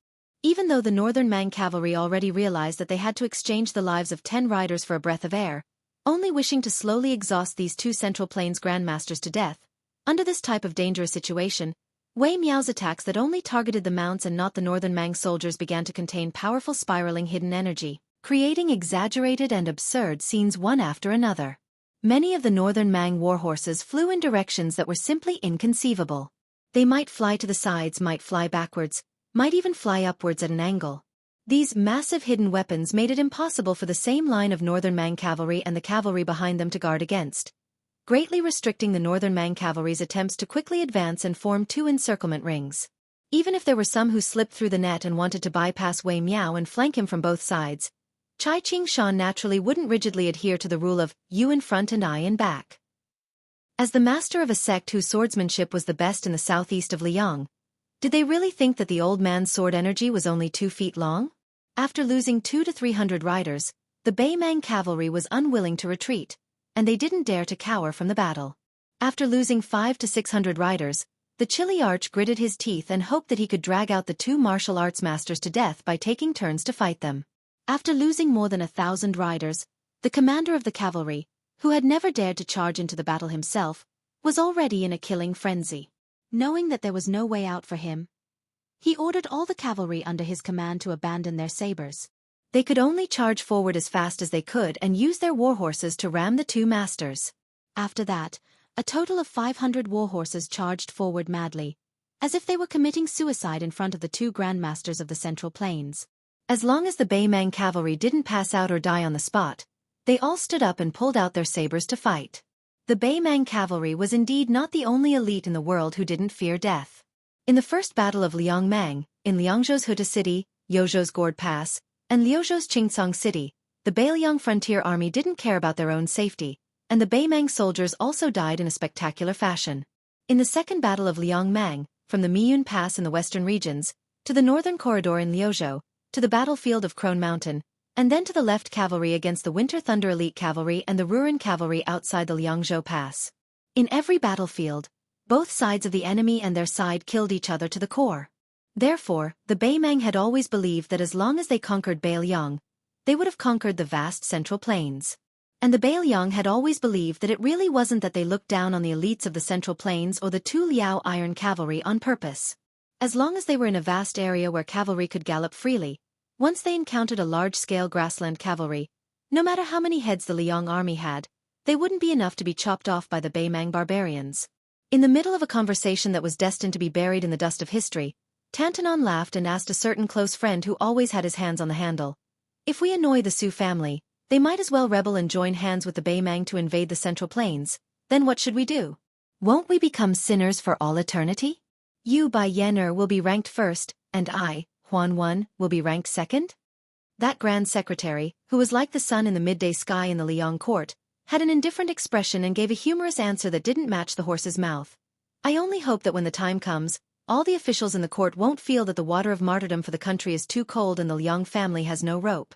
Even though the Northern Mang cavalry already realized that they had to exchange the lives of 10 riders for a breath of air, only wishing to slowly exhaust these 2 Central Plains grandmasters to death, under this type of dangerous situation, Wei Miao's attacks that only targeted the mounts and not the Northern Mang soldiers began to contain powerful spiraling hidden energy, creating exaggerated and absurd scenes one after another. Many of the Northern Mang warhorses flew in directions that were simply inconceivable. They might fly to the sides, might fly backwards, might even fly upwards at an angle. These massive hidden weapons made it impossible for the same line of Northern Mang cavalry and the cavalry behind them to guard against, greatly restricting the Northern Mang cavalry's attempts to quickly advance and form 2 encirclement rings. Even if there were some who slipped through the net and wanted to bypass Wei Miao and flank him from both sides, Chai Qing-shan naturally wouldn't rigidly adhere to the rule of you in front and I in back. As the master of a sect whose swordsmanship was the best in the southeast of Liang, did they really think that the old man's sword energy was only 2 feet long? After losing 200 to 300 riders, the Beimang cavalry was unwilling to retreat, and they didn't dare to cower from the battle. After losing 500 to 600 riders, the Chili Arch gritted his teeth and hoped that he could drag out the 2 martial arts masters to death by taking turns to fight them. After losing more than 1,000 riders, the commander of the cavalry, who had never dared to charge into the battle himself, was already in a killing frenzy. Knowing that there was no way out for him, he ordered all the cavalry under his command to abandon their sabers. They could only charge forward as fast as they could and use their warhorses to ram the 2 masters. After that, a total of 500 warhorses charged forward madly, as if they were committing suicide in front of the 2 grandmasters of the Central Plains. As long as the Beimang cavalry didn't pass out or die on the spot, they all stood up and pulled out their sabers to fight. The Beimang cavalry was indeed not the only elite in the world who didn't fear death. In the First Battle of Liangmang, in Liangzhou's Huta City, Liuzhou's Gourd Pass, and Liuzhou's Qingcang City, the Bailiang frontier army didn't care about their own safety, and the Baimang soldiers also died in a spectacular fashion. In the Second Battle of Liangmang, from the Miyun Pass in the western regions, to the northern corridor in Liuzhou, to the battlefield of Crone Mountain, and then to the left cavalry against the Winter Thunder Elite Cavalry and the Ruren Cavalry outside the Liangzhou Pass. In every battlefield, both sides of the enemy and their side killed each other to the core. Therefore, the Baimang had always believed that as long as they conquered Bailiang, they would have conquered the vast central plains. And the Bailiang had always believed that it really wasn't that they looked down on the elites of the Central Plains or the Tu Liao Iron Cavalry on purpose. As long as they were in a vast area where cavalry could gallop freely, once they encountered a large-scale grassland cavalry, no matter how many heads the Liang army had, they wouldn't be enough to be chopped off by the Baimang barbarians. In the middle of a conversation that was destined to be buried in the dust of history, Tantanon laughed and asked a certain close friend who always had his hands on the handle, "If we annoy the Su family, they might as well rebel and join hands with the Baimang to invade the Central Plains. Then what should we do? Won't we become sinners for all eternity? You Bai Yener will be ranked first, and I, Huan Wen, will be ranked second?" That Grand Secretary, who was like the sun in the midday sky in the Liang court, had an indifferent expression and gave a humorous answer that didn't match the horse's mouth. "I only hope that when the time comes, all the officials in the court won't feel that the water of martyrdom for the country is too cold and the Liang family has no rope."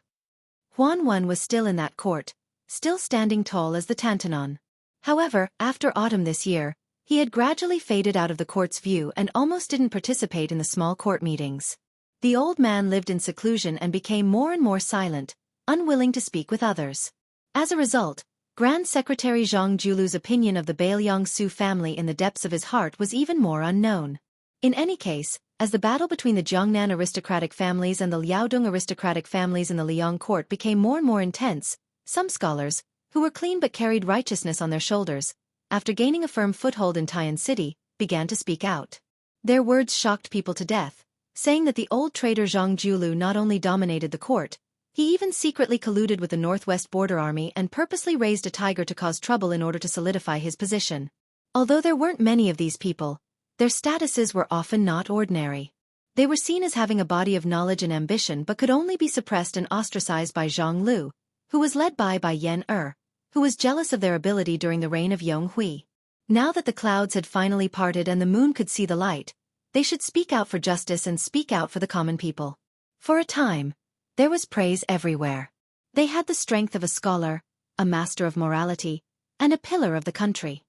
Huan Wen was still in that court, still standing tall as the Tantanon. However, after autumn this year, he had gradually faded out of the court's view and almost didn't participate in the small court meetings. The old man lived in seclusion and became more and more silent, unwilling to speak with others. As a result, Grand Secretary Zhang Julu's opinion of the Bailiang Su family in the depths of his heart was even more unknown. In any case, as the battle between the Jiangnan aristocratic families and the Liaodong aristocratic families in the Liang court became more and more intense, some scholars, who were clean but carried righteousness on their shoulders, after gaining a firm foothold in Tian City, began to speak out. Their words shocked people to death, saying that the old traitor Zhang Julu not only dominated the court, he even secretly colluded with the Northwest Border Army and purposely raised a tiger to cause trouble in order to solidify his position. Although there weren't many of these people, their statuses were often not ordinary. They were seen as having a body of knowledge and ambition but could only be suppressed and ostracized by Zhang Lu, who was led by Yan who was jealous of their ability during the reign of Yong Hui. Now that the clouds had finally parted and the moon could see the light, they should speak out for justice and speak out for the common people. For a time, there was praise everywhere. They had the strength of a scholar, a master of morality, and a pillar of the country.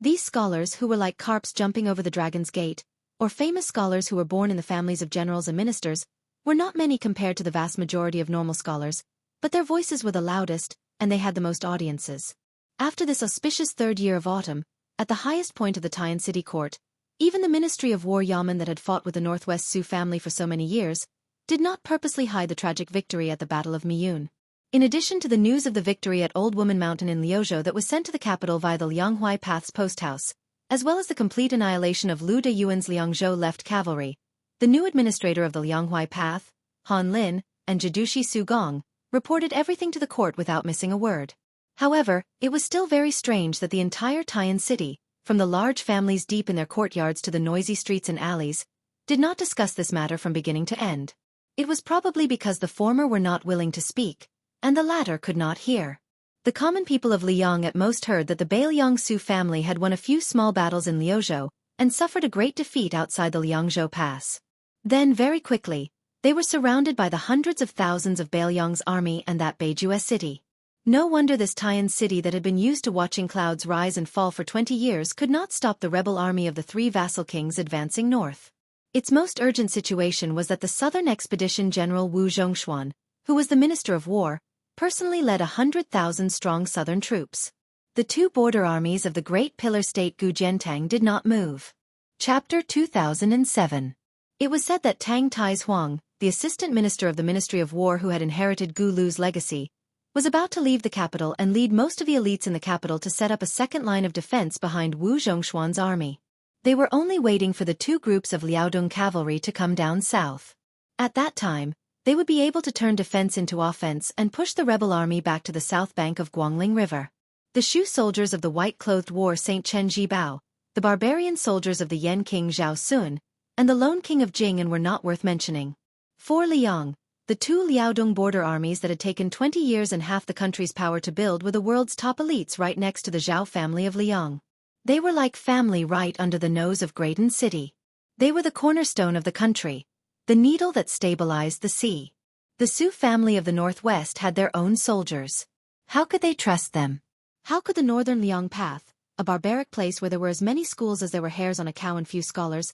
These scholars who were like carps jumping over the dragon's gate, or famous scholars who were born in the families of generals and ministers, were not many compared to the vast majority of normal scholars, but their voices were the loudest, and they had the most audiences. After this auspicious third year of autumn, at the highest point of the Tian City court, even the Ministry of War Yamen that had fought with the Northwest Sioux family for so many years, did not purposely hide the tragic victory at the Battle of Miyun. In addition to the news of the victory at Old Woman Mountain in Liuzhou that was sent to the capital via the Lianghuai Path's post house, as well as the complete annihilation of Liu Deyuan's Liangzhou left cavalry, the new administrator of the Lianghuai Path, Han Lin, and Jidushi Su Gong, reported everything to the court without missing a word. However, it was still very strange that the entire Tian City, from the large families deep in their courtyards to the noisy streets and alleys, did not discuss this matter from beginning to end. It was probably because the former were not willing to speak, and the latter could not hear. The common people of Liang at most heard that the Bailiang Su family had won a few small battles in Liuzhou, and suffered a great defeat outside the Liangzhou Pass. Then very quickly, they were surrounded by the hundreds of thousands of Bailiang's army and that Beiju city. No wonder this Tian City that had been used to watching clouds rise and fall for 20 years could not stop the rebel army of the three vassal kings advancing north. Its most urgent situation was that the Southern Expedition General Wu Zhongshuan, who was the Minister of War, personally led 100,000-strong southern troops. The two border armies of the Great Pillar State Gujiantang did not move. Chapter 2007. It was said that Tang Tais Huang, the assistant minister of the Ministry of War who had inherited Gu Lu's legacy, was about to leave the capital and lead most of the elites in the capital to set up a second line of defense behind Wu Zhongshuan's army. They were only waiting for the two groups of Liaodong cavalry to come down south. At that time, they would be able to turn defense into offense and push the rebel army back to the south bank of Guangling River. The Shu soldiers of the white-clothed war Saint Chen Jibao, the barbarian soldiers of the Yan King Zhao Sun, and the lone king of Jing'an were not worth mentioning. For Liang, The two Liaodong border armies that had taken 20 years and half the country's power to build were the world's top elites right next to the Zhao family of Liang. They were like family right under the nose of Graydon City. They were the cornerstone of the country, the needle that stabilized the sea. The Su family of the Northwest had their own soldiers. How could they trust them? How could the northern Liang Path, a barbaric place where there were as many schools as there were hairs on a cow and few scholars,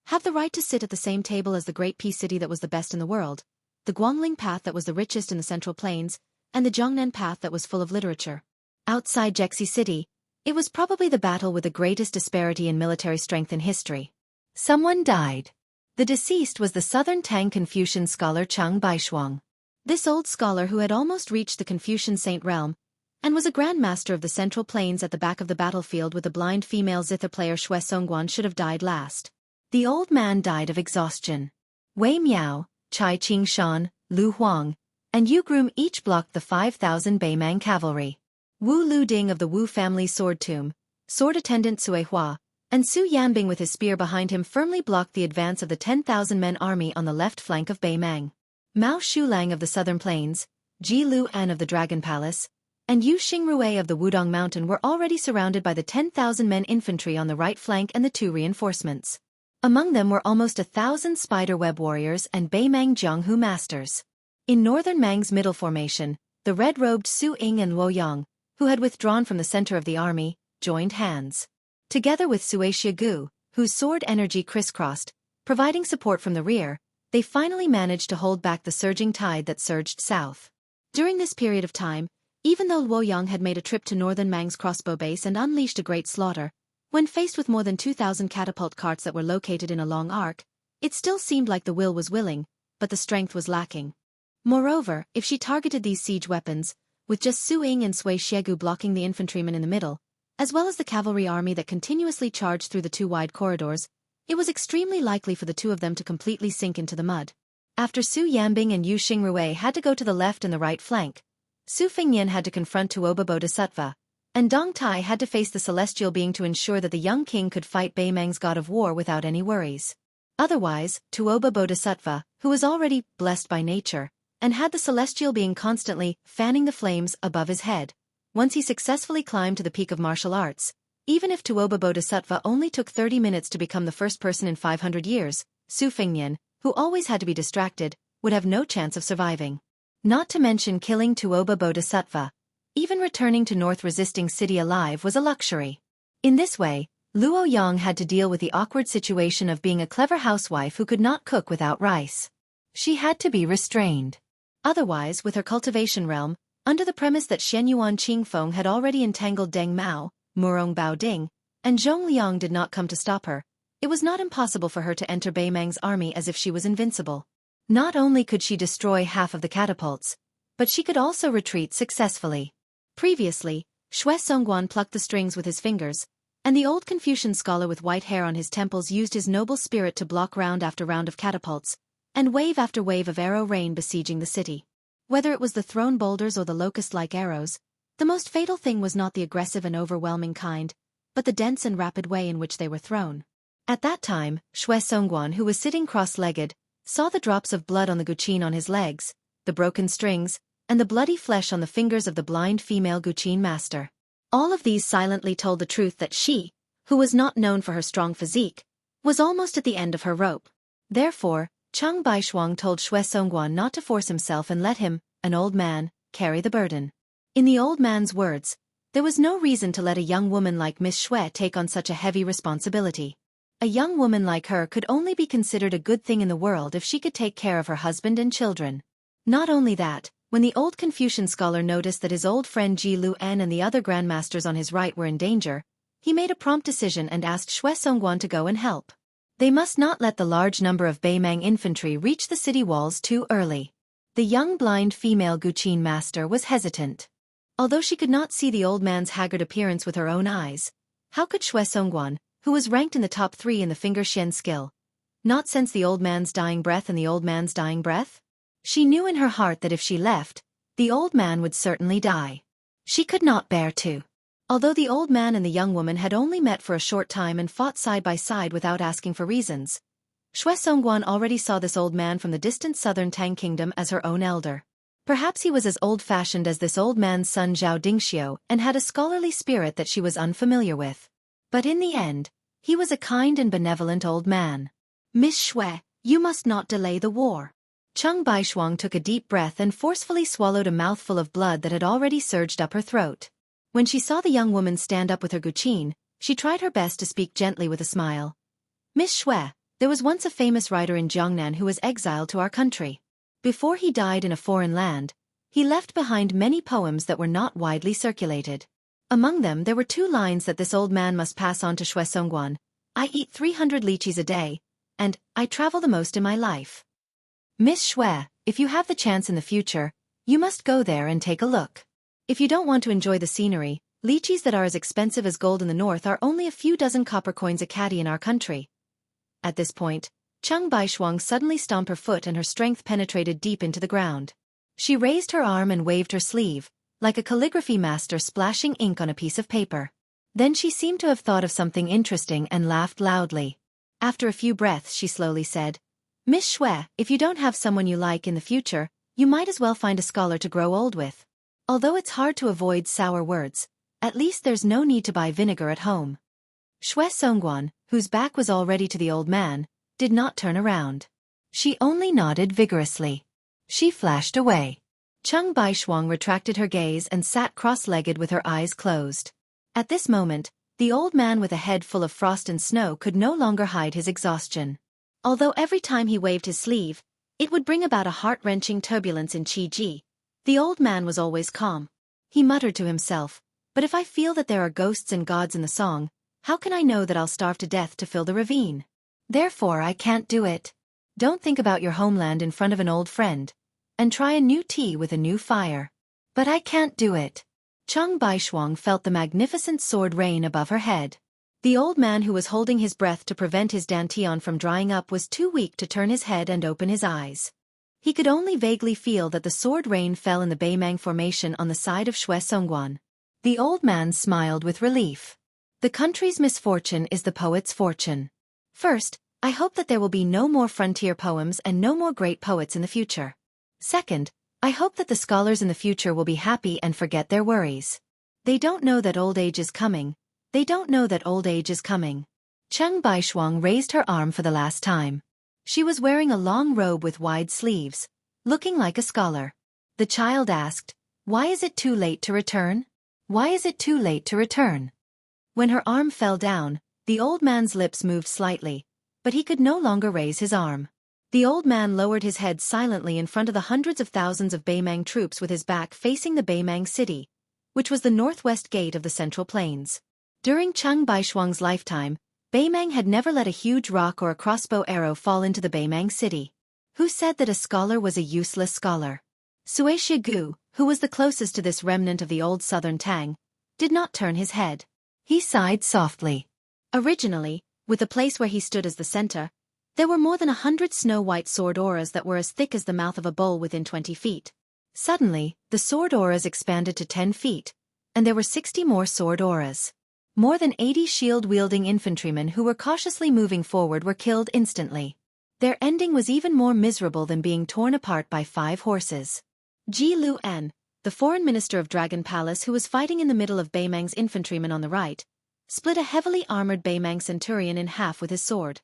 have the right to sit at the same table as the great peace city that was the best in the world, the Guangling Path that was the richest in the Central Plains, and the Zhongnan Path that was full of literature? Outside Jexi City, it was probably the battle with the greatest disparity in military strength in history. Someone died. The deceased was the southern Tang Confucian scholar Chang Baishuang. This old scholar who had almost reached the Confucian saint realm, and was a grandmaster of the Central Plains at the back of the battlefield with the blind female zither player Xue Songguan, should have died last. The old man died of exhaustion. Wei Miao, Chai Qingshan, Lu Huang, and Yu Groom each blocked the 5,000 Beimang cavalry. Wu Lu Ding of the Wu family sword tomb, sword attendant Sui Hua, and Su Yanbing with his spear behind him firmly blocked the advance of the 10,000-men army on the left flank of Beimang. Mao Shulang of the southern plains, Ji Lu An of the Dragon Palace, and Yu Xingrui of the Wudong Mountain were already surrounded by the 10,000-men infantry on the right flank and the two reinforcements. Among them were almost 1,000 spiderweb warriors and Beimang Jianghu masters. In northern Mang's middle formation, the red-robed Su Ying and Luo Yang, who had withdrawn from the center of the army, joined hands. Together with Sui Shigu, whose sword energy crisscrossed, providing support from the rear, they finally managed to hold back the surging tide that surged south. During this period of time, even though Luo Yang had made a trip to northern Mang's crossbow base and unleashed a great slaughter, when faced with more than 2,000 catapult carts that were located in a long arc, it still seemed like the will was willing, but the strength was lacking. Moreover, if she targeted these siege weapons, with just Su Ying and Sui Shigu blocking the infantrymen in the middle, as well as the cavalry army that continuously charged through the two wide corridors, it was extremely likely for the two of them to completely sink into the mud. After Su Yanbing and Yu Xingrui had to go to the left and the right flank, Su Fingyan had to confront Tuoba Bodhisattva, and Dong Tai had to face the celestial being to ensure that the young king could fight Beimang's god of war without any worries. Otherwise, Tuoba Bodhisattva, who was already blessed by nature, and had the celestial being constantly fanning the flames above his head, once he successfully climbed to the peak of martial arts, even if Tuoba Bodhisattva only took 30 minutes to become the first person in 500 years, Su Fingyan, who always had to be distracted, would have no chance of surviving. Not to mention killing Tuoba Bodhisattva. Even returning to North Resisting City alive was a luxury. In this way, Luo Yang had to deal with the awkward situation of being a clever housewife who could not cook without rice. She had to be restrained. Otherwise, with her cultivation realm, under the premise that Shenyuan Qingfeng had already entangled Deng Mao, Murong Baoding, and Zhong Liang did not come to stop her, it was not impossible for her to enter Beimang's army as if she was invincible. Not only could she destroy half of the catapults, but she could also retreat successfully. Previously, Xue Songguan plucked the strings with his fingers, and the old Confucian scholar with white hair on his temples used his noble spirit to block round after round of catapults, and wave after wave of arrow rain besieging the city. Whether it was the thrown boulders or the locust-like arrows, the most fatal thing was not the aggressive and overwhelming kind, but the dense and rapid way in which they were thrown. At that time, Xue Songguan, who was sitting cross-legged, saw the drops of blood on the guqin on his legs, the broken strings, and the bloody flesh on the fingers of the blind female guqin master. All of these silently told the truth that she, who was not known for her strong physique, was almost at the end of her rope. Therefore, Chang Baishuang told Xue Songguan not to force himself and let him, an old man, carry the burden. In the old man's words, there was no reason to let a young woman like Miss Xue take on such a heavy responsibility. A young woman like her could only be considered a good thing in the world if she could take care of her husband and children. Not only that, when the old Confucian scholar noticed that his old friend Ji Lu En and the other grandmasters on his right were in danger, he made a prompt decision and asked Xue Songguan to go and help. They must not let the large number of Beimang infantry reach the city walls too early. The young blind female guqin master was hesitant. Although she could not see the old man's haggard appearance with her own eyes, how could Xue Songguan, who was ranked in the top 3 in the finger xian skill, not sense the old man's dying breath and the old man's dying breath? She knew in her heart that if she left, the old man would certainly die. She could not bear to. Although the old man and the young woman had only met for a short time and fought side by side without asking for reasons, Xue Songguan already saw this old man from the distant southern Tang kingdom as her own elder. Perhaps he was as old-fashioned as this old man's son Zhao Dingxiu and had a scholarly spirit that she was unfamiliar with. But in the end, he was a kind and benevolent old man. Miss Xue, you must not delay the war. Cheng Baishuang took a deep breath and forcefully swallowed a mouthful of blood that had already surged up her throat. When she saw the young woman stand up with her guqin, she tried her best to speak gently with a smile. Miss Xue, there was once a famous writer in Jiangnan who was exiled to our country. Before he died in a foreign land, he left behind many poems that were not widely circulated. Among them there were 2 lines that this old man must pass on to Xue Songguan. I eat 300 lychees a day, and I travel the most in my life. Miss Xue, if you have the chance in the future, you must go there and take a look. If you don't want to enjoy the scenery, lychees that are as expensive as gold in the north are only a few dozen copper coins a caddy in our country. At this point, Cheng Baishuang suddenly stomped her foot and her strength penetrated deep into the ground. She raised her arm and waved her sleeve, like a calligraphy master splashing ink on a piece of paper. Then she seemed to have thought of something interesting and laughed loudly. After a few breaths she slowly said, Miss Xue, if you don't have someone you like in the future, you might as well find a scholar to grow old with. Although it's hard to avoid sour words, at least there's no need to buy vinegar at home. Xue Songguan, whose back was already to the old man, did not turn around. She only nodded vigorously. She flashed away. Cheng Baishuang retracted her gaze and sat cross-legged with her eyes closed. At this moment, the old man with a head full of frost and snow could no longer hide his exhaustion. Although every time he waved his sleeve, it would bring about a heart-wrenching turbulence in Qi, the old man was always calm. He muttered to himself, but if I feel that there are ghosts and gods in the song, how can I know that I'll starve to death to fill the ravine? Therefore I can't do it. Don't think about your homeland in front of an old friend. And try a new tea with a new fire. But I can't do it. Cheng Baishuang felt the magnificent sword rain above her head. The old man who was holding his breath to prevent his dantian from drying up was too weak to turn his head and open his eyes. He could only vaguely feel that the sword rain fell in the Beimang formation on the side of Xue Songguan. The old man smiled with relief. The country's misfortune is the poet's fortune. First, I hope that there will be no more frontier poems and no more great poets in the future. Second, I hope that the scholars in the future will be happy and forget their worries. They don't know that old age is coming. They don't know that old age is coming. Cheng Baishuang raised her arm for the last time. She was wearing a long robe with wide sleeves, looking like a scholar. The child asked, "Why is it too late to return? Why is it too late to return?" When her arm fell down, the old man's lips moved slightly, but he could no longer raise his arm. The old man lowered his head silently in front of the hundreds of thousands of Beimang troops with his back facing the Beimang city, which was the northwest gate of the Central Plains. During Cheng Baishuang's lifetime, Beimang had never let a huge rock or a crossbow arrow fall into the Beimang city. Who said that a scholar was a useless scholar? Sui Shigu, who was the closest to this remnant of the old southern Tang, did not turn his head. He sighed softly. Originally, with the place where he stood as the center, there were more than 100 snow-white sword auras that were as thick as the mouth of a bull within 20 feet. Suddenly, the sword auras expanded to 10 feet, and there were 60 more sword auras. More than 80 shield-wielding infantrymen who were cautiously moving forward were killed instantly. Their ending was even more miserable than being torn apart by 5 horses. Ji Luan, the foreign minister of Dragon Palace who was fighting in the middle of Beimang's infantrymen on the right, split a heavily armored Beimang centurion in half with his sword.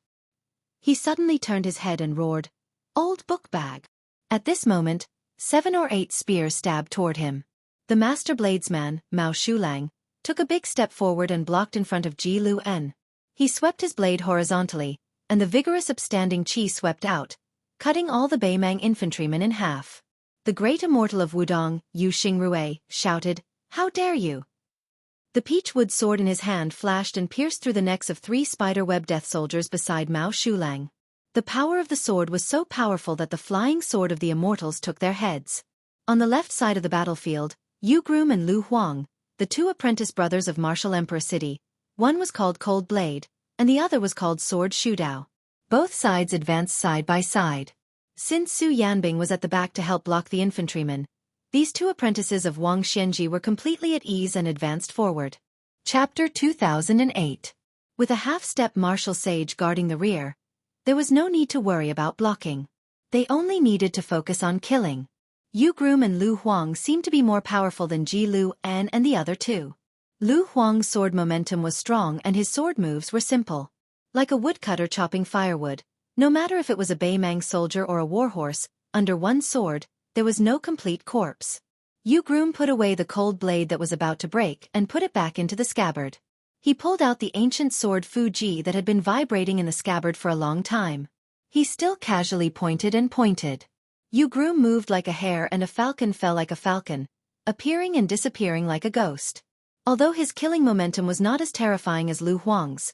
He suddenly turned his head and roared, "Old book bag!" At this moment, 7 or 8 spears stabbed toward him. The master bladesman, Mao Shulang, took a big step forward and blocked in front of Ji Luan. He swept his blade horizontally, and the vigorous upstanding qi swept out, cutting all the Beimang infantrymen in half. The great immortal of Wudong, Yu Xingrui, shouted, "How dare you!" The peach-wood sword in his hand flashed and pierced through the necks of 3 spider-web death soldiers beside Mao Shulang. The power of the sword was so powerful that the flying sword of the immortals took their heads. On the left side of the battlefield, Yu Groom and Lu Huang, the 2 apprentice brothers of Martial Emperor City, one was called Cold Blade, and the other was called Sword Shudao. Both sides advanced side by side. Since Su Yanbing was at the back to help block the infantrymen, these 2 apprentices of Wang Xianji were completely at ease and advanced forward. Chapter 2008. With a half-step martial sage guarding the rear, There was no need to worry about blocking. They only needed to focus on killing. Yu Groom and Lu Huang seemed to be more powerful than Ji Lu An and the other two. Lu Huang's sword momentum was strong and his sword moves were simple. Like a woodcutter chopping firewood, no matter if it was a Baimang soldier or a warhorse, under one sword, there was no complete corpse. Yu Groom put away the cold blade that was about to break and put it back into the scabbard. He pulled out the ancient sword Fu Ji that had been vibrating in the scabbard for a long time. He still casually pointed and pointed. Yu Groom moved like a hare and a falcon fell like a falcon, appearing and disappearing like a ghost. Although his killing momentum was not as terrifying as Lu Huang's,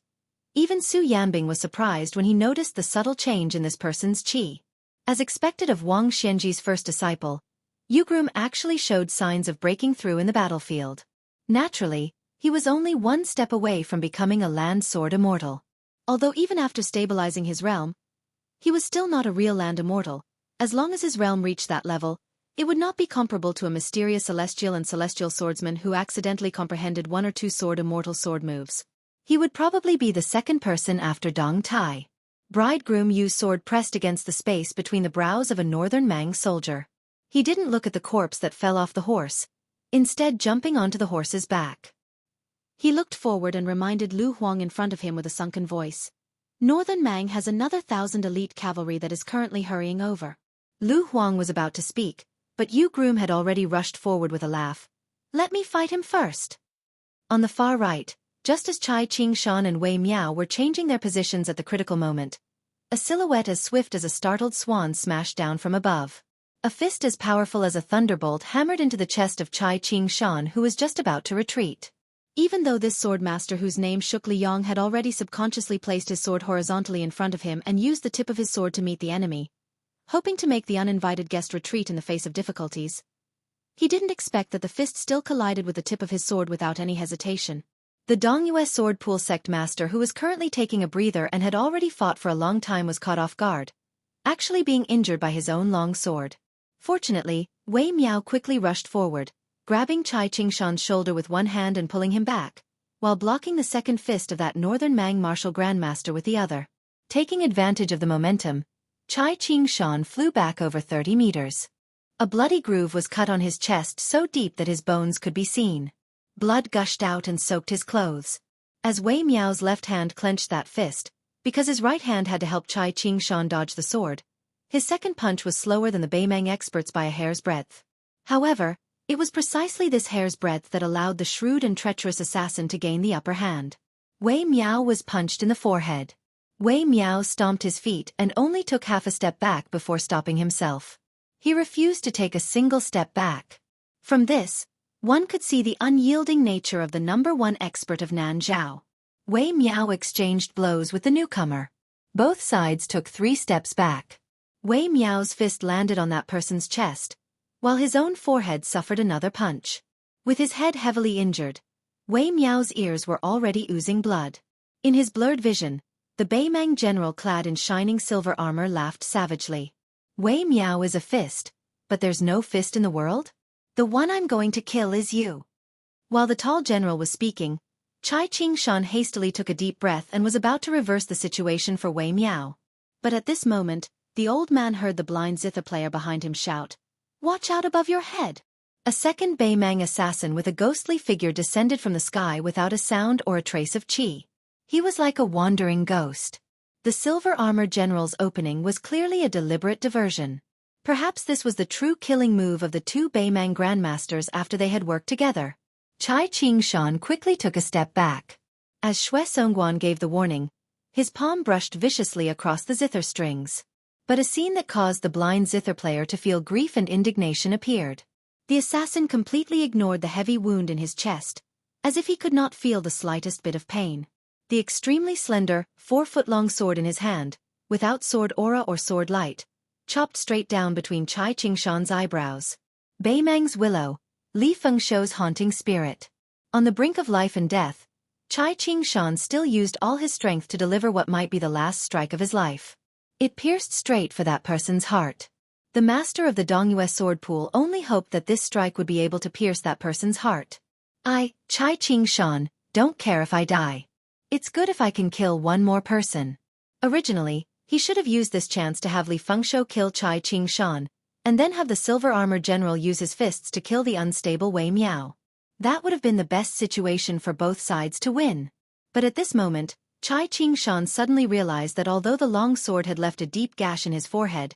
even Su Yambing was surprised when he noticed the subtle change in this person's qi. As expected of Wang Xianji's first disciple, Yu Groom actually showed signs of breaking through in the battlefield. Naturally, he was only one step away from becoming a land sword immortal. Although even after stabilizing his realm, he was still not a real land immortal. As long as his realm reached that level, it would not be comparable to a mysterious celestial and celestial swordsman who accidentally comprehended one or two sword immortal sword moves. He would probably be the second person after Dong Tai. Bridegroom Yu's sword pressed against the space between the brows of a northern Mang soldier. He didn't look at the corpse that fell off the horse, instead jumping onto the horse's back. He looked forward and reminded Lu Huang in front of him with a sunken voice. Northern Mang has another 1,000 elite cavalry that is currently hurrying over. Lu Huang was about to speak, but Yu Groom had already rushed forward with a laugh. Let me fight him first. On the far right, just as Chai Ching-shan and Wei Miao were changing their positions at the critical moment, a silhouette as swift as a startled swan smashed down from above. A fist as powerful as a thunderbolt hammered into the chest of Chai Ching-shan, who was just about to retreat. Even though this sword master whose name Shuk Liang had already subconsciously placed his sword horizontally in front of him and used the tip of his sword to meet the enemy, hoping to make the uninvited guest retreat in the face of difficulties, he didn't expect that the fist still collided with the tip of his sword without any hesitation. The Dongyue sword pool sect master, who was currently taking a breather and had already fought for a long time, was caught off guard, actually being injured by his own long sword. Fortunately, Wei Miao quickly rushed forward, grabbing Chai Ching-shan's shoulder with one hand and pulling him back, while blocking the second fist of that northern Mang martial grandmaster with the other. Taking advantage of the momentum, Chai Ching-shan flew back over 30 meters. A bloody groove was cut on his chest so deep that his bones could be seen. Blood gushed out and soaked his clothes. As Wei Miao's left hand clenched that fist, because his right hand had to help Chai Ching-shan dodge the sword, his second punch was slower than the Baimang experts by a hair's breadth. However, it was precisely this hair's breadth that allowed the shrewd and treacherous assassin to gain the upper hand. Wei Miao was punched in the forehead. Wei Miao stomped his feet and only took half a step back before stopping himself. He refused to take a single step back. From this, one could see the unyielding nature of the #1 expert of Nanzhao. Wei Miao exchanged blows with the newcomer. Both sides took 3 steps back. Wei Miao's fist landed on that person's chest, while his own forehead suffered another punch. With his head heavily injured, Wei Miao's ears were already oozing blood. In his blurred vision, the Baimang general clad in shining silver armor laughed savagely. Wei Miao is a fist, but there's no fist in the world? The one I'm going to kill is you. While the tall general was speaking, Chai Ching-shan hastily took a deep breath and was about to reverse the situation for Wei Miao. But at this moment, the old man heard the blind zither player behind him shout, "Watch out above your head!" A second Baimang assassin with a ghostly figure descended from the sky without a sound or a trace of qi. He was like a wandering ghost. The silver-armored general's opening was clearly a deliberate diversion. Perhaps this was the true killing move of the 2 Baimang grandmasters after they had worked together. Chai Ching-shan quickly took a step back. As Xue Songguan gave the warning, his palm brushed viciously across the zither strings. But a scene that caused the blind zither player to feel grief and indignation appeared. The assassin completely ignored the heavy wound in his chest, as if he could not feel the slightest bit of pain. The extremely slender, 4-foot-long sword in his hand, without sword aura or sword light, chopped straight down between Chai Ching-shan's eyebrows. Baimang's willow, Li Fengshou's haunting spirit. On the brink of life and death, Chai Ching-shan still used all his strength to deliver what might be the last strike of his life. It pierced straight for that person's heart. The master of the Dongyue sword pool only hoped that this strike would be able to pierce that person's heart. I, Chai Ching-shan, don't care if I die. It's good if I can kill one more person. Originally, He should have used this chance to have Li Fengshou kill Chai Qing-shan, and then have the silver armor general use his fists to kill the unstable Wei Miao. That would have been the best situation for both sides to win. But at this moment, Chai Qing-shan suddenly realized that although the long sword had left a deep gash in his forehead,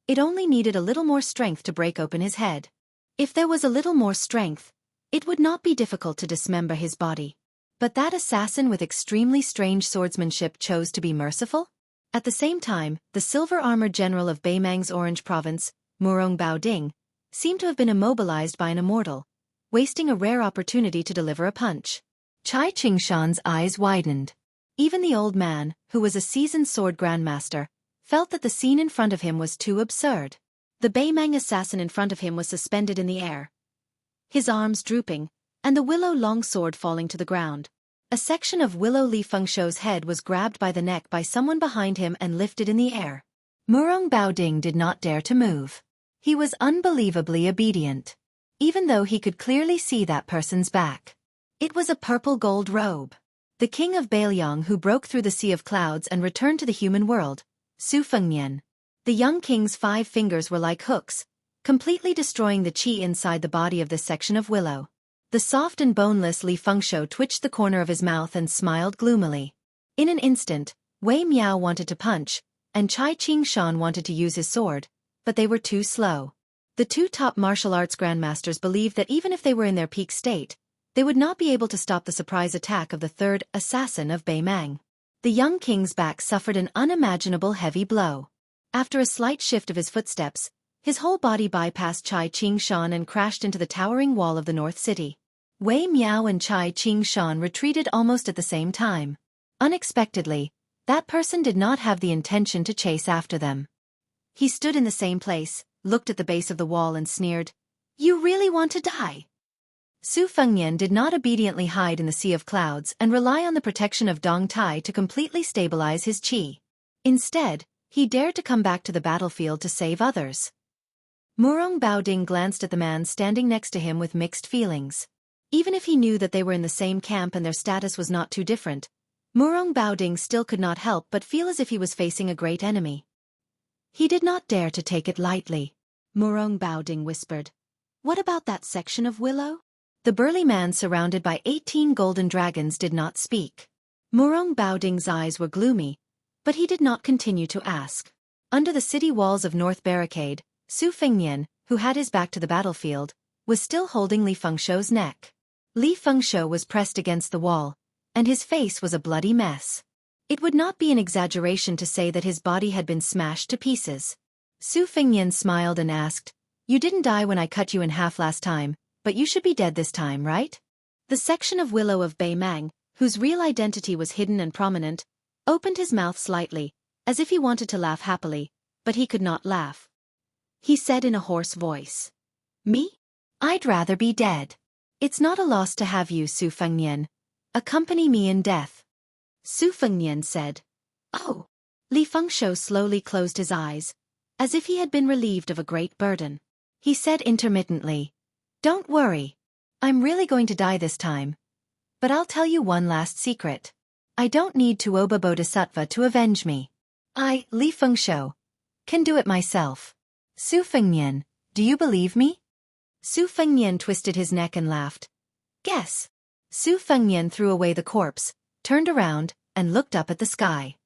it only needed a little more strength to break open his head. If there was a little more strength, it would not be difficult to dismember his body. But that assassin with extremely strange swordsmanship chose to be merciful? At the same time, the silver-armored general of Beimang's Orange Province, Murong Baoding, seemed to have been immobilized by an immortal, wasting a rare opportunity to deliver a punch. Chai Qing-shan's eyes widened. Even the old man, who was a seasoned sword grandmaster, felt that the scene in front of him was too absurd. The Beimang assassin in front of him was suspended in the air, his arms drooping, and the willow long sword falling to the ground. A section of Willow Li Fengshou's head was grabbed by the neck by someone behind him and lifted in the air. Murong Baoding did not dare to move. He was unbelievably obedient, even though he could clearly see that person's back. It was a purple gold robe. The king of Bailiang who broke through the sea of clouds and returned to the human world, Su Fengnian. The young king's 5 fingers were like hooks, completely destroying the qi inside the body of this section of willow. The soft and boneless Li Fengshou twitched the corner of his mouth and smiled gloomily. In an instant, Wei Miao wanted to punch, and Chai Qing-shan wanted to use his sword, but they were too slow. The 2 top martial arts grandmasters believed that even if they were in their peak state, they would not be able to stop the surprise attack of the 3rd assassin of Beimang. The young king's back suffered an unimaginable heavy blow. After a slight shift of his footsteps, his whole body bypassed Chai Qing-shan and crashed into the towering wall of the North City. Wei Miao and Chai Qing-shan retreated almost at the same time. Unexpectedly, that person did not have the intention to chase after them. He stood in the same place, looked at the base of the wall and sneered, "You really want to die?" Su Fengnian did not obediently hide in the sea of clouds and rely on the protection of Dong Tai to completely stabilize his qi. Instead, he dared to come back to the battlefield to save others. Murong Baoding glanced at the man standing next to him with mixed feelings. Even if he knew that they were in the same camp and their status was not too different, Murong Baoding still could not help but feel as if he was facing a great enemy. He did not dare to take it lightly. Murong Baoding whispered, "What about that section of willow?" The burly man surrounded by 18 golden dragons did not speak. Murong Baoding's eyes were gloomy, but he did not continue to ask. Under the city walls of North Barricade, Su Fengnian, who had his back to the battlefield, was still holding Li Fengshou's neck. Li Fengshou was pressed against the wall, and his face was a bloody mess. It would not be an exaggeration to say that his body had been smashed to pieces. Su Fengnian smiled and asked, "You didn't die when I cut you in half last time, but you should be dead this time, right?" The section of willow of Beimang, whose real identity was hidden and prominent, opened his mouth slightly, as if he wanted to laugh happily, but he could not laugh. He said in a hoarse voice, "Me? I'd rather be dead. It's not a loss to have you, Su Fengnian. Accompany me in death." Su Fengnian said, "Oh." Li Fengshou slowly closed his eyes, as if he had been relieved of a great burden. He said intermittently, "Don't worry. I'm really going to die this time. But I'll tell you one last secret. I don't need Tuoba Bodhisattva to avenge me. I, Li Fengshou, can do it myself. Su Fengnian, do you believe me?" Su Fengnian twisted his neck and laughed. "Guess." Su Fengnian threw away the corpse, turned around, and looked up at the sky.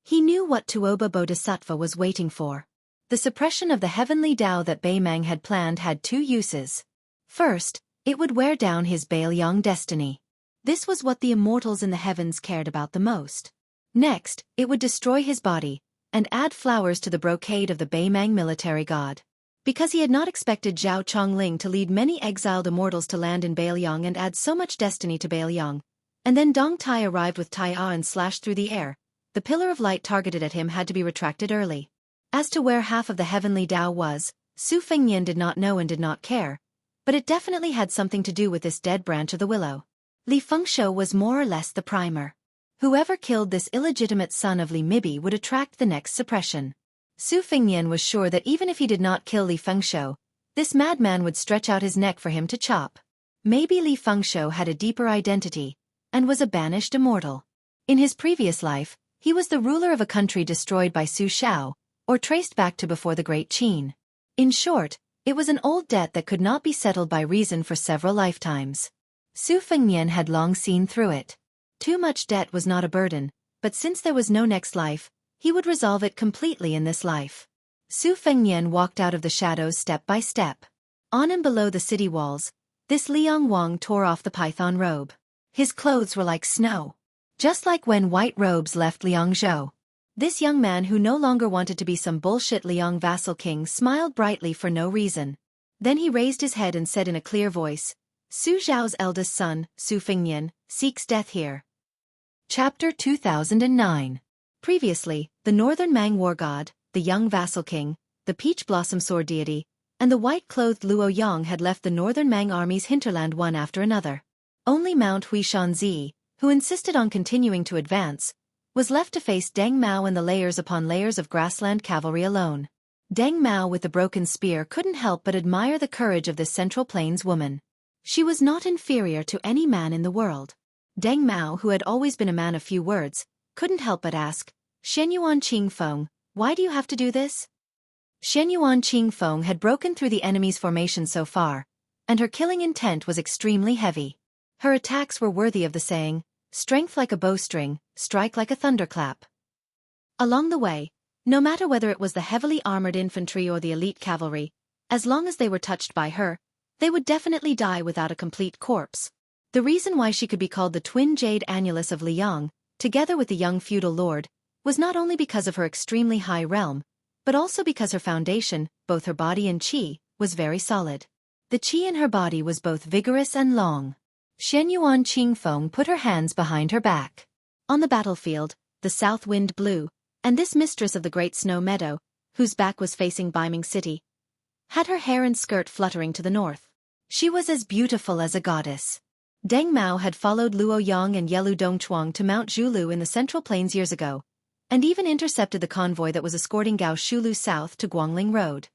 He knew what Tuoba Bodhisattva was waiting for. The suppression of the heavenly Tao that Beimang had planned had 2 uses. First, it would wear down his Bailiang destiny. This was what the immortals in the heavens cared about the most. Next, it would destroy his body, and add flowers to the brocade of the Beimang military god. Because he had not expected Zhao Chongling to lead many exiled immortals to land in Bailiang and add so much destiny to Bailiang, and then Dong Tai arrived with Tai A and slashed through the air, the pillar of light targeted at him had to be retracted early. As to where half of the heavenly Tao was, Su Fengnian did not know and did not care, but it definitely had something to do with this dead branch of the willow. Li Fengshou was more or less the primer. Whoever killed this illegitimate son of Li Mibi would attract the next suppression. Su Fengnian was sure that even if he did not kill Li Fengshou, this madman would stretch out his neck for him to chop. Maybe Li Fengshou had a deeper identity, and was a banished immortal. In his previous life, He was the ruler of a country destroyed by Su Xiao, or traced back to before the Great Qin. In short, it was an old debt that could not be settled by reason for several lifetimes. Su Fengnian had long seen through it. Too much debt was not a burden, but since there was no next life, he would resolve it completely in this life. Su Fengnian walked out of the shadows step by step. On and below the city walls, this Liang Wang tore off the python robe. His clothes were like snow. Just like when white robes left Liang Zhou. This young man who no longer wanted to be some bullshit Liang vassal king smiled brightly for no reason. Then he raised his head and said in a clear voice, Su Zhao's eldest son, Su Fengnian, seeks death here. Chapter 2009. Previously, the Northern Mang war god, the young vassal king, the peach blossom sword deity, and the white-clothed Luo Yang had left the Northern Mang army's hinterland one after another. Only Mount Huishanzi, who insisted on continuing to advance, was left to face Deng Mao and the layers upon layers of grassland cavalry alone. Deng Mao with the broken spear couldn't help but admire the courage of this Central Plains woman. She was not inferior to any man in the world. Deng Mao, who had always been a man of few words, couldn't help but ask, Shenyuan Qingfeng, why do you have to do this? Shenyuan Qingfeng had broken through the enemy's formation so far, and her killing intent was extremely heavy. Her attacks were worthy of the saying, strength like a bowstring, strike like a thunderclap. Along the way, no matter whether it was the heavily armored infantry or the elite cavalry, as long as they were touched by her, they would definitely die without a complete corpse. The reason why she could be called the twin jade annulus of Liang, together with the young feudal lord, was not only because of her extremely high realm, but also because her foundation, both her body and qi, was very solid. The qi in her body was both vigorous and long. Shenyuan Qingfeng put her hands behind her back. On the battlefield, the south wind blew, and this mistress of the great snow meadow, whose back was facing Baiming City, had her hair and skirt fluttering to the north. She was as beautiful as a goddess. Deng Mao had followed Luo Yang and Yelu Dongchuang to Mount Zhulu in the Central Plains years ago, and even intercepted the convoy that was escorting Gao Shulu south to Guangling Road.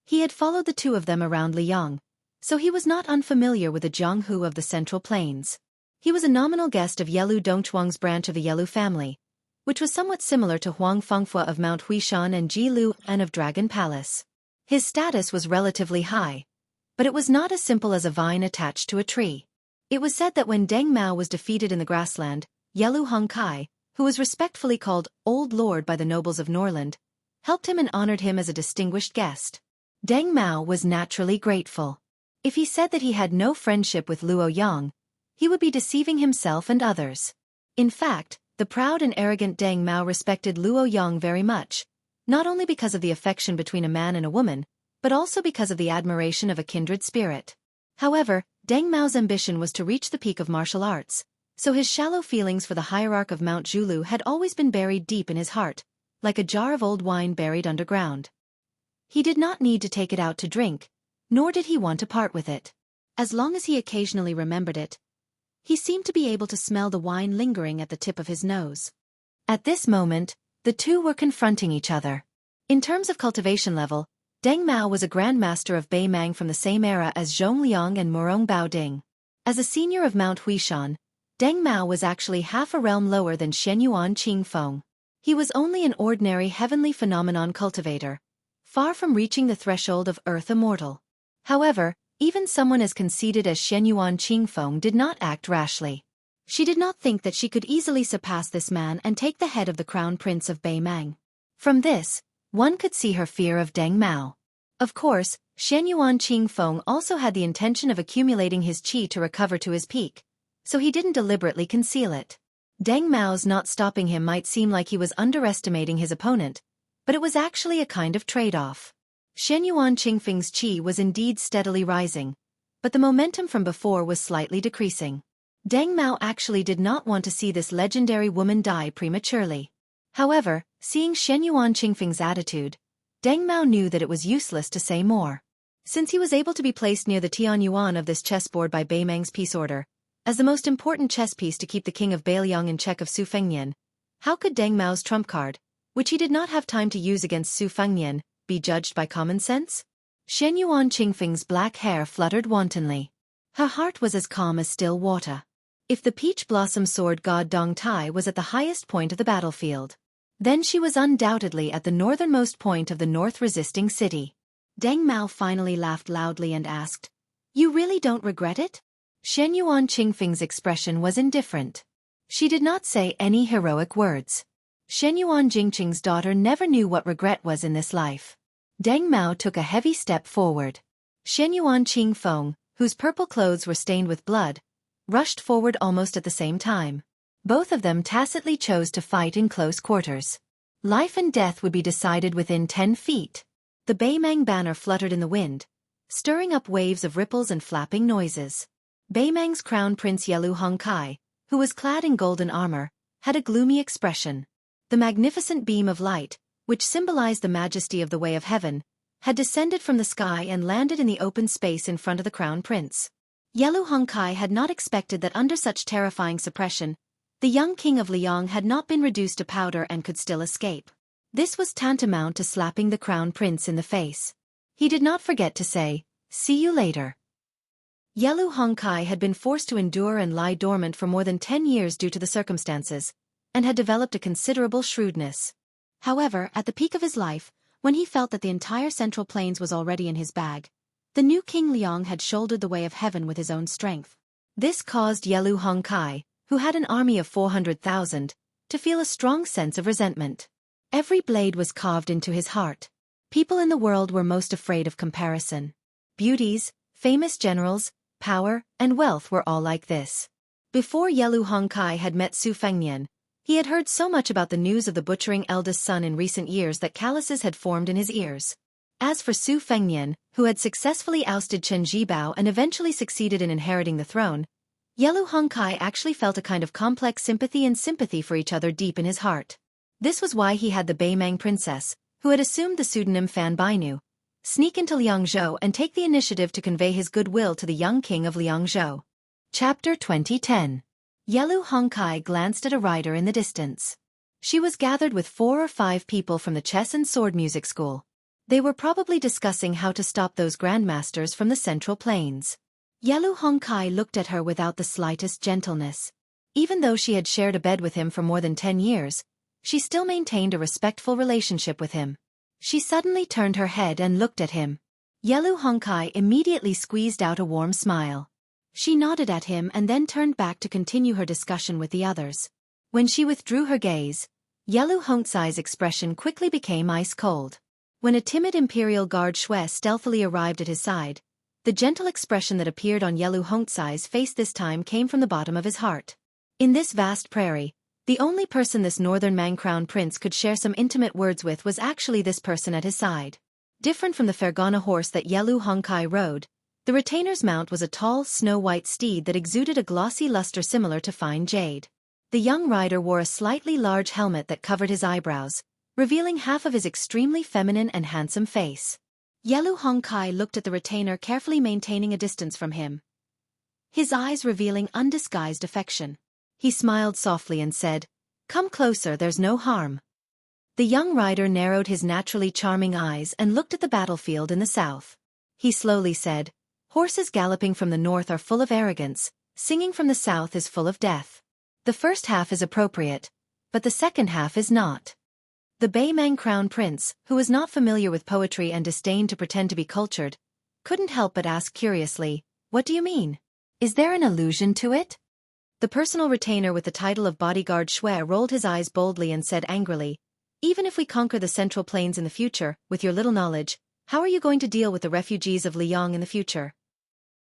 He had followed the two of them around Liang, so he was not unfamiliar with the Jianghu of the Central Plains. He was a nominal guest of Yelu Dongchuang's branch of the Yelu family, which was somewhat similar to Huang Fengfua of Mount Huishan and Ji Lu An of Dragon Palace. His status was relatively high, but it was not as simple as a vine attached to a tree. It was said that when Deng Mao was defeated in the grassland, Yelu Hongkai, who was respectfully called Old Lord by the nobles of Norland, helped him and honored him as a distinguished guest. Deng Mao was naturally grateful. If he said that he had no friendship with Luo Yang, he would be deceiving himself and others. In fact, the proud and arrogant Deng Mao respected Luo Yang very much, not only because of the affection between a man and a woman, but also because of the admiration of a kindred spirit. However, Deng Mao's ambition was to reach the peak of martial arts, so his shallow feelings for the hierarch of Mount Zhulu had always been buried deep in his heart, like a jar of old wine buried underground. He did not need to take it out to drink, nor did he want to part with it. As long as he occasionally remembered it, he seemed to be able to smell the wine lingering at the tip of his nose. At this moment, the two were confronting each other. In terms of cultivation level, Deng Mao was a grandmaster of Bei Mang from the same era as Zhong Liang and Murong Baoding. As a senior of Mount Huishan, Deng Mao was actually half a realm lower than Shenyuan Qingfeng. He was only an ordinary heavenly phenomenon cultivator, far from reaching the threshold of earth immortal. However, even someone as conceited as Shenyuan Qingfeng did not act rashly. She did not think that she could easily surpass this man and take the head of the crown prince of Bei Mang. From this, one could see her fear of Deng Mao. Of course, Shenyuan Qingfeng also had the intention of accumulating his qi to recover to his peak, so he didn't deliberately conceal it. Deng Mao's not stopping him might seem like he was underestimating his opponent, but it was actually a kind of trade-off. Shenyuan Qingfeng's qi was indeed steadily rising, but the momentum from before was slightly decreasing. Deng Mao actually did not want to see this legendary woman die prematurely. However, seeing Shenyuan Qingfeng's attitude, Deng Mao knew that it was useless to say more. Since he was able to be placed near the Tianyuan of this chessboard by Bei Mang's peace order, as the most important chess piece to keep the king of Beiliang in check of Su Fengnian, how could Deng Mao's trump card, which he did not have time to use against Su Fengnian, be judged by common sense? Shenyuan Qingfeng's black hair fluttered wantonly. Her heart was as calm as still water. If the peach blossom sword god Dong Tai was at the highest point of the battlefield, then she was undoubtedly at the northernmost point of the north-resisting city. Deng Mao finally laughed loudly and asked, "You really don't regret it?" Shen Yuan Qingfeng's expression was indifferent. She did not say any heroic words. Shen Yuan Jingqing's daughter never knew what regret was in this life. Deng Mao took a heavy step forward. Shen Yuan Qingfeng, whose purple clothes were stained with blood, rushed forward almost at the same time. Both of them tacitly chose to fight in close quarters. Life and death would be decided within 10 feet. The Beimang banner fluttered in the wind, stirring up waves of ripples and flapping noises. Beimang's crown prince Yelu Hongkai, who was clad in golden armor, had a gloomy expression. The magnificent beam of light, which symbolized the majesty of the way of heaven, had descended from the sky and landed in the open space in front of the crown prince. Yelu Hongkai had not expected that under such terrifying suppression, the young king of Liang had not been reduced to powder and could still escape. This was tantamount to slapping the crown prince in the face. He did not forget to say, "See you later." Yelu Hongkai had been forced to endure and lie dormant for more than 10 years due to the circumstances, and had developed a considerable shrewdness. However, at the peak of his life, when he felt that the entire Central Plains was already in his bag, the new King Liang had shouldered the way of heaven with his own strength. This caused Yelu Hongkai, who had an army of 400,000, to feel a strong sense of resentment. Every blade was carved into his heart. People in the world were most afraid of comparison. Beauties, famous generals, power, and wealth were all like this. Before Yelu Hongkai had met Su Fengnian, he had heard so much about the news of the butchering eldest son in recent years that calluses had formed in his ears. As for Su Fengnian, who had successfully ousted Chen Jibao and eventually succeeded in inheriting the throne, Yelu Hongkai actually felt a kind of complex sympathy for each other deep in his heart. This was why he had the Beimang princess, who had assumed the pseudonym Fan Bainu, sneak into Liangzhou and take the initiative to convey his goodwill to the young king of Liangzhou. Chapter 2010. Yelu Hongkai glanced at a rider in the distance. She was gathered with 4 or 5 people from the chess and sword music school. They were probably discussing how to stop those grandmasters from the Central Plains. Yelu Hongkai looked at her without the slightest gentleness. Even though she had shared a bed with him for more than 10 years, she still maintained a respectful relationship with him. She suddenly turned her head and looked at him. Yelu Hongkai immediately squeezed out a warm smile. She nodded at him and then turned back to continue her discussion with the others. When she withdrew her gaze, Yelu Hongkai's expression quickly became ice-cold. When a timid imperial guard Shui stealthily arrived at his side, the gentle expression that appeared on Yelu Hongkai's face this time came from the bottom of his heart. In this vast prairie, the only person this northern Mang crown prince could share some intimate words with was actually this person at his side. Different from the Fergana horse that Yelu Hongkai rode, the retainer's mount was a tall, snow-white steed that exuded a glossy luster similar to fine jade. The young rider wore a slightly large helmet that covered his eyebrows, revealing half of his extremely feminine and handsome face. Yelu Hongkai looked at the retainer, carefully maintaining a distance from him, his eyes revealing undisguised affection. He smiled softly and said, "Come closer, there's no harm." The young rider narrowed his naturally charming eyes and looked at the battlefield in the south. He slowly said, "Horses galloping from the north are full of arrogance, singing from the south is full of death. The first half is appropriate, but the second half is not." The Beimang crown prince, who was not familiar with poetry and disdained to pretend to be cultured, couldn't help but ask curiously, "What do you mean? Is there an allusion to it?" The personal retainer with the title of bodyguard Shui rolled his eyes boldly and said angrily, "Even if we conquer the Central Plains in the future, with your little knowledge, how are you going to deal with the refugees of Liang in the future?"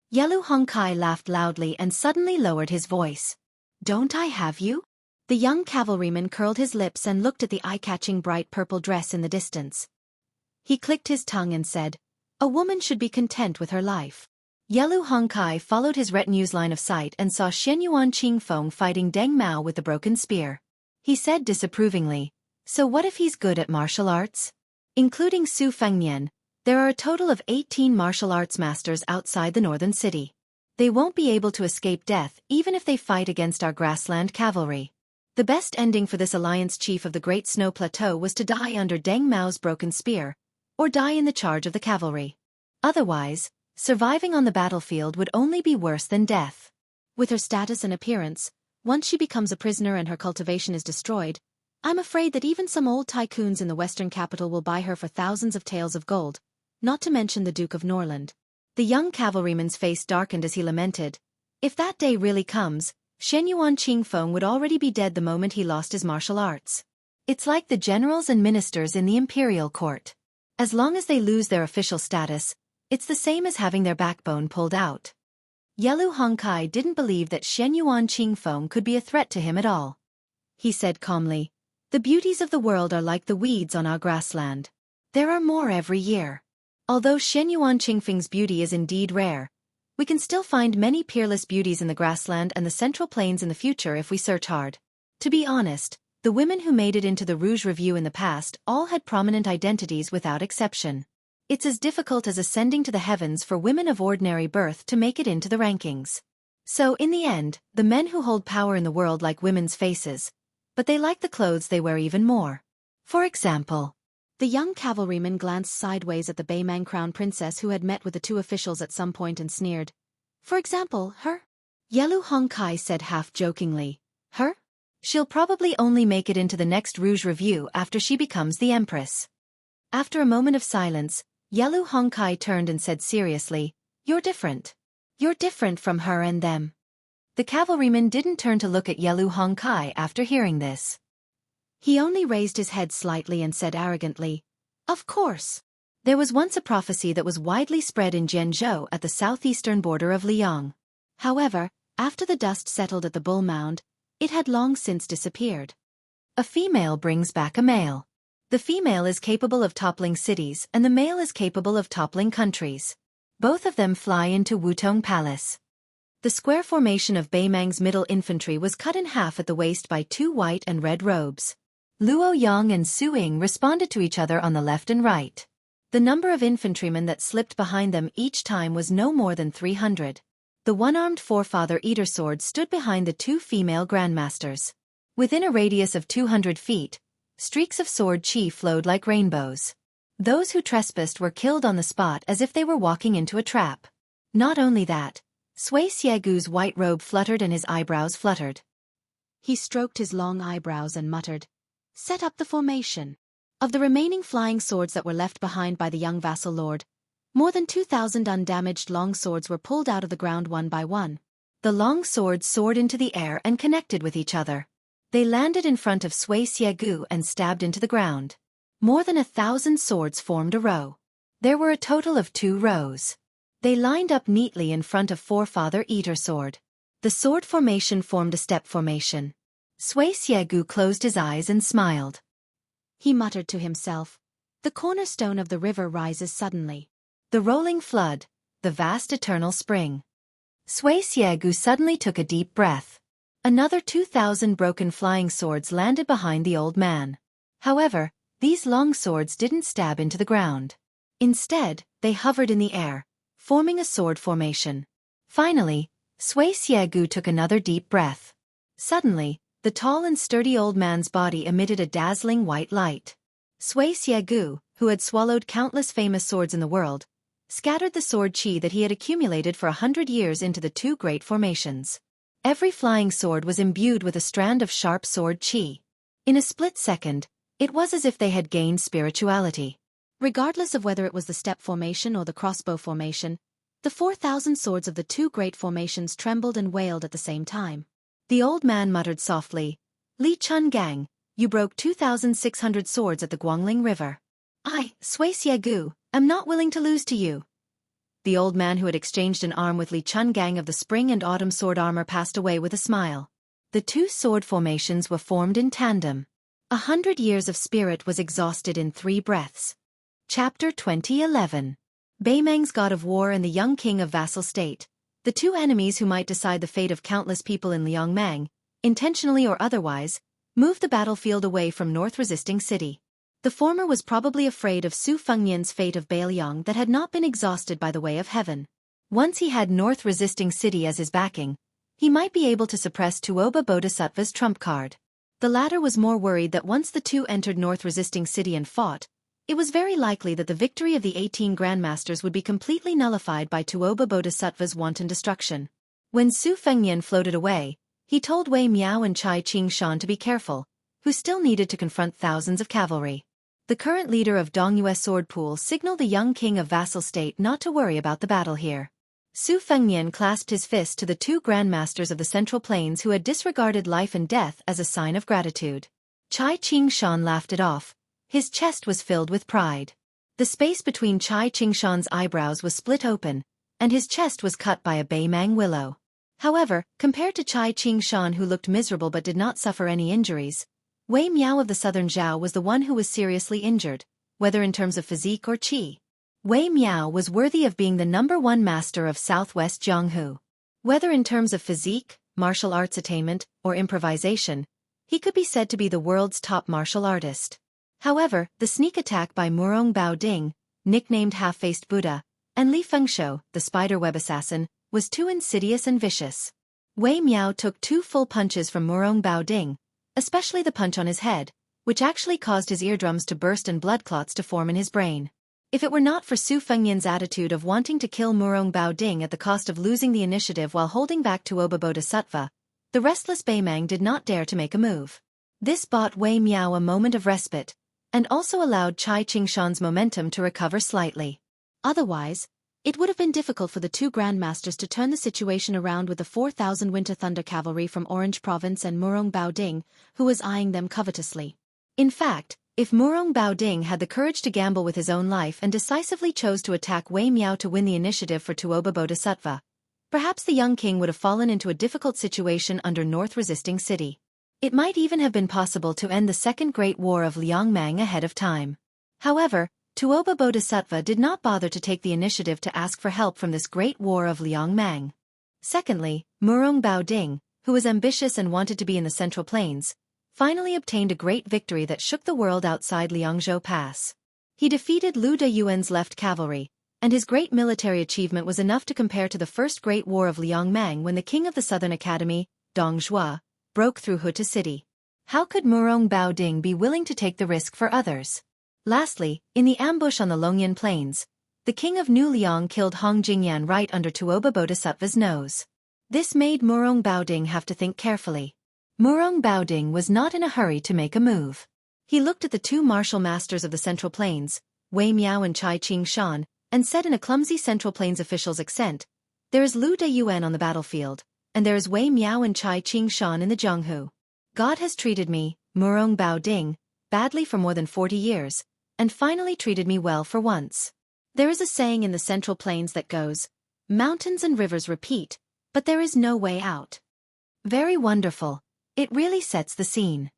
Yelu Hongkai laughed loudly and suddenly lowered his voice. "Don't I have you?" The young cavalryman curled his lips and looked at the eye-catching bright purple dress in the distance. He clicked his tongue and said, "A woman should be content with her life." Yelu Hongkai followed his retinue's line of sight and saw Shen Yuan Qingfeng fighting Deng Mao with the broken spear. He said disapprovingly, "So what if he's good at martial arts?" Including Su Fengnian, there are a total of 18 martial arts masters outside the northern city. They won't be able to escape death even if they fight against our grassland cavalry. The best ending for this alliance chief of the Great Snow Plateau was to die under Deng Mao's broken spear, or die in the charge of the cavalry. Otherwise, surviving on the battlefield would only be worse than death. With her status and appearance, once she becomes a prisoner and her cultivation is destroyed, I'm afraid that even some old tycoons in the western capital will buy her for thousands of taels of gold, not to mention the Duke of Norland. The young cavalryman's face darkened as he lamented. If that day really comes, Shen Yuan Qingfeng would already be dead the moment he lost his martial arts. It's like the generals and ministers in the imperial court. As long as they lose their official status, it's the same as having their backbone pulled out. Yelu Hongkai didn't believe that Shen Yuan Qingfeng could be a threat to him at all. He said calmly, "The beauties of the world are like the weeds on our grassland. There are more every year. Although Shen Yuan Qingfeng's beauty is indeed rare, we can still find many peerless beauties in the grassland and the Central Plains in the future if we search hard. To be honest, the women who made it into the Rouge Review in the past all had prominent identities without exception. It's as difficult as ascending to the heavens for women of ordinary birth to make it into the rankings. So in the end, the men who hold power in the world like women's faces, but they like the clothes they wear even more. For example." The young cavalryman glanced sideways at the Baimang crown princess who had met with the two officials at some point and sneered. "For example, her?" Yelu Hongkai said half-jokingly. "Her? She'll probably only make it into the next Rouge Review after she becomes the empress." After a moment of silence, Yelu Hongkai turned and said seriously, "You're different. You're different from her and them." The cavalryman didn't turn to look at Yelu Hongkai after hearing this. He only raised his head slightly and said arrogantly, "Of course. There was once a prophecy that was widely spread in Zhenzhou at the southeastern border of Liang. However, after the dust settled at the Bull Mound, it had long since disappeared. A female brings back a male. The female is capable of toppling cities and the male is capable of toppling countries. Both of them fly into Wutong Palace." The square formation of Baimang's middle infantry was cut in half at the waist by two white and red robes. Luo Yang and Su Ying responded to each other on the left and right. The number of infantrymen that slipped behind them each time was no more than 300. The one-armed forefather eater sword stood behind the two female grandmasters. Within a radius of 200 feet, streaks of sword chi flowed like rainbows. Those who trespassed were killed on the spot as if they were walking into a trap. Not only that, Sui Xiegu's white robe fluttered and his eyebrows fluttered. He stroked his long eyebrows and muttered, "Set up the formation." Of the remaining flying swords that were left behind by the young vassal lord, more than 2,000 undamaged long swords were pulled out of the ground one by one. The long swords soared into the air and connected with each other. They landed in front of Sui Xiegu and stabbed into the ground. More than 1,000 swords formed a row. There were a total of 2 rows. They lined up neatly in front of forefather eater sword. The sword formation formed a step formation. Sui Xiegu closed his eyes and smiled. He muttered to himself, "The cornerstone of the river rises suddenly. The rolling flood, the vast eternal spring." Sui Xiegu suddenly took a deep breath. Another 2,000 broken flying swords landed behind the old man. However, these long swords didn't stab into the ground. Instead, they hovered in the air, forming a sword formation. Finally, Sui Xiegu took another deep breath. Suddenly, the tall and sturdy old man's body emitted a dazzling white light. Sui Xiegu, who had swallowed countless famous swords in the world, scattered the sword chi that he had accumulated for 100 years into the 2 great formations. Every flying sword was imbued with a strand of sharp sword chi. In a split second, it was as if they had gained spirituality. Regardless of whether it was the step formation or the crossbow formation, the 4,000 swords of the 2 great formations trembled and wailed at the same time. The old man muttered softly, "Li Chungang, you broke 2,600 swords at the Guangling River. I, Sui Xiegu, am not willing to lose to you." The old man who had exchanged an arm with Li Chungang of the Spring and Autumn sword armor passed away with a smile. The 2 sword formations were formed in tandem. 100 years of spirit was exhausted in 3 breaths. Chapter 2011. Baimang's god of war and the young king of vassal state, the 2 enemies who might decide the fate of countless people in Liangmang, intentionally or otherwise, moved the battlefield away from North Resisting City. The former was probably afraid of Su Fengnian's fate of Bailiang that had not been exhausted by the way of heaven. Once he had North Resisting City as his backing, he might be able to suppress Tuoba Bodhisattva's trump card. The latter was more worried that once the 2 entered North Resisting City and fought, it was very likely that the victory of the 18 Grandmasters would be completely nullified by Tuoba Bodhisattva's wanton destruction. When Su Fengnian floated away, he told Wei Miao and Chai Qing-shan to be careful, who still needed to confront thousands of cavalry. The current leader of Dongyue Sword Pool signaled the young king of vassal state not to worry about the battle here. Su Fengnian clasped his fist to the two grandmasters of the Central Plains who had disregarded life and death as a sign of gratitude. Chai Qing-shan laughed it off. His chest was filled with pride. The space between Chai Qing-shan's eyebrows was split open, and his chest was cut by a baimang willow. However, compared to Chai Qing-shan, who looked miserable but did not suffer any injuries, Wei Miao of the southern Zhao was the one who was seriously injured, whether in terms of physique or qi. Wei Miao was worthy of being the #1 master of southwest Jianghu. Whether in terms of physique, martial arts attainment, or improvisation, he could be said to be the world's top martial artist. However, the sneak attack by Murong Baoding, nicknamed Half-Faced Buddha, and Li Fengshou, the spiderweb assassin, was too insidious and vicious. Wei Miao took 2 full punches from Murong Baoding, especially the punch on his head, which actually caused his eardrums to burst and blood clots to form in his brain. If it were not for Su Fengnian's attitude of wanting to kill Murong Baoding at the cost of losing the initiative while holding back Tuoba Bodhisattva, the restless Baimang did not dare to make a move. This bought Wei Miao a moment of respite, and also allowed Chai Qing-shan's momentum to recover slightly. Otherwise, it would have been difficult for the two grandmasters to turn the situation around with the 4,000 Winter Thunder cavalry from Orange Province and Murong Baoding, who was eyeing them covetously. In fact, if Murong Baoding had the courage to gamble with his own life and decisively chose to attack Wei Miao to win the initiative for Tuoba Bodhisattva, perhaps the young king would have fallen into a difficult situation under North resisting city. It might even have been possible to end the Second Great War of Liangmang ahead of time. However, Tuoba Bodhisattva did not bother to take the initiative to ask for help from this great war of Liangmang. Secondly, Murong Baoding, who was ambitious and wanted to be in the Central Plains, finally obtained a great victory that shook the world outside Liangzhou Pass. He defeated Lu Deyuan's left cavalry, and his great military achievement was enough to compare to the First Great War of Liangmang when the king of the Southern Academy, Dong Zhuo, broke through Huta City. How could Murong Baoding be willing to take the risk for others? Lastly, in the ambush on the Longyan Plains, the king of New Liang killed Hong Jingyan right under Tuoba Bodhisattva's nose. This made Murong Baoding have to think carefully. Murong Baoding was not in a hurry to make a move. He looked at the two martial masters of the Central Plains, Wei Miao and Chai Qing-shan, and said in a clumsy Central Plains official's accent, "There is Lu Deyuan on the battlefield, and there is Wei Miao and Chai Qing-shan in the Jianghu. God has treated me, Murong Baoding, badly for more than 40 years, and finally treated me well for once. There is a saying in the Central Plains that goes, 'Mountains and rivers repeat, but there is no way out.' Very wonderful. It really sets the scene."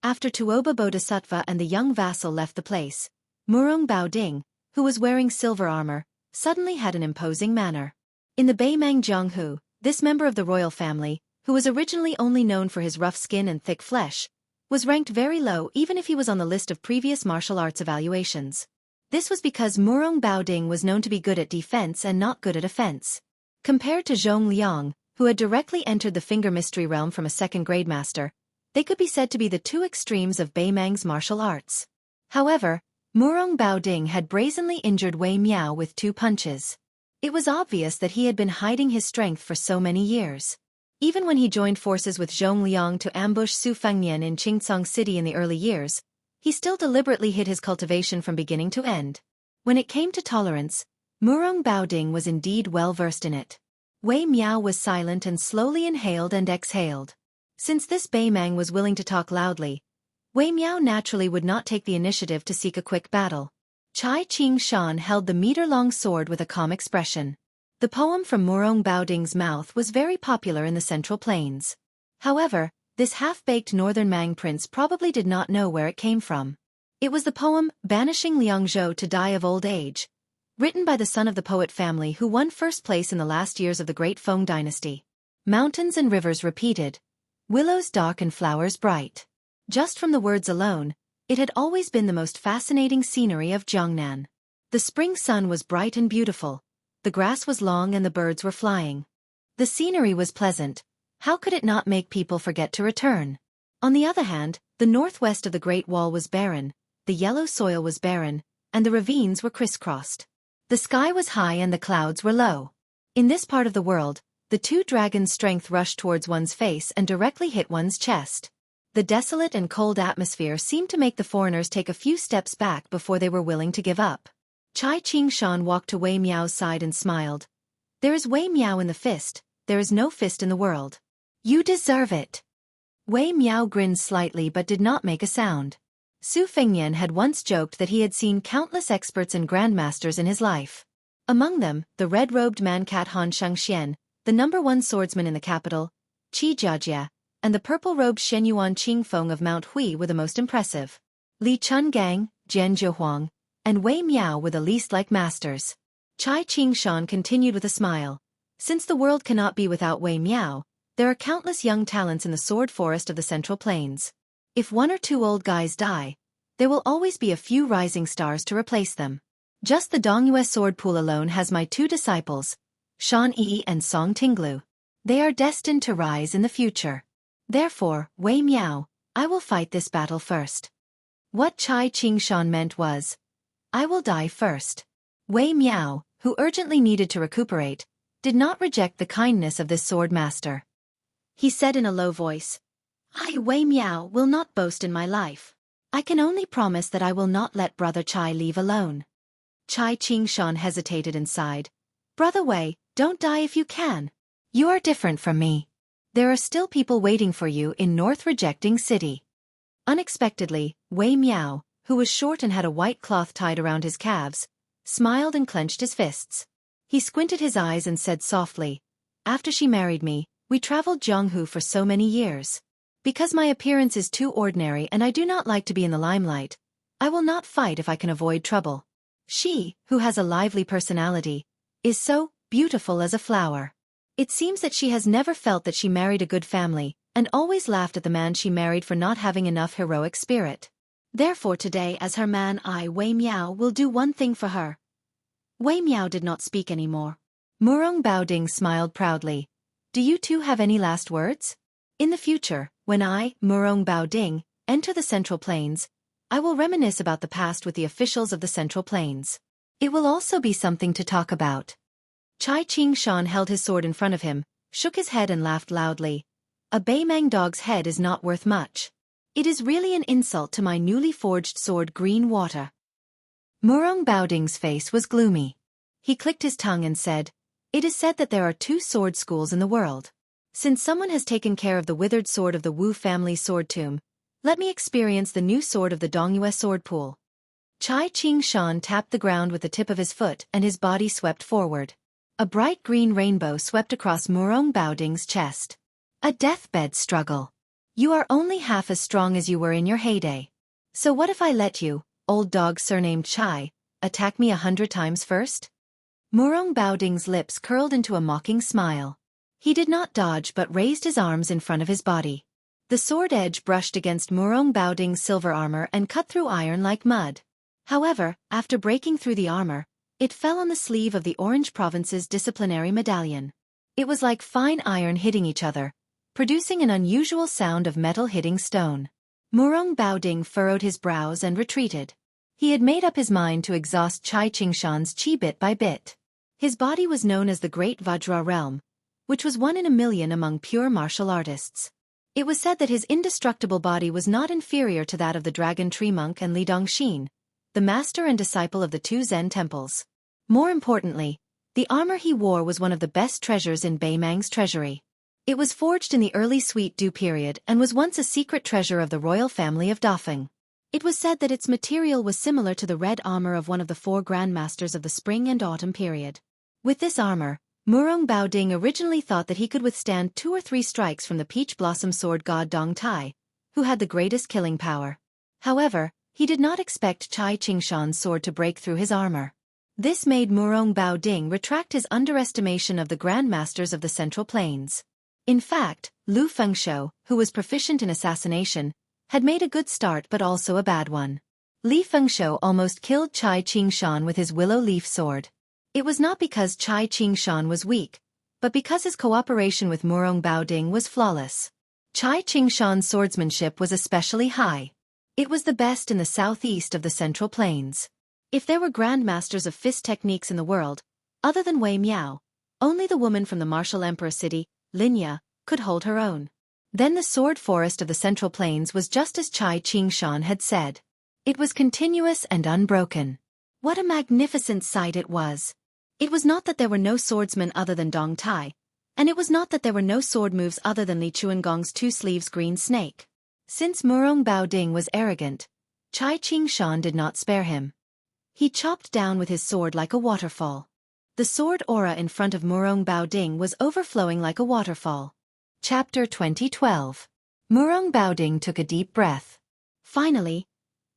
After Tuoba Bodhisattva and the young vassal left the place, Murong Baoding, who was wearing silver armor, suddenly had an imposing manner. In the Baimang Jianghu, this member of the royal family, who was originally only known for his rough skin and thick flesh, was ranked very low even if he was on the list of previous martial arts evaluations. This was because Murong Baoding was known to be good at defense and not good at offense. Compared to Zhong Liang, who had directly entered the finger mystery realm from a second-grade master, they could be said to be the two extremes of Baimang's martial arts. However, Murong Baoding had brazenly injured Wei Miao with 2 punches. It was obvious that he had been hiding his strength for so many years. Even when he joined forces with Zhong Liang to ambush Su Fengnian in Qingcang City in the early years, he still deliberately hid his cultivation from beginning to end. When it came to tolerance, Murong Baoding was indeed well versed in it. Wei Miao was silent and slowly inhaled and exhaled. Since this Baimang was willing to talk loudly, Wei Miao naturally would not take the initiative to seek a quick battle. Chai Qing-shan held the meter-long sword with a calm expression. The poem from Murong Baoding's mouth was very popular in the Central Plains. However, this half-baked northern Mang prince probably did not know where it came from. It was the poem Banishing Liangzhou to Die of Old Age, written by the son of the poet family who won first place in the last years of the Great Feng dynasty. Mountains and rivers repeated, willows dark and flowers bright. Just from the words alone, it had always been the most fascinating scenery of Jiangnan. The spring sun was bright and beautiful. The grass was long and the birds were flying. The scenery was pleasant. How could it not make people forget to return? On the other hand, the northwest of the Great Wall was barren, the yellow soil was barren, and the ravines were crisscrossed. The sky was high and the clouds were low. In this part of the world, The two dragons' strength rushed towards one's face and directly hit one's chest. The desolate and cold atmosphere seemed to make the foreigners take a few steps back before they were willing to give up. Chai Ching-shan walked to Wei Miao's side and smiled. There is Wei Miao in the fist, there is no fist in the world. You deserve it. Wei Miao grinned slightly but did not make a sound. Su Fengnian had once joked that he had seen countless experts and grandmasters in his life. Among them, the red-robed man-cat Han Shangxian, the #1 swordsman in the capital, Qi Jiajia, and the purple-robed Shenyuan Qingfeng of Mount Hui were the most impressive. Li Chungang, Jian Zhehuang, and Wei Miao were the least like masters. Chai Ching-shan continued with a smile. Since the world cannot be without Wei Miao, there are countless young talents in the sword forest of the Central Plains. If one or two old guys die, there will always be a few rising stars to replace them. Just the Dongyue sword pool alone has my two disciples, Shan Yi and Song Tinglu. They are destined to rise in the future. Therefore, Wei Miao, I will fight this battle first. What Chai Ching-shan meant was, I will die first. Wei Miao, who urgently needed to recuperate, did not reject the kindness of this sword master. He said in a low voice, I, Wei Miao, will not boast in my life. I can only promise that I will not let Brother Chai leave alone. Chai Ching-shan hesitated and sighed. Brother Wei, don't die if you can. You are different from me. There are still people waiting for you in North Rejecting City. Unexpectedly, Wei Miao, who was short and had a white cloth tied around his calves, smiled and clenched his fists. He squinted his eyes and said softly, After she married me, we traveled Jianghu for so many years. Because my appearance is too ordinary and I do not like to be in the limelight, I will not fight if I can avoid trouble. She, who has a lively personality, is so beautiful as a flower. It seems that she has never felt that she married a good family, and always laughed at the man she married for not having enough heroic spirit. Therefore today as her man I, Wei Miao, will do one thing for her. Wei Miao did not speak anymore. Murong Baoding smiled proudly. Do you two have any last words? In the future, when I, Murong Baoding, enter the Central Plains, I will reminisce about the past with the officials of the Central Plains. It will also be something to talk about. Chai Ching-shan held his sword in front of him, shook his head and laughed loudly. A Beimang dog's head is not worth much. It is really an insult to my newly forged sword Green Water. Murong Baoding's face was gloomy. He clicked his tongue and said, It is said that there are 2 sword schools in the world. Since someone has taken care of the withered sword of the Wu family's sword tomb, let me experience the new sword of the Dongyue sword pool. Chai Ching-shan tapped the ground with the tip of his foot and his body swept forward. A bright green rainbow swept across Murong Baoding's chest. A deathbed struggle. You are only half as strong as you were in your heyday. So what if I let you, old dog surnamed Chai, attack me 100 times first? Murong Baoding's lips curled into a mocking smile. He did not dodge but raised his arms in front of his body. The sword edge brushed against Murong Baoding's silver armor and cut through iron like mud. However, after breaking through the armor, it fell on the sleeve of the Orange Province's disciplinary medallion. It was like fine iron hitting each other, producing an unusual sound of metal hitting stone. Murong Baoding furrowed his brows and retreated. He had made up his mind to exhaust Chai Ching-shan's qi bit by bit. His body was known as the Great Vajra Realm, which was 1 in a million among pure martial artists. It was said that his indestructible body was not inferior to that of the Dragon Tree Monk and Li Dongxin, the master and disciple of the 2 Zen temples. More importantly, the armor he wore was one of the best treasures in Beimang's treasury. It was forged in the early Sweet Dew period and was once a secret treasure of the royal family of Dafeng. It was said that its material was similar to the red armor of one of the 4 grandmasters of the spring and autumn period. With this armor, Murong Baoding originally thought that he could withstand 2 or 3 strikes from the peach blossom sword god Dong Tai, who had the greatest killing power. However, he did not expect Chai Ching-shan's sword to break through his armor. This made Murong Baoding retract his underestimation of the grandmasters of the Central Plains. In fact, Lu Fengshou, who was proficient in assassination, had made a good start but also a bad one. Li Fengshou almost killed Chai Ching-shan with his willow leaf sword. It was not because Chai Ching-shan was weak, but because his cooperation with Murong Baoding was flawless. Chai Ching-shan's swordsmanship was especially high. It was the best in the southeast of the Central Plains. If there were grandmasters of fist techniques in the world, other than Wei Miao, Only the woman from the martial emperor city, Linya, could hold her own. Then the sword forest of the Central Plains was just as Chai Ching-shan had said. It was continuous and unbroken. What a magnificent sight it was! It was not that there were no swordsmen other than Dong Tai, and it was not that there were no sword moves other than Li Chuangong's two-sleeves green snake. Since Murong Baoding was arrogant, Chai Ching-shan did not spare him. He chopped down with his sword like a waterfall. The sword aura in front of Murong Baoding was overflowing like a waterfall. Chapter 2012. Murong Baoding took a deep breath. Finally,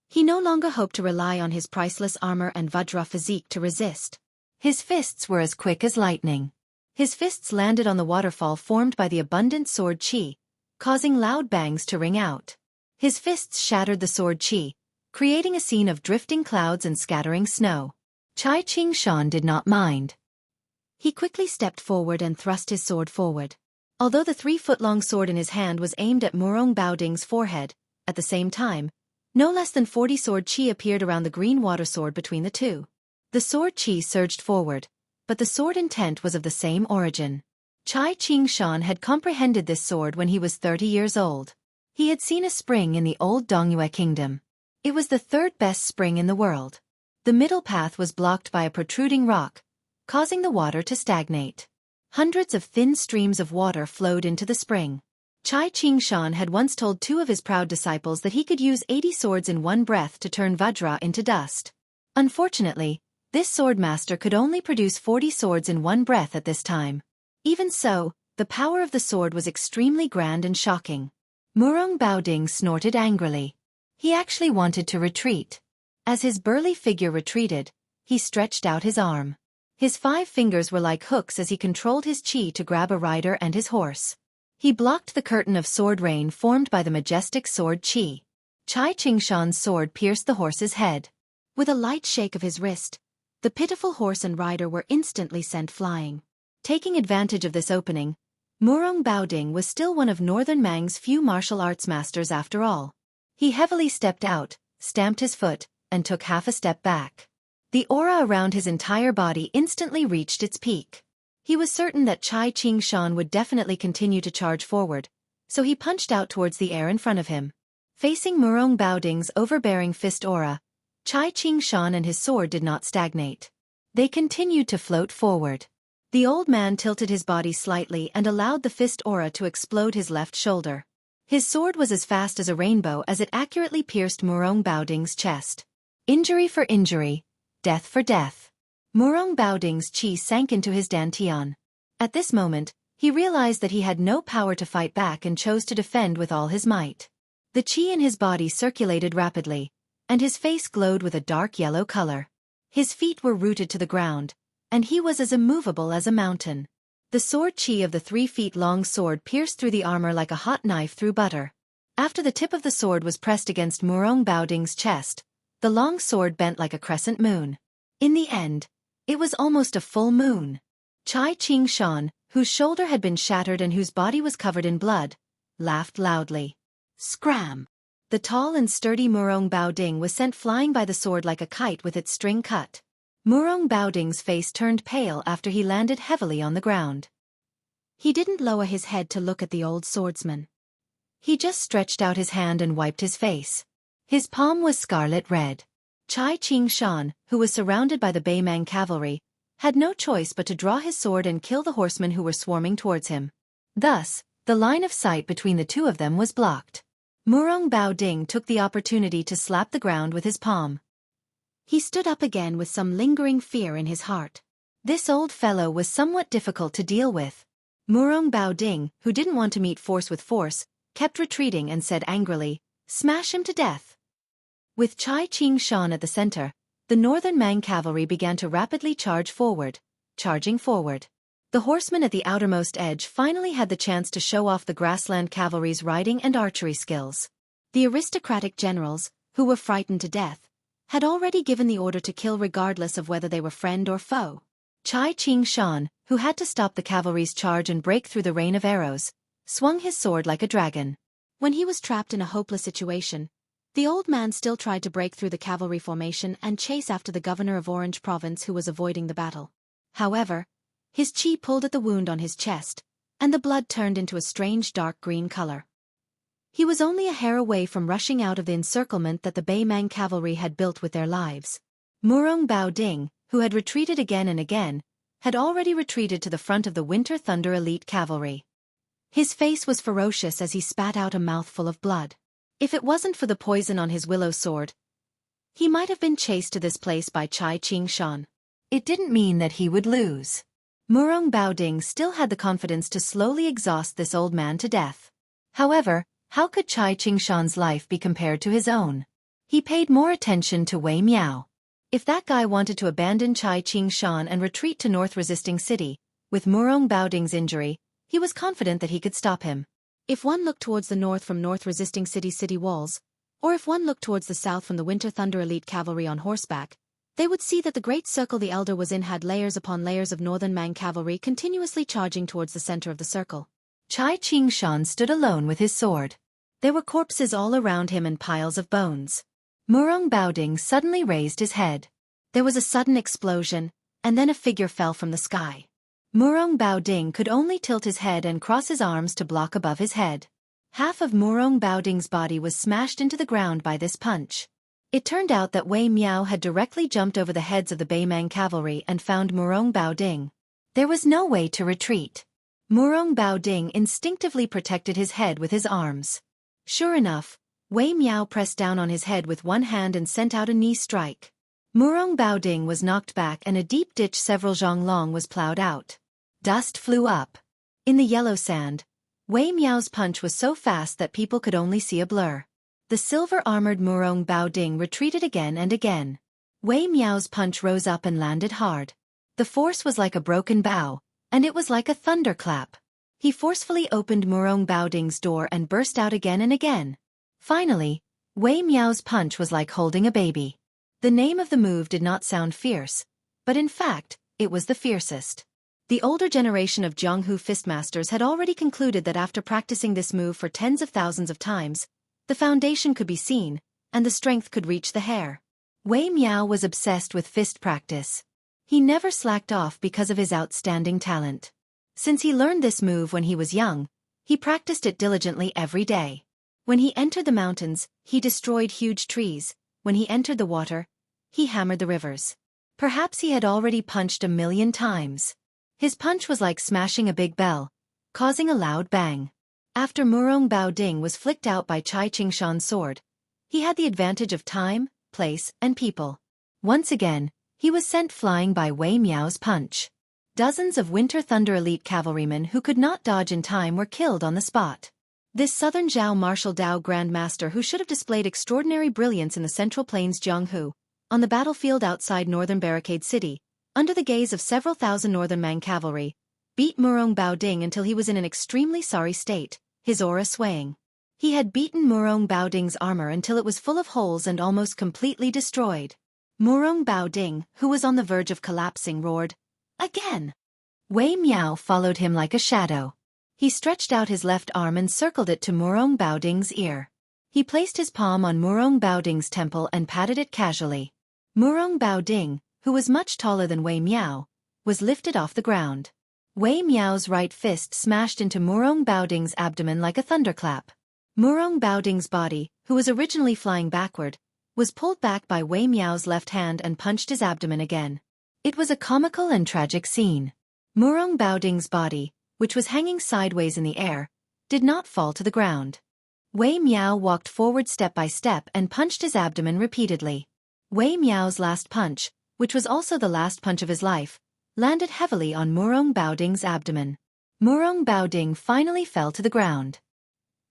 he no longer hoped to rely on his priceless armor and Vajra physique to resist. His fists were as quick as lightning. His fists landed on the waterfall formed by the abundant sword chi, causing loud bangs to ring out. His fists shattered the sword chi, creating a scene of drifting clouds and scattering snow. Chai Ching-shan did not mind. He quickly stepped forward and thrust his sword forward. Although the 3-foot-long sword in his hand was aimed at Murong Baoding's forehead, at the same time, no less than 40 sword chi appeared around the green water sword between the two. The sword chi surged forward, but the sword intent was of the same origin. Chai Ching-shan had comprehended this sword when he was 30 years old. He had seen a spring in the old Dongyue kingdom. It was the third best spring in the world. The middle path was blocked by a protruding rock, causing the water to stagnate. Hundreds of thin streams of water flowed into the spring. Chai Ching-shan had once told 2 of his proud disciples that he could use 80 swords in one breath to turn Vajra into dust. Unfortunately, this sword master could only produce 40 swords in one breath at this time. Even so, the power of the sword was extremely grand and shocking. Murong Baoding snorted angrily. He actually wanted to retreat. As his burly figure retreated, he stretched out his arm. His 5 fingers were like hooks as he controlled his chi to grab a rider and his horse. He blocked the curtain of sword rain formed by the majestic sword chi. Chai Ching-shan's sword pierced the horse's head. With a light shake of his wrist, the pitiful horse and rider were instantly sent flying. Taking advantage of this opening, Murong Baoding was still one of Northern Mang's few martial arts masters after all. He heavily stepped out, stamped his foot, and took half a step back. The aura around his entire body instantly reached its peak. He was certain that Chai Ching-shan would definitely continue to charge forward, so he punched out towards the air in front of him. Facing Murong Baoding's overbearing fist aura, Chai Ching-shan and his sword did not stagnate. They continued to float forward. The old man tilted his body slightly and allowed the fist aura to explode his left shoulder. His sword was as fast as a rainbow as it accurately pierced Murong Baoding's chest. Injury for injury, death for death. Murong Baoding's chi sank into his dantian. At this moment, he realized that he had no power to fight back and chose to defend with all his might. The chi in his body circulated rapidly, and his face glowed with a dark yellow color. His feet were rooted to the ground, and he was as immovable as a mountain. The sword chi of the 3-feet-long sword pierced through the armor like a hot knife through butter. After the tip of the sword was pressed against Murong Baoding's chest, the long sword bent like a crescent moon. In the end, it was almost a full moon. Chai Ching-shan, whose shoulder had been shattered and whose body was covered in blood, laughed loudly. Scram! The tall and sturdy Murong Baoding was sent flying by the sword like a kite with its string cut. Murong Baoding's face turned pale after he landed heavily on the ground. He didn't lower his head to look at the old swordsman. He just stretched out his hand and wiped his face. His palm was scarlet red. Chai Ching-shan, who was surrounded by the Beimang cavalry, had no choice but to draw his sword and kill the horsemen who were swarming towards him. Thus, the line of sight between the two of them was blocked. Murong Baoding took the opportunity to slap the ground with his palm. He stood up again with some lingering fear in his heart. This old fellow was somewhat difficult to deal with. Murong Baoding, who didn't want to meet force with force, kept retreating and said angrily, "Smash him to death." With Chai Ching-shan at the center, the Northern Mang cavalry began to rapidly charge forward, charging forward. The horsemen at the outermost edge finally had the chance to show off the grassland cavalry's riding and archery skills. The aristocratic generals, who were frightened to death, had already given the order to kill regardless of whether they were friend or foe. Chai Ching-shan, who had to stop the cavalry's charge and break through the rain of arrows, swung his sword like a dragon. When he was trapped in a hopeless situation, the old man still tried to break through the cavalry formation and chase after the governor of Orange Province who was avoiding the battle. However, His chi pulled at the wound on his chest, and the blood turned into a strange dark green color. He was only a hair away from rushing out of the encirclement that the Baimang cavalry had built with their lives. Murong Bao Ding, who had retreated again and again, had already retreated to the front of the Winter Thunder elite cavalry. His face was ferocious as he spat out a mouthful of blood. If it wasn't for the poison on his willow sword, he might have been chased to this place by Chai Ching-shan. It didn't mean that he would lose. Murong Bao Ding still had the confidence to slowly exhaust this old man to death. However, how could Chai Ching-shan's life be compared to his own? He paid more attention to Wei Miao. If that guy wanted to abandon Chai Ching-shan and retreat to North Resisting City, with Murong Bao Ding's injury, he was confident that he could stop him. If one looked towards the north from North Resisting city walls, or if one looked towards the south from the Winter Thunder elite cavalry on horseback, they would see that the great circle the elder was in had layers upon layers of Northern Mang cavalry continuously charging towards the center of the circle. Chai Ching-shan stood alone with his sword. There were corpses all around him and piles of bones. Murong Bao Ding suddenly raised his head. There was a sudden explosion, and then a figure fell from the sky. Murong Bao Ding could only tilt his head and cross his arms to block above his head. Half of Murong Bao Ding's body was smashed into the ground by this punch. It turned out that Wei Miao had directly jumped over the heads of the Baimang cavalry and found Murong Bao Ding. There was no way to retreat. Murong Bao Ding instinctively protected his head with his arms. Sure enough, Wei Miao pressed down on his head with one hand and sent out a knee strike. Murong Bao Ding was knocked back and a deep ditch several zhonglong was plowed out. Dust flew up. In the yellow sand, Wei Miao's punch was so fast that people could only see a blur. The silver-armored Murong Bao Ding retreated again and again. Wei Miao's punch rose up and landed hard. The force was like a broken bow, and it was like a thunderclap. He forcefully opened Murong Bao Ding's door and burst out again and again. Finally, Wei Miao's punch was like holding a baby. The name of the move did not sound fierce, but in fact, it was the fiercest. The older generation of Jianghu fistmasters had already concluded that after practicing this move for tens of thousands of times, the foundation could be seen, and the strength could reach the hair. Wei Miao was obsessed with fist practice. He never slacked off because of his outstanding talent. Since he learned this move when he was young, he practiced it diligently every day. When he entered the mountains, he destroyed huge trees. When he entered the water, he hammered the rivers. Perhaps he had already punched 1,000,000 times. His punch was like smashing a big bell, causing a loud bang. After Murong Bao Ding was flicked out by Chai Ching-shan's sword, he had the advantage of time, place, and people. Once again, he was sent flying by Wei Miao's punch. Dozens of Winter Thunder elite cavalrymen who could not dodge in time were killed on the spot. This Southern Zhao Marshal Dao Grand Master, who should have displayed extraordinary brilliance in the Central Plains Jianghu, on the battlefield outside Northern Barricade City, under the gaze of several thousand Northern Mang cavalry, beat Murong Bao Ding until he was in an extremely sorry state, his aura swaying. He had beaten Murong Bao Ding's armor until it was full of holes and almost completely destroyed. Murong Bao Ding, who was on the verge of collapsing, roared, "Again!" Wei Miao followed him like a shadow. He stretched out his left arm and circled it to Murong Bao Ding's ear. He placed his palm on Murong Bao Ding's temple and patted it casually. Murong Bao Ding, who was much taller than Wei Miao, was lifted off the ground. Wei Miao's right fist smashed into Murong Bao Ding's abdomen like a thunderclap. Murong Bao Ding's body, who was originally flying backward, was pulled back by Wei Miao's left hand and punched his abdomen again. It was a comical and tragic scene. Murong Bao Ding's body, which was hanging sideways in the air, did not fall to the ground. Wei Miao walked forward step by step and punched his abdomen repeatedly. Wei Miao's last punch, which was also the last punch of his life, landed heavily on Murong Bao Ding's abdomen. Murong Bao Ding finally fell to the ground.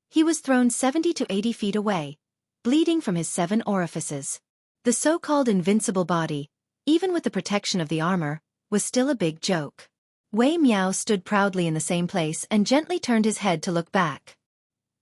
He was thrown 70 to 80 feet away, bleeding from his 7 orifices. The so-called invincible body, even with the protection of the armor, was still a big joke. Wei Miao stood proudly in the same place and gently turned his head to look back.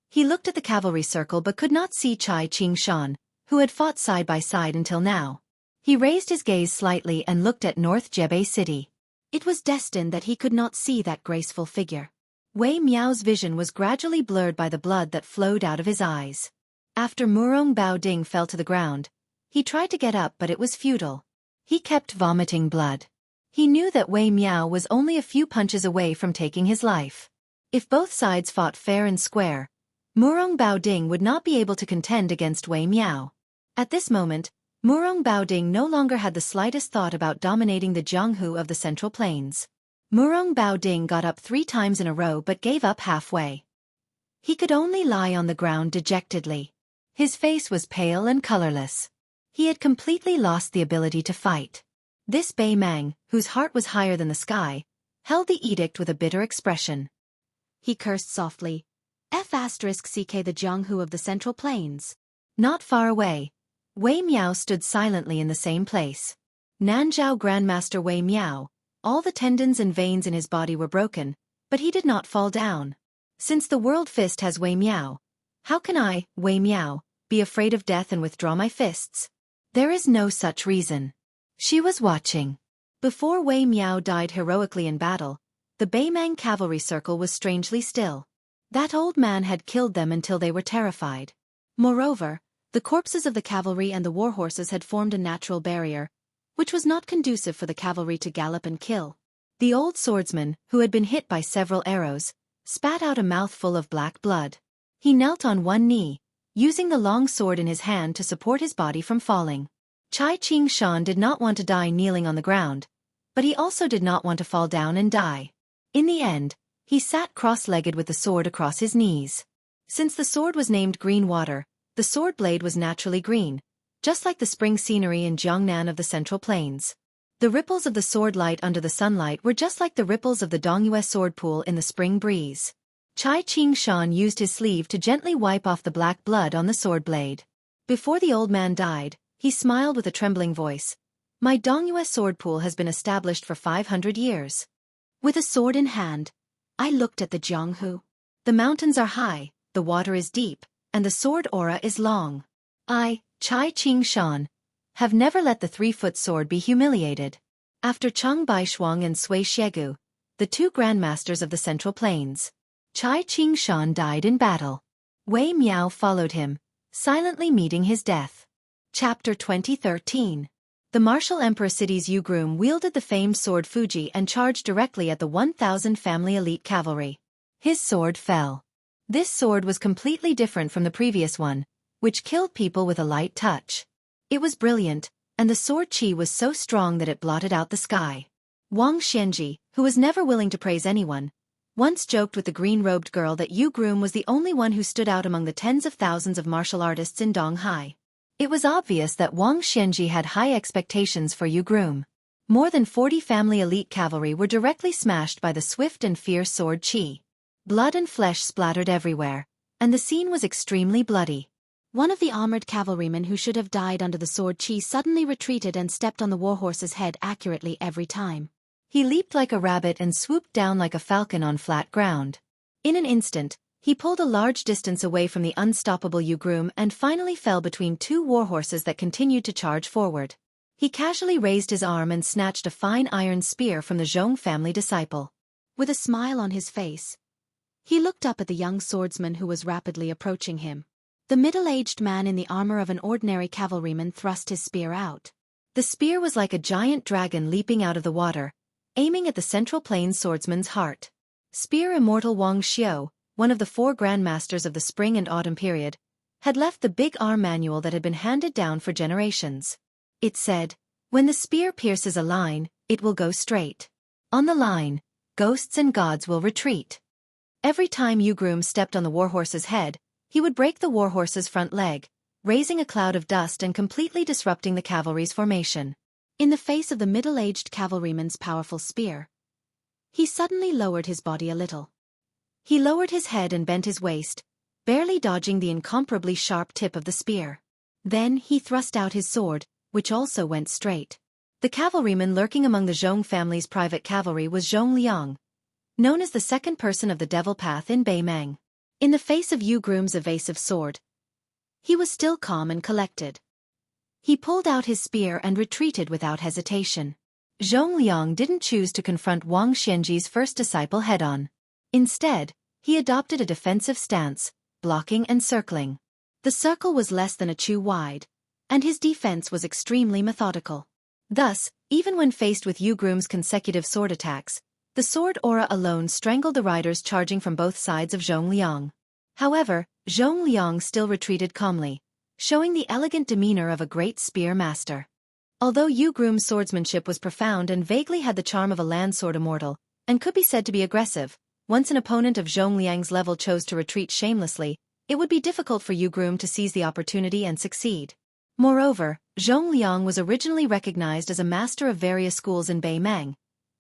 He looked at the cavalry circle but could not see Chai Ching-shan, who had fought side by side until now. He raised his gaze slightly and looked at North Jebei City. It was destined that he could not see that graceful figure. Wei Miao's vision was gradually blurred by the blood that flowed out of his eyes. After Murong Bao Ding fell to the ground, he tried to get up but it was futile. He kept vomiting blood. He knew that Wei Miao was only a few punches away from taking his life. If both sides fought fair and square, Murong Baoding would not be able to contend against Wei Miao. At this moment, Murong Baoding no longer had the slightest thought about dominating the Jianghu of the Central Plains. Murong Baoding got up 3 times in a row but gave up halfway. He could only lie on the ground dejectedly. His face was pale and colorless. He had completely lost the ability to fight. This Bei Mang, whose heart was higher than the sky, held the edict with a bitter expression. He cursed softly. F***ck the Jianghu of the Central Plains. Not far away, Wei Miao stood silently in the same place. Nanzhao Grandmaster Wei Miao, all the tendons and veins in his body were broken, but he did not fall down. Since the world fist has Wei Miao, how can I, Wei Miao, be afraid of death and withdraw my fists? There is no such reason. She was watching. Before Wei Miao died heroically in battle, the Beimang cavalry circle was strangely still. That old man had killed them until they were terrified. Moreover, the corpses of the cavalry and the war horses had formed a natural barrier, which was not conducive for the cavalry to gallop and kill. The old swordsman, who had been hit by several arrows, spat out a mouthful of black blood. He knelt on one knee, using the long sword in his hand to support his body from falling. Chai Ching Shan did not want to die kneeling on the ground, but he also did not want to fall down and die. In the end, he sat cross-legged with the sword across his knees. Since the sword was named Green Water, the sword blade was naturally green, just like the spring scenery in Jiangnan of the Central Plains. The ripples of the sword light under the sunlight were just like the ripples of the Dongyue sword pool in the spring breeze. Chai Ching Shan used his sleeve to gently wipe off the black blood on the sword blade. Before the old man died, he smiled with a trembling voice. My Dongyue sword pool has been established for 500 years. With a sword in hand, I looked at the Jianghu. The mountains are high, the water is deep, and the sword aura is long. I, Chai Ching Shan, have never let the 3-foot sword be humiliated. After Cheng Baishuang and Sui Xiegu, the 2 grandmasters of the Central Plains, Chai Ching Shan died in battle. Wei Miao followed him, silently meeting his death. Chapter 2013. The martial emperor city's Yu Groom wielded the famed sword Fuji and charged directly at the 1,000 family elite cavalry. His sword fell. This sword was completely different from the previous one, which killed people with a light touch. It was brilliant, and the sword chi was so strong that it blotted out the sky. Wang Xianji, who was never willing to praise anyone, once joked with the green-robed girl that Yu Groom was the only one who stood out among the tens of thousands of martial artists in Donghai. It was obvious that Wang Xianji had high expectations for Yu Groom. More than 40 family elite cavalry were directly smashed by the swift and fierce sword chi. Blood and flesh splattered everywhere, and the scene was extremely bloody. One of the armored cavalrymen who should have died under the sword chi suddenly retreated and stepped on the warhorse's head accurately every time. He leaped like a rabbit and swooped down like a falcon on flat ground. In an instant, he pulled a large distance away from the unstoppable Yu Groom and finally fell between 2 warhorses that continued to charge forward. He casually raised his arm and snatched a fine iron spear from the Zhong family disciple. With a smile on his face, he looked up at the young swordsman who was rapidly approaching him. The middle-aged man in the armor of an ordinary cavalryman thrust his spear out. The spear was like a giant dragon leaping out of the water, aiming at the Central Plains swordsman's heart. Spear immortal Wang Xiao, one of the 4 grandmasters of the spring and autumn period, had left the big arm manual that had been handed down for generations. It said, when the spear pierces a line, it will go straight. On the line, ghosts and gods will retreat. Every time Yu Groom stepped on the warhorse's head, he would break the warhorse's front leg, raising a cloud of dust and completely disrupting the cavalry's formation. In the face of the middle-aged cavalryman's powerful spear, he suddenly lowered his body a little. He lowered his head and bent his waist, barely dodging the incomparably sharp tip of the spear. Then he thrust out his sword, which also went straight. The cavalryman lurking among the Zhong family's private cavalry was Zhong Liang, known as the second person of the Devil Path in Beimang. In the face of Yu Groom's evasive sword, he was still calm and collected. He pulled out his spear and retreated without hesitation. Zhong Liang didn't choose to confront Wang Xianji's first disciple head-on. Instead, he adopted a defensive stance, blocking and circling. The circle was less than a chu wide, and his defense was extremely methodical. Thus, even when faced with Yu Groom's consecutive sword attacks, the sword aura alone strangled the riders charging from both sides of Zhongliang. However, Zhongliang still retreated calmly, showing the elegant demeanor of a great spear master. Although Yu Groom's swordsmanship was profound and vaguely had the charm of a landsword immortal, and could be said to be aggressive, once an opponent of Zhongliang's level chose to retreat shamelessly, it would be difficult for Yu Groom to seize the opportunity and succeed. Moreover, Zhongliang was originally recognized as a master of various schools in Beimang,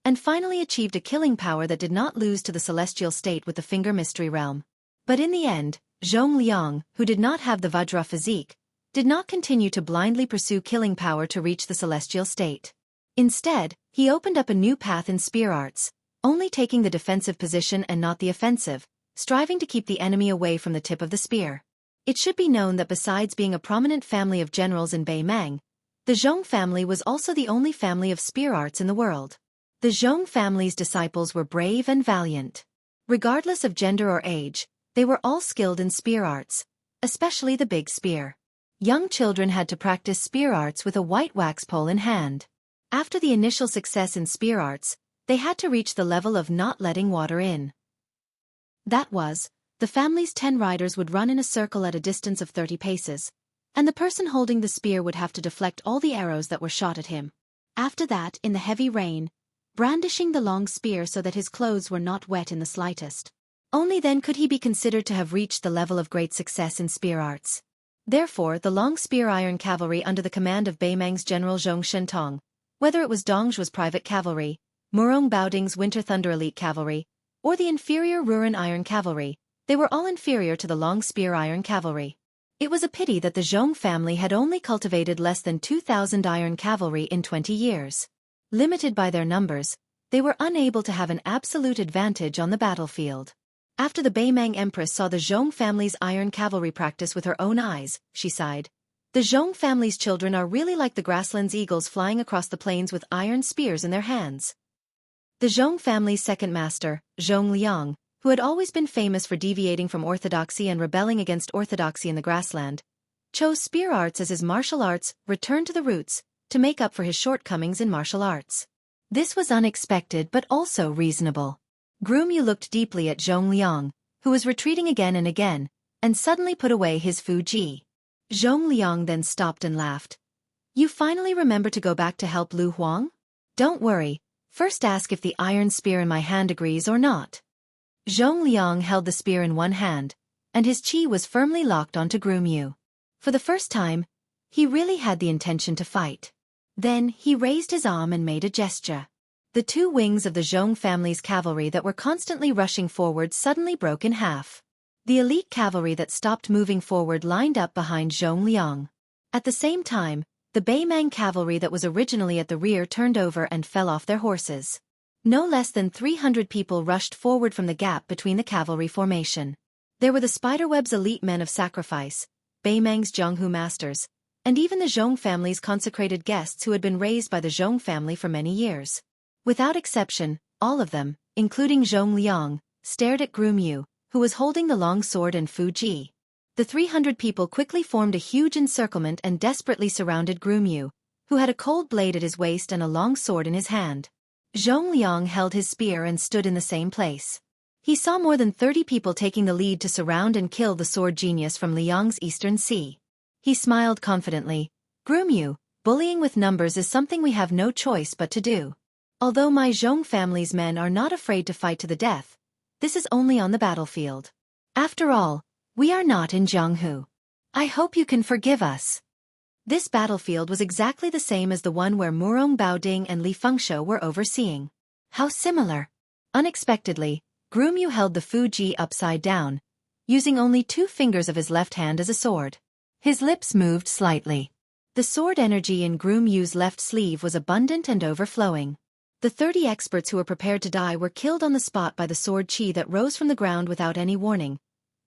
and finally achieved a killing power that did not lose to the celestial state with the Finger Mystery Realm. But in the end, Zhongliang, who did not have the Vajra physique, did not continue to blindly pursue killing power to reach the celestial state. Instead, he opened up a new path in spear arts, only taking the defensive position and not the offensive, striving to keep the enemy away from the tip of the spear. It should be known that besides being a prominent family of generals in Beimang, the Zhong family was also the only family of spear arts in the world. The Zhong family's disciples were brave and valiant. Regardless of gender or age, they were all skilled in spear arts, especially the big spear. Young children had to practice spear arts with a white wax pole in hand. After the initial success in spear arts, they had to reach the level of not letting water in. That was, the family's 10 riders would run in a circle at a distance of 30 paces, and the person holding the spear would have to deflect all the arrows that were shot at him. After that, in the heavy rain, brandishing the long spear so that his clothes were not wet in the slightest. Only then could he be considered to have reached the level of great success in spear arts. Therefore, the long spear iron cavalry under the command of Beimang's general Zhong Shentong, whether it was Dongzhuo's private cavalry, Murong Baoding's Winter Thunder elite cavalry, or the inferior Ruren iron cavalry, they were all inferior to the long spear iron cavalry. It was a pity that the Zhong family had only cultivated less than 2,000 iron cavalry in 20 years. Limited by their numbers, they were unable to have an absolute advantage on the battlefield. After the Beimang Empress saw the Zhong family's iron cavalry practice with her own eyes, she sighed. The Zhong family's children are really like the grasslands eagles flying across the plains with iron spears in their hands. The Zhong family's second master, Zhong Liang, who had always been famous for deviating from orthodoxy and rebelling against orthodoxy in the grassland, chose spear arts as his martial arts return to the roots to make up for his shortcomings in martial arts. This was unexpected but also reasonable. Groom Yu looked deeply at Zhong Liang, who was retreating again and again, and suddenly put away his Fu Ji. Zhong Liang then stopped and laughed. You finally remember to go back to help Lu Huang? Don't worry, first ask if the iron spear in my hand agrees or not. Zhong Liang held the spear in one hand, and his chi was firmly locked onto Groom Yu. For the first time, he really had the intention to fight. Then he raised his arm and made a gesture. The two wings of the Zhong family's cavalry that were constantly rushing forward suddenly broke in half. The elite cavalry that stopped moving forward lined up behind Zhong Liang. At the same time, the Beimang cavalry that was originally at the rear turned over and fell off their horses. No less than 300 people rushed forward from the gap between the cavalry formation. There were the Spiderweb's elite men of sacrifice, Beimang's Jianghu masters, and even the Zhong family's consecrated guests who had been raised by the Zhong family for many years. Without exception, all of them, including Zhong Liang, stared at Groom Yu, who was holding the long sword and Fu Ji. The 300 people quickly formed a huge encirclement and desperately surrounded Groom Yu, who had a cold blade at his waist and a long sword in his hand. Zhong Liang held his spear and stood in the same place. He saw more than 30 people taking the lead to surround and kill the sword genius from Liang's eastern sea. He smiled confidently. Groom Yu, bullying with numbers is something we have no choice but to do. Although my Zhong family's men are not afraid to fight to the death, this is only on the battlefield. After all, we are not in Jianghu. I hope you can forgive us. This battlefield was exactly the same as the one where Murong Baoding and Li Fengshou were overseeing. How similar. Unexpectedly, Groom Yu held the Fu Ji upside down, using only 2 fingers of his left hand as a sword. His lips moved slightly. The sword energy in Groom Yu's left sleeve was abundant and overflowing. The 30 experts who were prepared to die were killed on the spot by the sword chi that rose from the ground without any warning,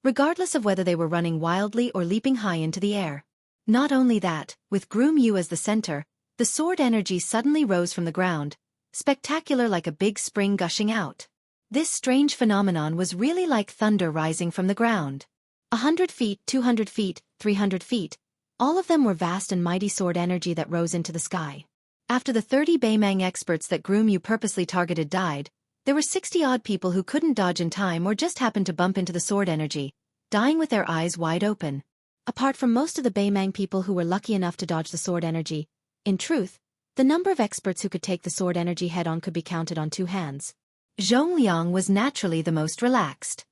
regardless of whether they were running wildly or leaping high into the air. Not only that, with Groom Yu as the center, the sword energy suddenly rose from the ground, spectacular like a big spring gushing out. This strange phenomenon was really like thunder rising from the ground. 100 feet, 200 feet, 300 feet, all of them were vast and mighty sword energy that rose into the sky. After the 30 Baimang experts that Groom Yu purposely targeted died, there were 60-odd people who couldn't dodge in time or just happened to bump into the sword energy, dying with their eyes wide open. Apart from most of the Baimang people who were lucky enough to dodge the sword energy, in truth, the number of experts who could take the sword energy head-on could be counted on 2 hands. Zhong Liang was naturally the most relaxed.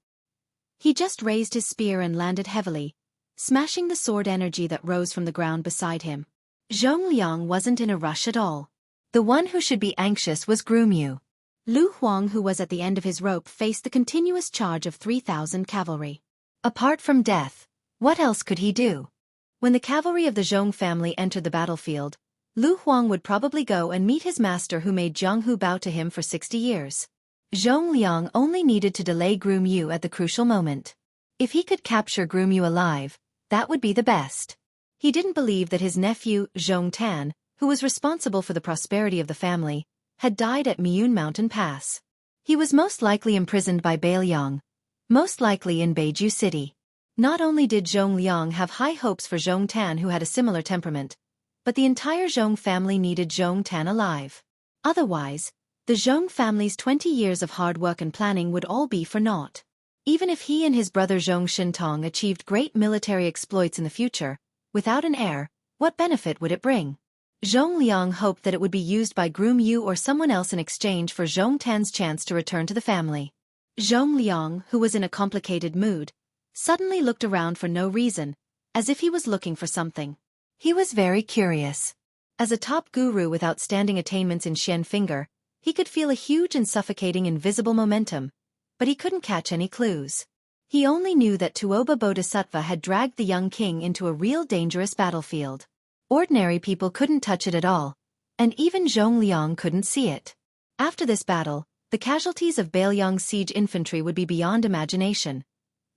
He just raised his spear and landed heavily, smashing the sword energy that rose from the ground beside him. Zhong Liang wasn't in a rush at all. The one who should be anxious was Groom Yu. Lu Huang, who was at the end of his rope, faced the continuous charge of 3,000 cavalry. Apart from death, what else could he do? When the cavalry of the Zhong family entered the battlefield, Lu Huang would probably go and meet his master who made Zhang Hu bow to him for 60 years. Zhong Liang only needed to delay Groom Yu at the crucial moment. If he could capture Groom Yu alive, that would be the best. He didn't believe that his nephew, Zhong Tan, who was responsible for the prosperity of the family, had died at Miyun Mountain Pass. He was most likely imprisoned by Bailiang, most likely in Beiju City. Not only did Zhong Liang have high hopes for Zhong Tan, who had a similar temperament, but the entire Zhong family needed Zhong Tan alive. Otherwise, the Zhong family's 20 years of hard work and planning would all be for naught. Even if he and his brother Zhong Shintong achieved great military exploits in the future, without an heir, what benefit would it bring? Zhong Liang hoped that it would be used by Groom Yu or someone else in exchange for Zhong Tan's chance to return to the family. Zhong Liang, who was in a complicated mood, suddenly looked around for no reason, as if he was looking for something. He was very curious. As a top guru with outstanding attainments in Xian Finger, he could feel a huge and suffocating invisible momentum, but he couldn't catch any clues. He only knew that Tuoba Bodhisattva had dragged the young king into a real dangerous battlefield. Ordinary people couldn't touch it at all, and even Zhong Liang couldn't see it. After this battle, the casualties of Bailiang's siege infantry would be beyond imagination,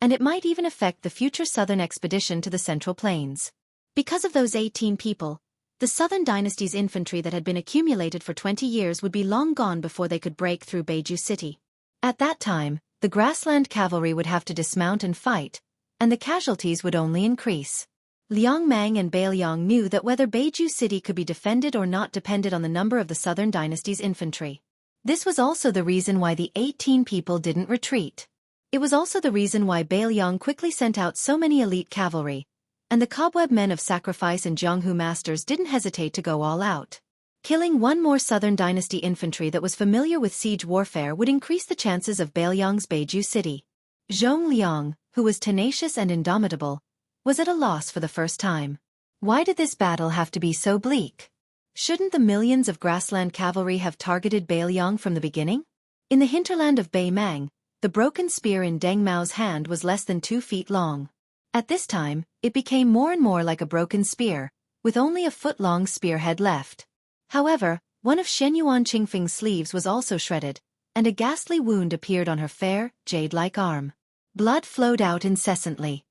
and it might even affect the future southern expedition to the Central Plains. Because of those 18 people, the Southern Dynasty's infantry that had been accumulated for 20 years would be long gone before they could break through Beiju City. At that time, the grassland cavalry would have to dismount and fight, and the casualties would only increase. Liang Mang and Bailiang knew that whether Beiju City could be defended or not depended on the number of the Southern Dynasty's infantry. This was also the reason why the 18 people didn't retreat. It was also the reason why Bailiang quickly sent out so many elite cavalry, and the Cobweb Men of Sacrifice and Jianghu Masters didn't hesitate to go all out. Killing one more Southern Dynasty infantry that was familiar with siege warfare would increase the chances of Bailiang's Beiju City. Zhong Liang, who was tenacious and indomitable, was at a loss for the first time. Why did this battle have to be so bleak? Shouldn't the millions of grassland cavalry have targeted Bailiang from the beginning? In the hinterland of Baimang, the broken spear in Deng Mao's hand was less than 2 feet long. At this time, it became more and more like a broken spear, with only a foot-long spearhead left. However, one of Shen Yuan Qingfeng's sleeves was also shredded, and a ghastly wound appeared on her fair, jade-like arm. Blood flowed out incessantly.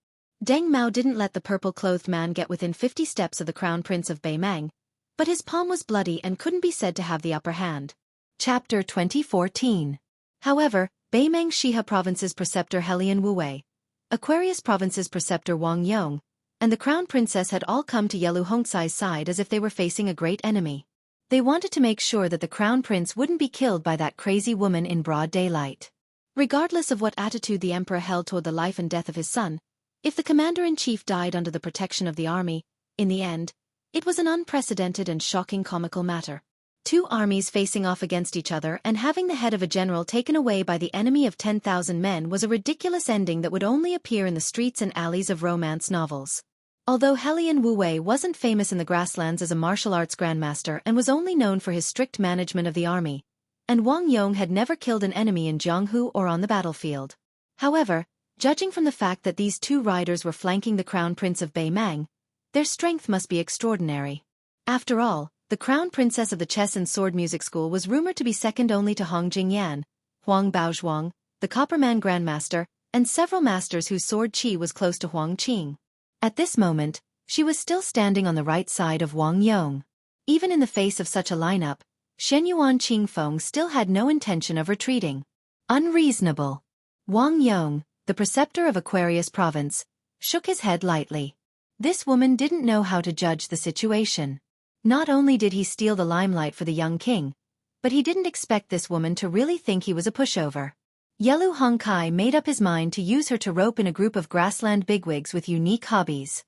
Deng Mao didn't let the purple-clothed man get within 50 steps of the crown prince of Baimang, but his palm was bloody and couldn't be said to have the upper hand. Chapter 2014. However, Baimang Shiha Province's preceptor Helian Wuwei, Aquarius Province's preceptor Wang Yong, and the crown princess had all come to Yelu Hongcai's side as if they were facing a great enemy. They wanted to make sure that the crown prince wouldn't be killed by that crazy woman in broad daylight. Regardless of what attitude the emperor held toward the life and death of his son, if the commander-in-chief died under the protection of the army, in the end, it was an unprecedented and shocking comical matter. 2 armies facing off against each other and having the head of a general taken away by the enemy of 10,000 men was a ridiculous ending that would only appear in the streets and alleys of romance novels. Although Helian Wuwei wasn't famous in the grasslands as a martial arts grandmaster and was only known for his strict management of the army, and Wang Yong had never killed an enemy in Jianghu or on the battlefield. However, judging from the fact that these 2 riders were flanking the crown prince of Baimang, their strength must be extraordinary. After all, the crown princess of the chess and sword music school was rumored to be second only to Hong Jingyan, Huang Baozhuang, the Copperman grandmaster, and several masters whose sword chi was close to Huang Qing. At this moment, she was still standing on the right side of Wang Yong. Even in the face of such a lineup, Shen Yuan Qingfeng still had no intention of retreating. Unreasonable. Wang Yong, the preceptor of Aquarius Province, shook his head lightly. This woman didn't know how to judge the situation. Not only did he steal the limelight for the young king, but he didn't expect this woman to really think he was a pushover. Yelu Hongkai made up his mind to use her to rope in a group of grassland bigwigs with unique hobbies.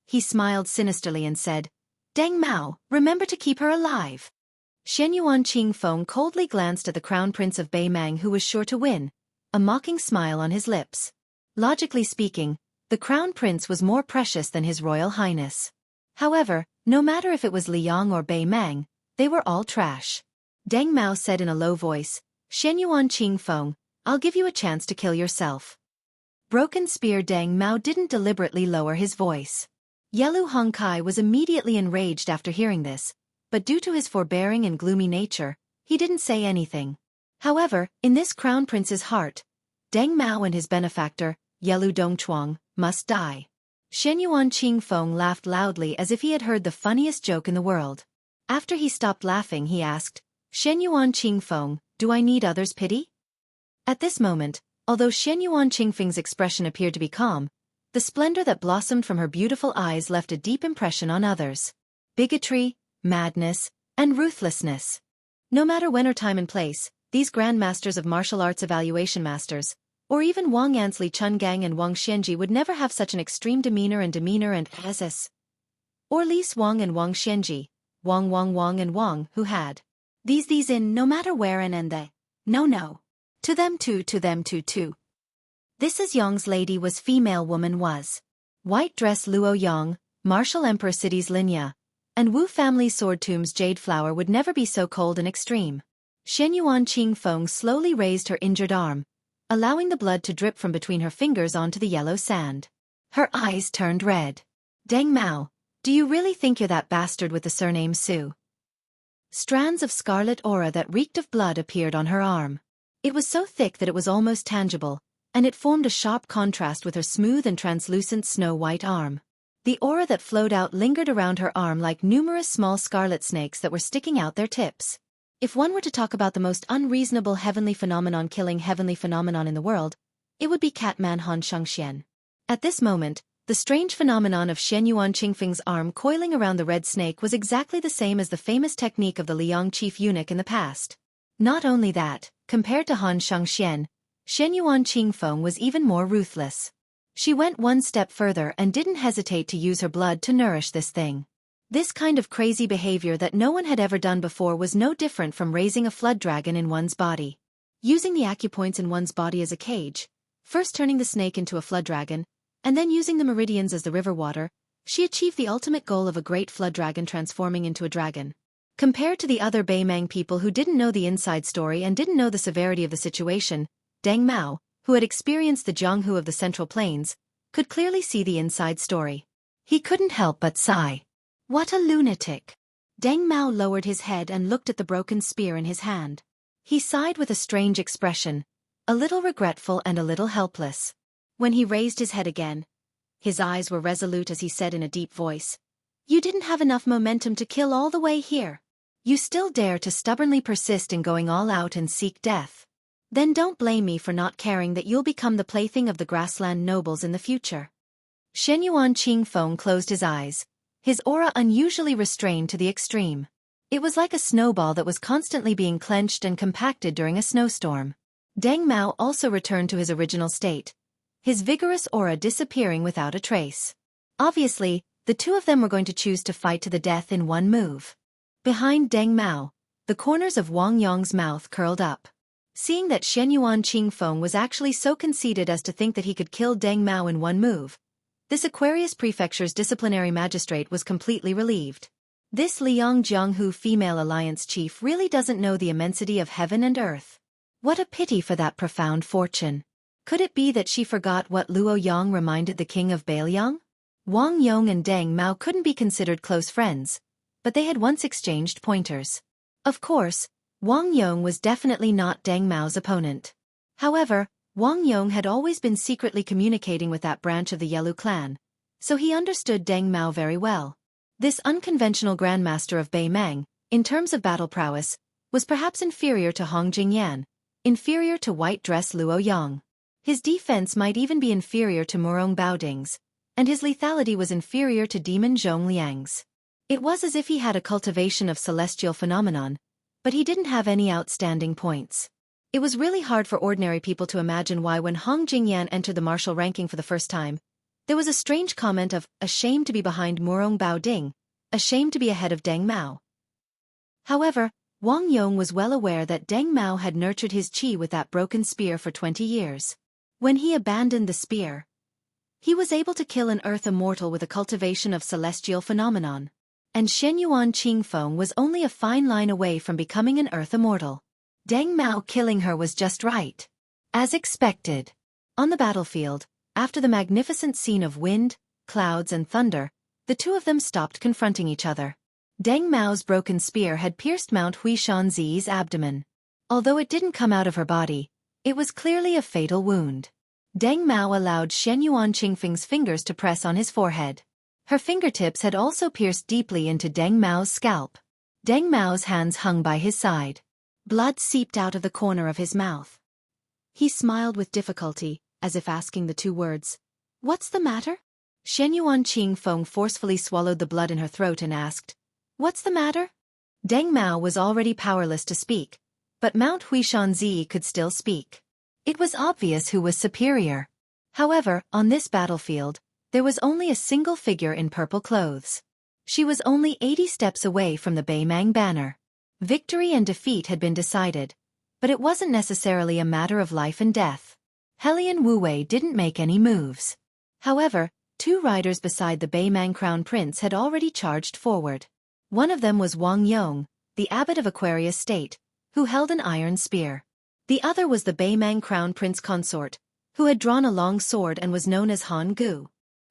He smiled sinisterly and said, "Deng Mao, remember to keep her alive." Shenyuan Qingfeng coldly glanced at the crown prince of Beimang, who was sure to win, a mocking smile on his lips. Logically speaking, the crown prince was more precious than his royal highness. However, no matter if it was Liang or Beimang, they were all trash. Deng Mao said in a low voice, "Shenyuan Qingfeng, I'll give you a chance to kill yourself." Broken Spear Deng Mao didn't deliberately lower his voice. Yelu Hongkai was immediately enraged after hearing this, but due to his forbearing and gloomy nature, he didn't say anything. However, in this crown prince's heart, Deng Mao and his benefactor, Yelu Dongchuang, must die. Shenyuan Qingfeng laughed loudly as if he had heard the funniest joke in the world. After he stopped laughing, he asked, "Shenyuan Qingfeng, do I need others' pity?" At this moment, although Shenyuan Qingfeng's expression appeared to be calm, the splendor that blossomed from her beautiful eyes left a deep impression on others. Bigotry, madness, and ruthlessness. No matter when or time and place, these grand masters of martial arts, evaluation masters, or even Wang Ansli Chungang and Wang Xianji would never have such an extreme demeanor and SS. Or Li Wang and Wang Xianji, Wang and Wang, who had these in no matter where and they. No. To them too. This is Yang's lady was female woman was. White dress Luo Yang, martial emperor cities Linya, and Wu family sword tombs Jade Flower would never be so cold and extreme. Shenyuan Qingfeng slowly raised her injured arm, allowing the blood to drip from between her fingers onto the yellow sand. Her eyes turned red. "Deng Mao, do you really think you're that bastard with the surname Su?" Strands of scarlet aura that reeked of blood appeared on her arm. It was so thick that it was almost tangible, and it formed a sharp contrast with her smooth and translucent snow-white arm. The aura that flowed out lingered around her arm like numerous small scarlet snakes that were sticking out their tips. If one were to talk about the most unreasonable heavenly phenomenon killing heavenly phenomenon in the world, it would be Catman Han Shangxian. At this moment, the strange phenomenon of Shenyuan Qingfeng's arm coiling around the red snake was exactly the same as the famous technique of the Liang chief eunuch in the past. Not only that, compared to Han Shangxian, Shenyuan Qingfeng was even more ruthless. She went one step further and didn't hesitate to use her blood to nourish this thing. This kind of crazy behavior that no one had ever done before was no different from raising a flood dragon in one's body. Using the acupoints in one's body as a cage, first turning the snake into a flood dragon, and then using the meridians as the river water, she achieved the ultimate goal of a great flood dragon transforming into a dragon. Compared to the other Beimang people who didn't know the inside story and didn't know the severity of the situation, Deng Mao, who had experienced the Jianghu of the Central Plains, could clearly see the inside story. He couldn't help but sigh. What a lunatic! Deng Mao lowered his head and looked at the broken spear in his hand. He sighed with a strange expression, a little regretful and a little helpless. When he raised his head again, his eyes were resolute as he said in a deep voice, "You didn't have enough momentum to kill all the way here. You still dare to stubbornly persist in going all out and seek death. Then don't blame me for not caring that you'll become the plaything of the grassland nobles in the future." Shenyuan Qingfeng closed his eyes, his aura unusually restrained to the extreme. It was like a snowball that was constantly being clenched and compacted during a snowstorm. Deng Mao also returned to his original state, his vigorous aura disappearing without a trace. Obviously, the two of them were going to choose to fight to the death in one move. Behind Deng Mao, the corners of Wang Yong's mouth curled up. Seeing that Shenyuan Qingfeng was actually so conceited as to think that he could kill Deng Mao in one move, this Aquarius Prefecture's disciplinary magistrate was completely relieved. This Liang Jianghu female alliance chief really doesn't know the immensity of heaven and earth. What a pity for that profound fortune. Could it be that she forgot what Luo Yang reminded the king of Bailiang? Wang Yong and Deng Mao couldn't be considered close friends, but they had once exchanged pointers. Of course, Wang Yong was definitely not Deng Mao's opponent. However, Wang Yong had always been secretly communicating with that branch of the Yelu clan, so he understood Deng Mao very well. This unconventional grandmaster of Beimang, in terms of battle prowess, was perhaps inferior to Hong Jingyan, inferior to white dress Luo Yang. His defense might even be inferior to Murong Baoding's, and his lethality was inferior to demon Zhong Liang's. It was as if he had a cultivation of celestial phenomenon, but he didn't have any outstanding points. It was really hard for ordinary people to imagine why when Hong Jingyan entered the martial ranking for the first time, there was a strange comment of, ashamed to be behind Murong Bao Ding, ashamed to be ahead of Deng Mao. However, Wang Yong was well aware that Deng Mao had nurtured his qi with that broken spear for 20 years. When he abandoned the spear, he was able to kill an earth immortal with a cultivation of celestial phenomenon. And Shenyuan Qingfeng was only a fine line away from becoming an earth immortal. Deng Mao killing her was just right. As expected. On the battlefield, after the magnificent scene of wind, clouds and thunder, the two of them stopped confronting each other. Deng Mao's broken spear had pierced Mount Huishanzi's abdomen. Although it didn't come out of her body, it was clearly a fatal wound. Deng Mao allowed Shenyuan Qingfeng's fingers to press on his forehead. Her fingertips had also pierced deeply into Deng Mao's scalp. Deng Mao's hands hung by his side. Blood seeped out of the corner of his mouth. He smiled with difficulty, as if asking the two words, "What's the matter?" Shenyuan Qingfeng forcefully swallowed the blood in her throat and asked, "What's the matter?" Deng Mao was already powerless to speak, but Mount Huishanzi could still speak. It was obvious who was superior. However, on this battlefield, there was only a single figure in purple clothes. She was only 80 steps away from the Beimang banner. Victory and defeat had been decided, but it wasn't necessarily a matter of life and death. Helian Wuwei didn't make any moves. However, two riders beside the Beimang Crown Prince had already charged forward. One of them was Wang Yong, the abbot of Aquarius State, who held an iron spear. The other was the Beimang Crown Prince consort, who had drawn a long sword and was known as Han Gu.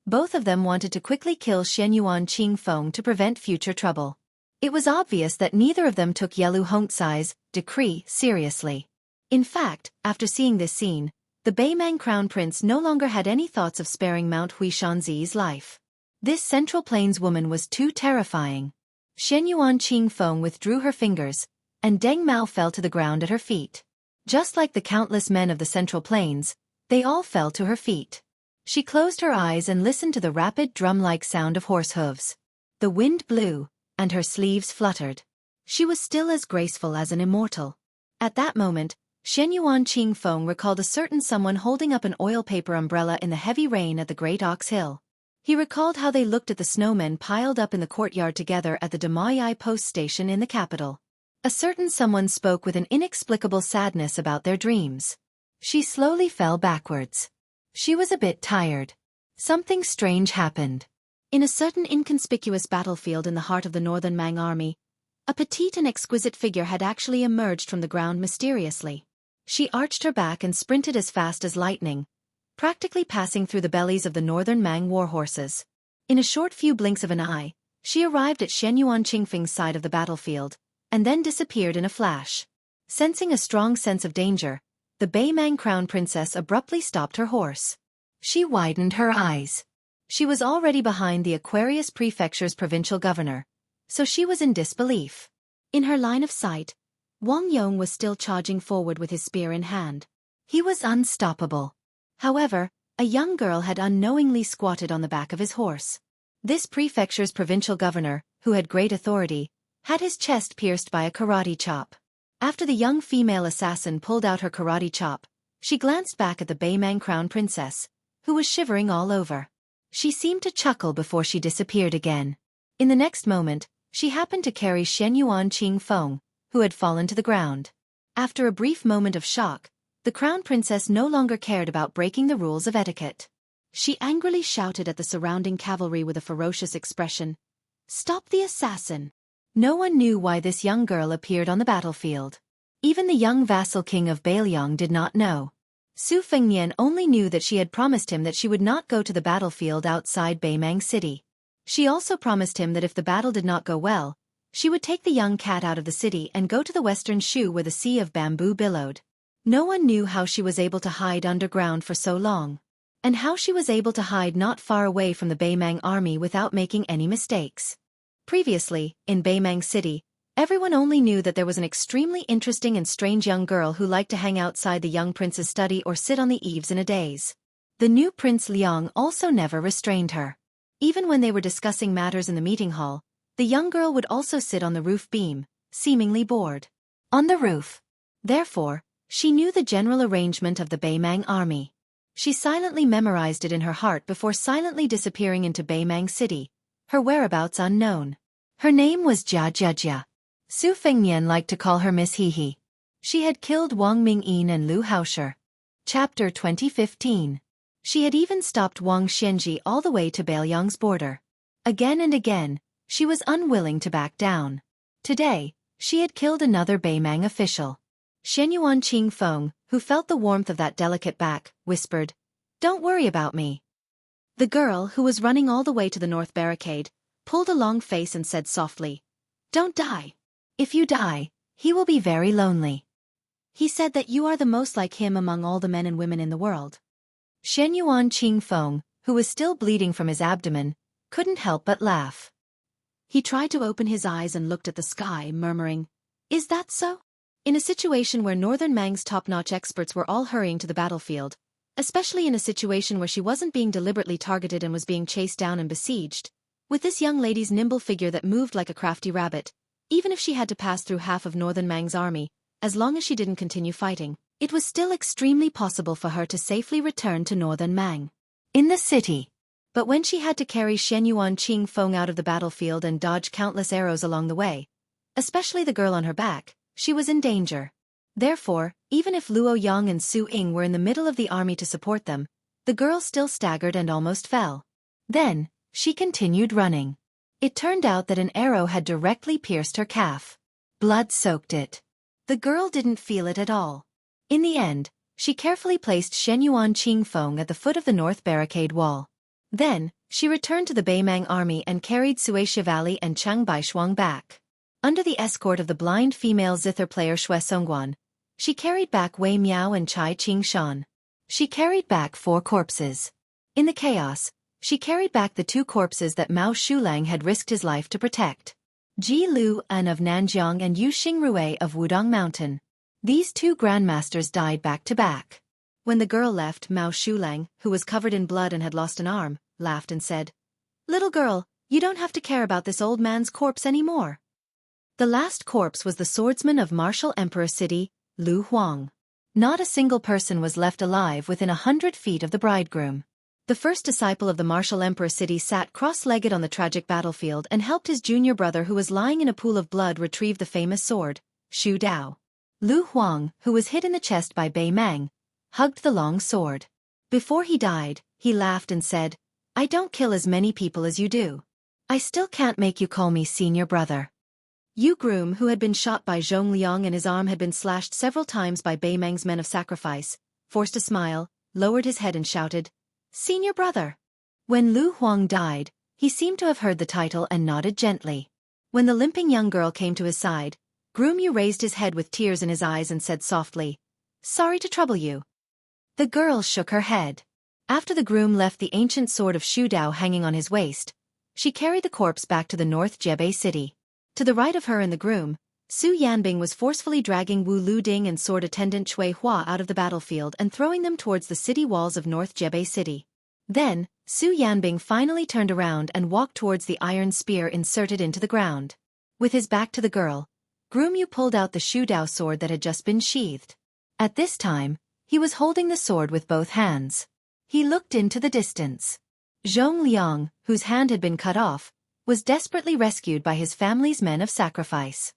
Both of them wanted to quickly kill Shenyuan Qingfeng to prevent future trouble. It was obvious that neither of them took Yelu Hongzai's decree seriously. In fact, after seeing this scene, the Beimang Crown Prince no longer had any thoughts of sparing Mount Huishanzi's life. This Central Plains woman was too terrifying. Shenyuan Qingfeng withdrew her fingers, and Deng Mao fell to the ground at her feet. Just like the countless men of the Central Plains, they all fell to her feet. She closed her eyes and listened to the rapid drum-like sound of horse hooves. The wind blew, and her sleeves fluttered. She was still as graceful as an immortal. At that moment, Shenyuan Qingfeng recalled a certain someone holding up an oil paper umbrella in the heavy rain at the Great Ox Hill. He recalled how they looked at the snowmen piled up in the courtyard together at the Damayai post station in the capital. A certain someone spoke with an inexplicable sadness about their dreams. She slowly fell backwards. She was a bit tired. Something strange happened. In a certain inconspicuous battlefield in the heart of the Northern Mang army, a petite and exquisite figure had actually emerged from the ground mysteriously. She arched her back and sprinted as fast as lightning, practically passing through the bellies of the Northern Mang warhorses. In a short few blinks of an eye, she arrived at Shenyuan Qingfeng's side of the battlefield, and then disappeared in a flash. Sensing a strong sense of danger, the Beimang Crown Princess abruptly stopped her horse. She widened her eyes. She was already behind the Aquarius Prefecture's provincial governor, so she was in disbelief. In her line of sight, Wang Yong was still charging forward with his spear in hand. He was unstoppable. However, a young girl had unknowingly squatted on the back of his horse. This prefecture's provincial governor, who had great authority, had his chest pierced by a karate chop. After the young female assassin pulled out her karate chop, she glanced back at the Beimang Crown Princess, who was shivering all over. She seemed to chuckle before she disappeared again. In the next moment, she happened to carry Shenyuan Qingfeng, who had fallen to the ground. After a brief moment of shock, the Crown Princess no longer cared about breaking the rules of etiquette. She angrily shouted at the surrounding cavalry with a ferocious expression, "Stop the assassin!" No one knew why this young girl appeared on the battlefield. Even the young vassal king of Bailiang did not know. Su Fengnian only knew that she had promised him that she would not go to the battlefield outside Beimang City. She also promised him that if the battle did not go well, she would take the young cat out of the city and go to the western Shu where the sea of bamboo billowed. No one knew how she was able to hide underground for so long, and how she was able to hide not far away from the Beimang army without making any mistakes. Previously, in Beimang City, everyone only knew that there was an extremely interesting and strange young girl who liked to hang outside the young prince's study or sit on the eaves in a daze. The new Prince Liang also never restrained her. Even when they were discussing matters in the meeting hall, The young girl would also sit on the roof beam, seemingly bored. On the roof. Therefore, she knew the general arrangement of the Baimang army. She silently memorized it in her heart before silently disappearing into Baimang City, her whereabouts unknown. Her name was Jia Jia. Su Fengnian liked to call her Miss Hehe. She had killed Wang Mingyin and Lu Haosher. Chapter 2015. She had even stopped Wang Xianji all the way to Bailiang's border. Again and again, she was unwilling to back down. Today, she had killed another Baimang official. Shenyuan Qingfeng, who felt the warmth of that delicate back, whispered, "Don't worry about me." The girl, who was running all the way to the north barricade, pulled a long face and said softly, "Don't die. If you die, he will be very lonely. He said that you are the most like him among all the men and women in the world." Shenyuan Qingfeng, who was still bleeding from his abdomen, couldn't help but laugh. He tried to open his eyes and looked at the sky, murmuring, "Is that so?" In a situation where Northern Mang's top-notch experts were all hurrying to the battlefield, especially in a situation where she wasn't being deliberately targeted and was being chased down and besieged, with this young lady's nimble figure that moved like a crafty rabbit, even if she had to pass through half of Northern Mang's army, as long as she didn't continue fighting, it was still extremely possible for her to safely return to Northern Mang. In the city. But when she had to carry Shenyuan Qingfeng out of the battlefield and dodge countless arrows along the way, especially the girl on her back, she was in danger. Therefore, even if Luo Yang and Su Ying were in the middle of the army to support them, the girl still staggered and almost fell. Then, she continued running. It turned out that an arrow had directly pierced her calf. Blood soaked it. The girl didn't feel it at all. In the end, she carefully placed Shenyuan Qingfeng at the foot of the north barricade wall. Then, she returned to the Baimang army and carried Sui Shivali and Chang Baishuang back. Under the escort of the blind female zither player Xue Songguan, she carried back Wei Miao and Chai Qingshan. She carried back 4 corpses. In the chaos, she carried back the 2 corpses that Mao Shulang had risked his life to protect. Ji Lu An of Nanjiang and Yu Xingrui of Wudong Mountain. These 2 grandmasters died back to back. When the girl left, Mao Shulang, who was covered in blood and had lost an arm, laughed and said, "Little girl, you don't have to care about this old man's corpse anymore." The last corpse was the swordsman of Martial Emperor City, Lu Huang. Not a single person was left alive within 100 feet of the bridegroom. The first disciple of the Martial Emperor City sat cross-legged on the tragic battlefield and helped his junior brother who was lying in a pool of blood retrieve the famous sword, Shu Dao. Lu Huang, who was hit in the chest by Bei Mang, hugged the long sword. Before he died, he laughed and said, "I don't kill as many people as you do. I still can't make you call me senior brother." Yu Groom, who had been shot by Zhong Liang and his arm had been slashed several times by Bei Mang's men of sacrifice, forced a smile, lowered his head and shouted, "Senior brother." When Lu Huang died, he seemed to have heard the title and nodded gently. When the limping young girl came to his side, Groom Yu raised his head with tears in his eyes and said softly, "Sorry to trouble you." The girl shook her head. After the groom left the ancient sword of Shu Dao hanging on his waist, she carried the corpse back to the North Jebei city. To the right of her and the groom, Su Yanbing was forcefully dragging Wu Luding and sword attendant Chui Hua out of the battlefield and throwing them towards the city walls of North Jebei city. Then, Su Yanbing finally turned around and walked towards the iron spear inserted into the ground. With his back to the girl, Groom Yu pulled out the Shu Dao sword that had just been sheathed. At this time, he was holding the sword with both hands. He looked into the distance. Zhong Liang, whose hand had been cut off, was desperately rescued by his family's men of sacrifice.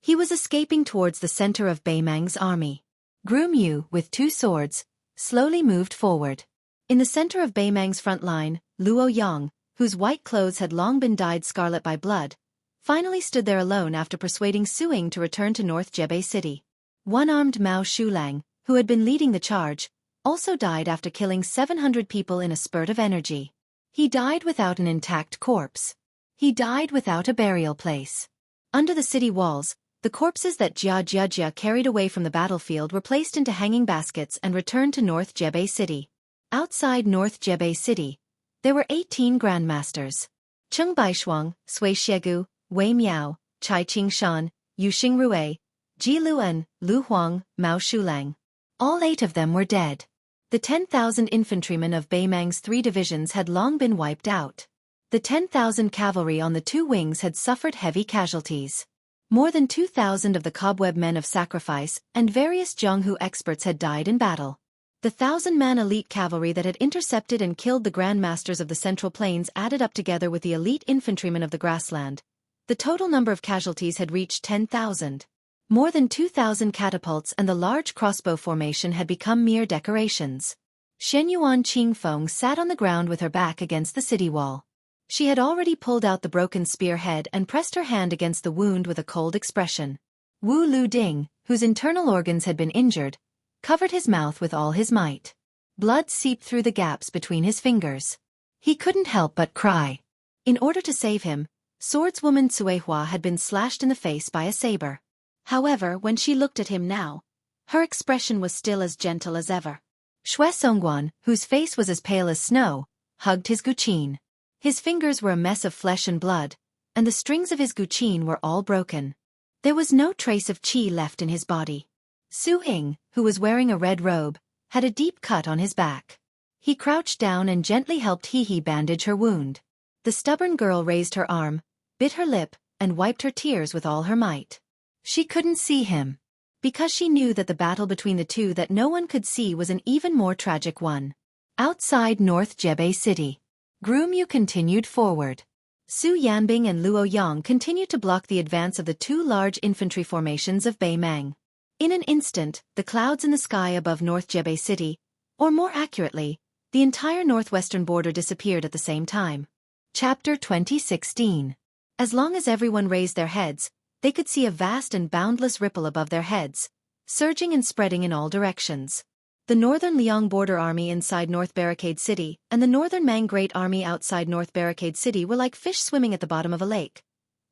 He was escaping towards the center of Bei Mang's army. Groom Yu, with 2 swords, slowly moved forward. In the center of Bei Mang's front line, Luo Yang, whose white clothes had long been dyed scarlet by blood, finally stood there alone after persuading Su Ying to return to North Jebei city. One-armed Mao Shulang, who had been leading the charge, also died after killing 700 people in a spurt of energy. He died without an intact corpse. He died without a burial place. Under the city walls, the corpses that Jia Jia carried away from the battlefield were placed into hanging baskets and returned to North Jebei city. Outside North Jebei city, there were 18 grandmasters. Cheng Baishuang, Sui Xiegu, Wei Miao, Chai Qingshan, Yu Xingrui, Ji Luan, Lu Huang, Mao Shulang. All 8 of them were dead. The 10,000 infantrymen of Bei Mang's 3 divisions had long been wiped out. The 10,000 cavalry on the two wings had suffered heavy casualties. More than 2,000 of the cobweb men of sacrifice and various Jianghu experts had died in battle. The 1,000-man elite cavalry that had intercepted and killed the Grand Masters of the Central Plains added up together with the elite infantrymen of the grassland. The total number of casualties had reached 10,000. More than 2,000 catapults and the large crossbow formation had become mere decorations. Shenyuan Qingfeng sat on the ground with her back against the city wall. She had already pulled out the broken spearhead and pressed her hand against the wound with a cold expression. Wu Lu Ding, whose internal organs had been injured, covered his mouth with all his might. Blood seeped through the gaps between his fingers. He couldn't help but cry. In order to save him, swordswoman Cuehua had been slashed in the face by a saber. However, when she looked at him now, her expression was still as gentle as ever. Xue Songguan, whose face was as pale as snow, hugged his guqin. His fingers were a mess of flesh and blood, and the strings of his guqin were all broken. There was no trace of qi left in his body. Su Ying, who was wearing a red robe, had a deep cut on his back. He crouched down and gently helped He bandage her wound. The stubborn girl raised her arm, bit her lip, and wiped her tears with all her might. She couldn't see him, because she knew that the battle between the two that no one could see was an even more tragic one. Outside North Jebei City, Groom Yu continued forward. Su Yanbing and Luo Yang continued to block the advance of the two large infantry formations of Beimang. In an instant, the clouds in the sky above North Jebei City, or more accurately, the entire northwestern border disappeared at the same time. Chapter 2016. As long as everyone raised their heads, they could see a vast and boundless ripple above their heads, surging and spreading in all directions. The Northern Liang Border Army inside North Barricade City and the Northern Mang Great Army outside North Barricade City were like fish swimming at the bottom of a lake,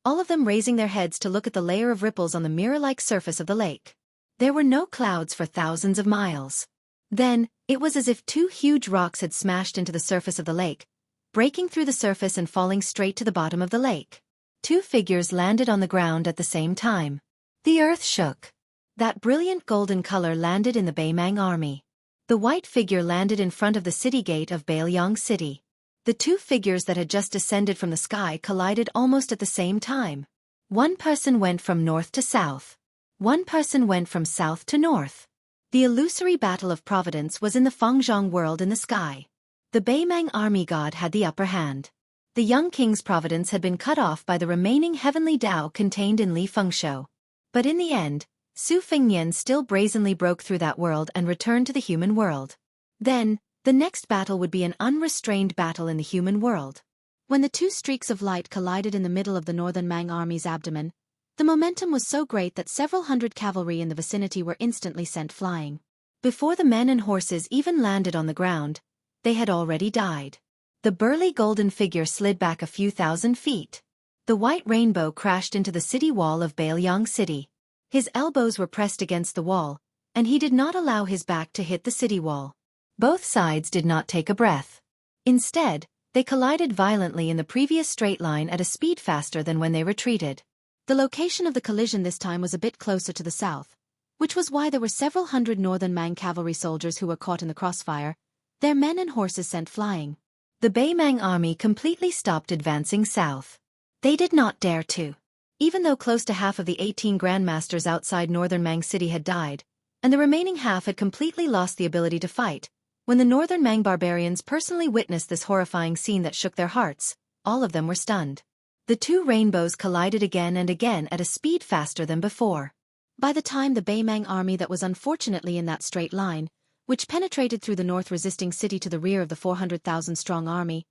all of them raising their heads to look at the layer of ripples on the mirror-like surface of the lake. There were no clouds for thousands of miles. Then, it was as if two huge rocks had smashed into the surface of the lake, breaking through the surface and falling straight to the bottom of the lake. Two figures landed on the ground at the same time. The earth shook. That brilliant golden color landed in the Beimang army. The white figure landed in front of the city gate of Bailiang City. The two figures that had just descended from the sky collided almost at the same time. One person went from north to south. One person went from south to north. The illusory battle of Providence was in the Fangzhong world in the sky. The Beimang army god had the upper hand. The young king's providence had been cut off by the remaining heavenly Tao contained in Li Fengshou. But in the end, Su Fengnian still brazenly broke through that world and returned to the human world. Then, the next battle would be an unrestrained battle in the human world. When the two streaks of light collided in the middle of the Northern Mang army's abdomen, the momentum was so great that several hundred cavalry in the vicinity were instantly sent flying. Before the men and horses even landed on the ground, they had already died. The burly golden figure slid back a few thousand feet. The white rainbow crashed into the city wall of Bailiang City. His elbows were pressed against the wall, and he did not allow his back to hit the city wall. Both sides did not take a breath. Instead, they collided violently in the previous straight line at a speed faster than when they retreated. The location of the collision this time was a bit closer to the south, which was why there were several hundred Northern Mang cavalry soldiers who were caught in the crossfire, their men and horses sent flying. The Beimang army completely stopped advancing south. They did not dare to. Even though close to half of the 18 grandmasters outside Northern Mang City had died, and the remaining half had completely lost the ability to fight, when the Northern Mang barbarians personally witnessed this horrifying scene that shook their hearts, all of them were stunned. The two rainbows collided again and again at a speed faster than before. By the time the Beimang army that was unfortunately in that straight line, which penetrated through the north-resisting city to the rear of the 400,000-strong army,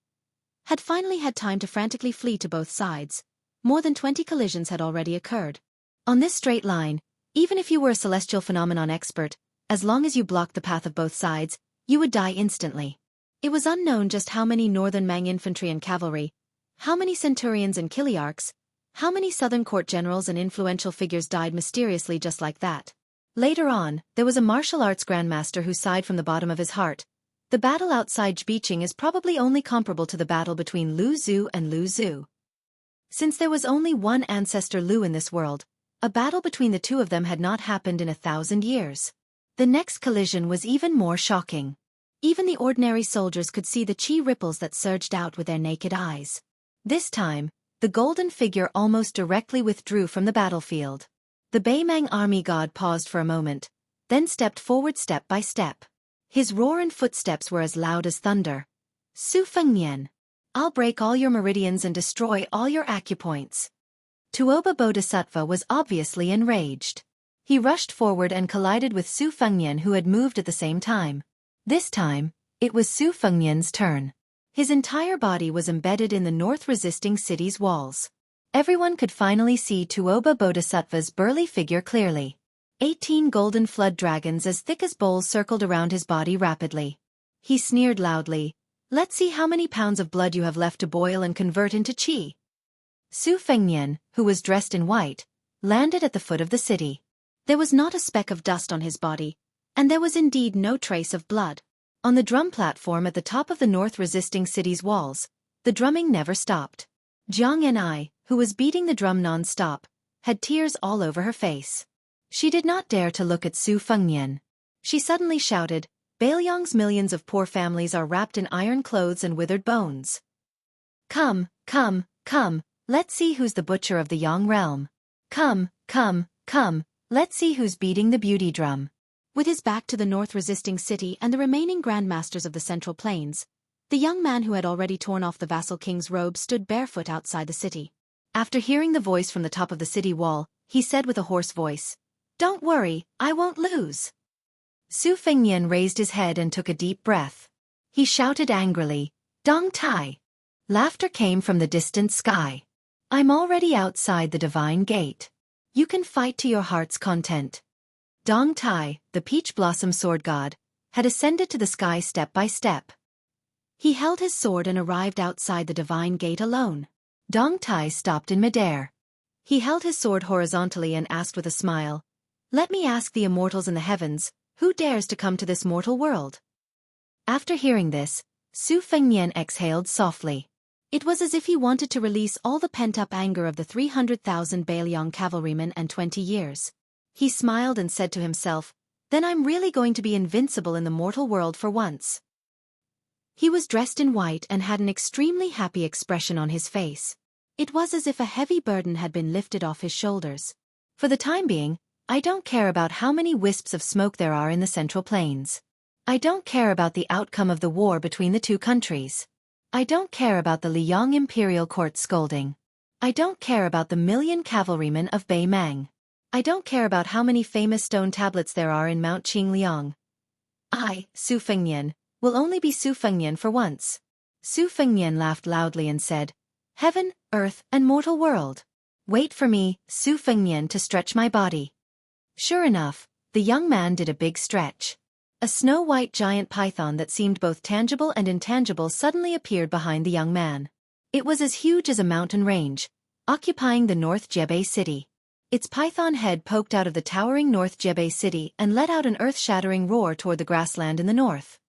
had finally had time to frantically flee to both sides, more than 20 collisions had already occurred. On this straight line, even if you were a celestial phenomenon expert, as long as you blocked the path of both sides, you would die instantly. It was unknown just how many Northern Mang infantry and cavalry, how many centurions and kiliarchs, how many southern court generals and influential figures died mysteriously just like that. Later on, there was a martial arts grandmaster who sighed from the bottom of his heart. The battle outside Jbiqing is probably only comparable to the battle between Lu Zhu and Lu Zhu. Since there was only one ancestor Lu in this world, a battle between the two of them had not happened in 1,000 years. The next collision was even more shocking. Even the ordinary soldiers could see the chi ripples that surged out with their naked eyes. This time, the golden figure almost directly withdrew from the battlefield. The Baimang army god paused for a moment, then stepped forward step by step. His roar and footsteps were as loud as thunder. Su Fengnian. I'll break all your meridians and destroy all your acupoints. Tuoba Bodhisattva was obviously enraged. He rushed forward and collided with Su Fengnian, who had moved at the same time. This time, it was Su Fengnian's turn. His entire body was embedded in the north-resisting city's walls. Everyone could finally see Tuoba Bodhisattva's burly figure clearly. 18 golden flood dragons as thick as bowls circled around his body rapidly. He sneered loudly, "Let's see how many pounds of blood you have left to boil and convert into qi." Su Fengnian, who was dressed in white, landed at the foot of the city. There was not a speck of dust on his body, and there was indeed no trace of blood. On the drum platform at the top of the north-resisting city's walls, the drumming never stopped. Jiang Ni, who was beating the drum non-stop, had tears all over her face. She did not dare to look at Su Fengnian. She suddenly shouted, "Bailiang's millions of poor families are wrapped in iron clothes and withered bones. Come, come, come, let's see who's the butcher of the Yang realm. Come, come, come, let's see who's beating the beauty drum." With his back to the north-resisting city and the remaining grandmasters of the Central Plains, the young man who had already torn off the vassal king's robe stood barefoot outside the city. After hearing the voice from the top of the city wall, he said with a hoarse voice, "Don't worry, I won't lose." Su Fengnian raised his head and took a deep breath. He shouted angrily, "Dong Tai!" Laughter came from the distant sky. "I'm already outside the divine gate. You can fight to your heart's content." Dong Tai, the peach blossom sword god, had ascended to the sky step by step. He held his sword and arrived outside the divine gate alone. Dong Tai stopped in midair. He held his sword horizontally and asked with a smile, "Let me ask the immortals in the heavens, who dares to come to this mortal world?" After hearing this, Su Fengnian exhaled softly. It was as if he wanted to release all the pent-up anger of the 300,000 Bailiang cavalrymen and 20 years. He smiled and said to himself, "Then I'm really going to be invincible in the mortal world for once." He was dressed in white and had an extremely happy expression on his face. It was as if a heavy burden had been lifted off his shoulders. "For the time being, I don't care about how many wisps of smoke there are in the Central Plains. I don't care about the outcome of the war between the two countries. I don't care about the Liang Imperial Court scolding. I don't care about the million cavalrymen of Baimang. I don't care about how many famous stone tablets there are in Mount Qingliang. I, Su Fengnian, will only be Su Fengnian for once." Su Fengnian laughed loudly and said, "Heaven, earth, and mortal world. Wait for me, Su Fengnian, to stretch my body." Sure enough, the young man did a big stretch. A snow-white giant python that seemed both tangible and intangible suddenly appeared behind the young man. It was as huge as a mountain range, occupying the North Jebei city. Its python head poked out of the towering North Jebei city and let out an earth-shattering roar toward the grassland in the north.